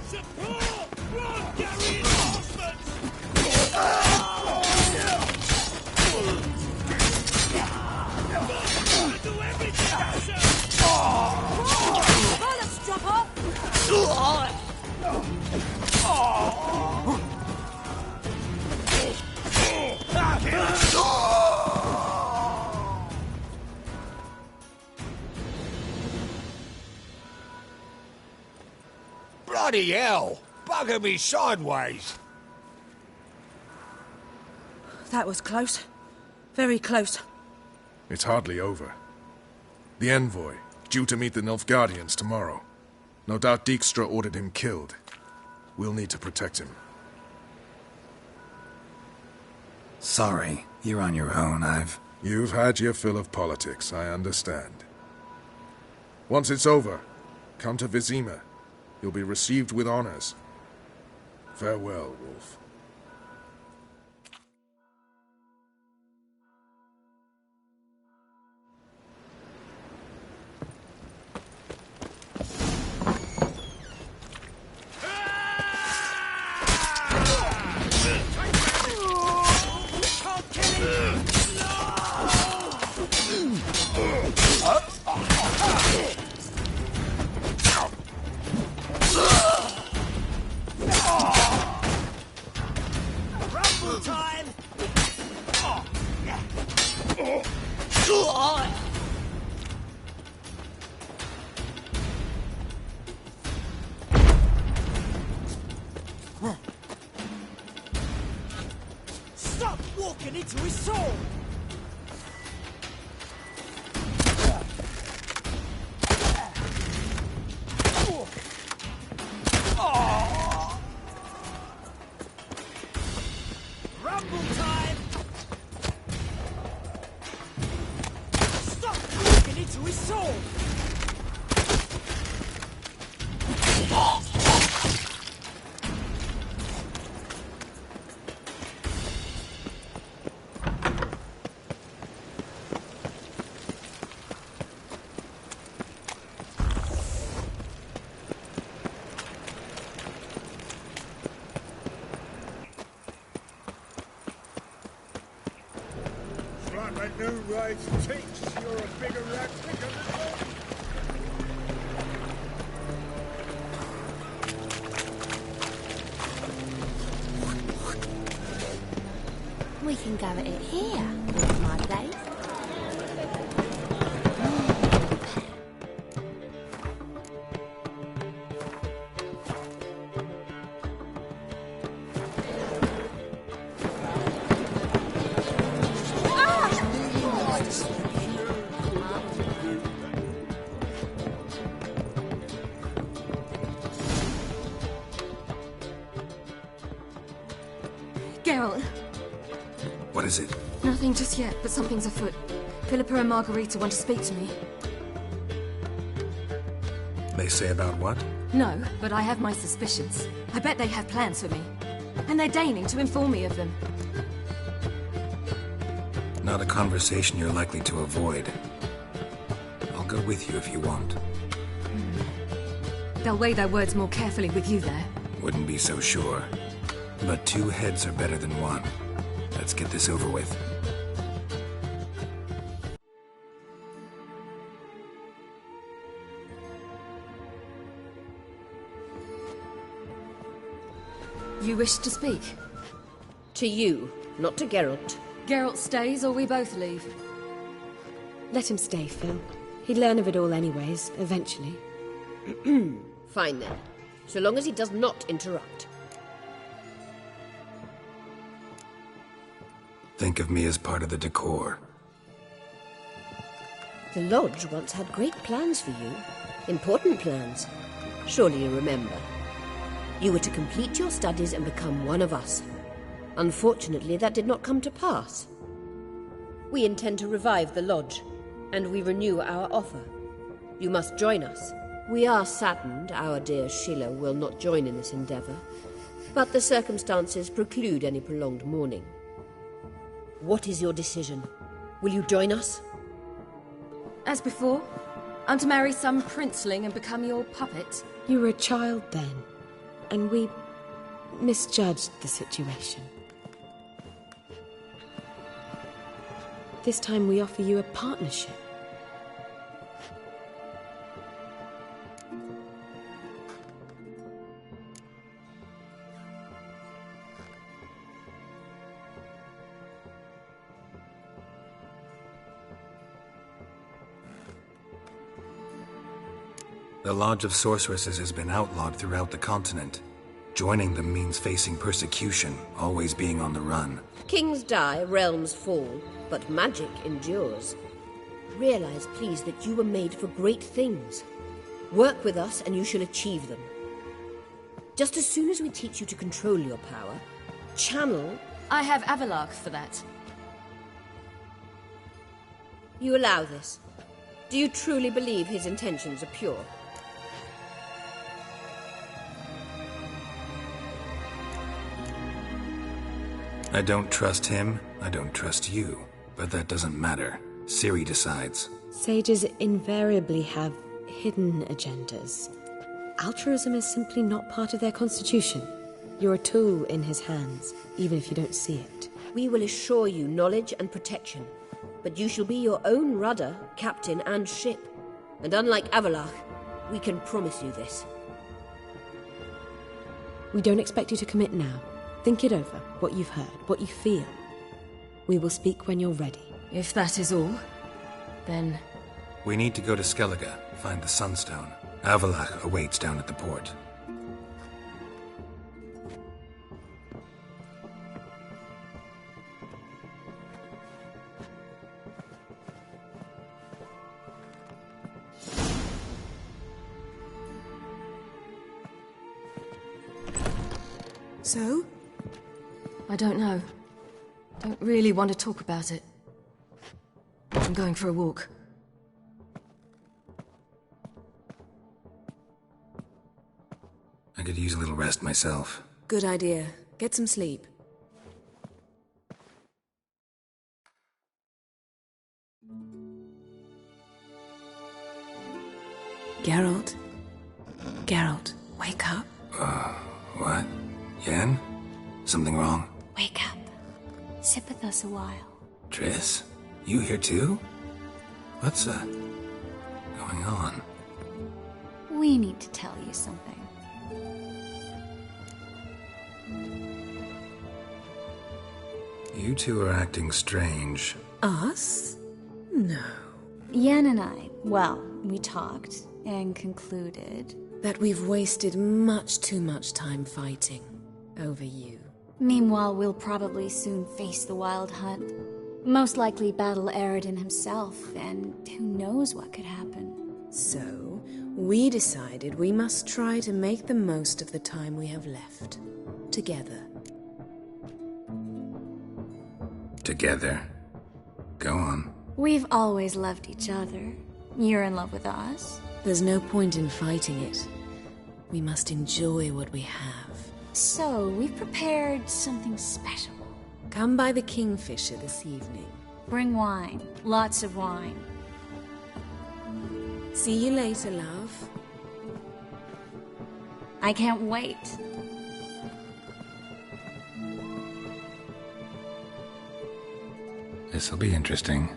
[SPEAKER 7] Support! Run, Gary reinforcements! Do everything,
[SPEAKER 2] Let's drop off!
[SPEAKER 12] Bloody hell! Bugger me sideways!
[SPEAKER 2] That was close. Very close.
[SPEAKER 4] It's hardly over. The envoy, due to meet the Nilfgaardians tomorrow. No doubt Dijkstra ordered him killed. We'll need to protect him.
[SPEAKER 19] Sorry, you're on your own.
[SPEAKER 4] You've had your fill of politics, I understand. Once it's over, come to Vizima. You'll be received with honors. Farewell, Wolf.
[SPEAKER 7] Stop walking into his sword! Rumble time! Stop walking into his sword!
[SPEAKER 12] Like my new rides takes, you're a bigger rat picker than me.
[SPEAKER 20] We can go at it here, with my place.
[SPEAKER 17] Geralt.
[SPEAKER 19] What is it?
[SPEAKER 17] Nothing just yet, but something's afoot. Philippa and Margarita want to speak to me.
[SPEAKER 19] They say about what?
[SPEAKER 17] No, but I have my suspicions. I bet they have plans for me. And they're deigning to inform me of them.
[SPEAKER 19] Not a conversation you're likely to avoid. I'll go with you if you want.
[SPEAKER 17] They'll weigh their words more carefully with you there.
[SPEAKER 19] Wouldn't be so sure. But two heads are better than one. Let's get this over with.
[SPEAKER 17] You wish to speak?
[SPEAKER 22] To you, not to Geralt.
[SPEAKER 17] Geralt stays or we both leave?
[SPEAKER 22] Let him stay, Phil. He'd learn of it all anyways, eventually. Fine then. So long as he does not interrupt.
[SPEAKER 19] Think of me as part of the decor.
[SPEAKER 22] The Lodge once had great plans for you. Important plans. Surely you remember. You were to complete your studies and become one of us. Unfortunately, that did not come to pass. We intend to revive the lodge, and we renew our offer. You must join us. We are saddened our dear Sheila will not join in this endeavour, but the circumstances preclude any prolonged mourning. What is your decision? Will you join us?
[SPEAKER 17] As before? I'm to marry some princeling and become your puppet?
[SPEAKER 2] You were a child then, and we misjudged the situation. This time we offer you a partnership.
[SPEAKER 19] The Lodge of Sorceresses has been outlawed throughout the continent. Joining them means facing persecution, always being on the run.
[SPEAKER 22] Kings die, realms fall, but magic endures. Realize, please, that you were made for great things. Work with us and you shall achieve them. Just as soon as we teach you to control your power, channel...
[SPEAKER 17] I have Avalach for that.
[SPEAKER 22] You allow this? Do you truly believe his intentions are pure?
[SPEAKER 19] I don't trust him, I don't trust you. But that doesn't matter. Ciri decides.
[SPEAKER 2] Sages invariably have hidden agendas. Altruism is simply not part of their constitution. You're a tool in his hands, even if you don't see it.
[SPEAKER 22] We will assure you knowledge and protection, but you shall be your own rudder, captain, and ship. And unlike Avalach, we can promise you this.
[SPEAKER 2] We don't expect you to commit now. Think it over, what you've heard, what you feel. We will speak when you're ready.
[SPEAKER 17] If that is all, then...
[SPEAKER 19] We need to go to Skellige, find the Sunstone. Avalach awaits down at the port.
[SPEAKER 2] So?
[SPEAKER 17] I don't know. Don't really want to talk about it. I'm going for a walk.
[SPEAKER 19] I could use a little rest myself.
[SPEAKER 2] Good idea. Get some sleep. Geralt? Geralt, wake up.
[SPEAKER 19] What? Yen? Something wrong?
[SPEAKER 13] Wake up. Sit with us a while.
[SPEAKER 19] Triss? You here too? What's, going on?
[SPEAKER 13] We need to tell you something.
[SPEAKER 19] You two are acting strange.
[SPEAKER 2] Us? No.
[SPEAKER 13] Yen and I, well, we talked and concluded
[SPEAKER 2] that we've wasted much too much time fighting over you.
[SPEAKER 13] Meanwhile, we'll probably soon face the Wild Hunt. Most likely battle Eredin himself, and who knows what could happen.
[SPEAKER 2] So, we decided we must try to make the most of the time we have left. Together.
[SPEAKER 19] Together? Go on.
[SPEAKER 13] We've always loved each other. You're in love with us.
[SPEAKER 2] There's no point in fighting it. We must enjoy what we have.
[SPEAKER 13] So, we've prepared something special.
[SPEAKER 2] Come by the Kingfisher this evening.
[SPEAKER 13] Bring wine. Lots of wine.
[SPEAKER 2] See you later, love.
[SPEAKER 13] I can't wait.
[SPEAKER 19] This'll be interesting.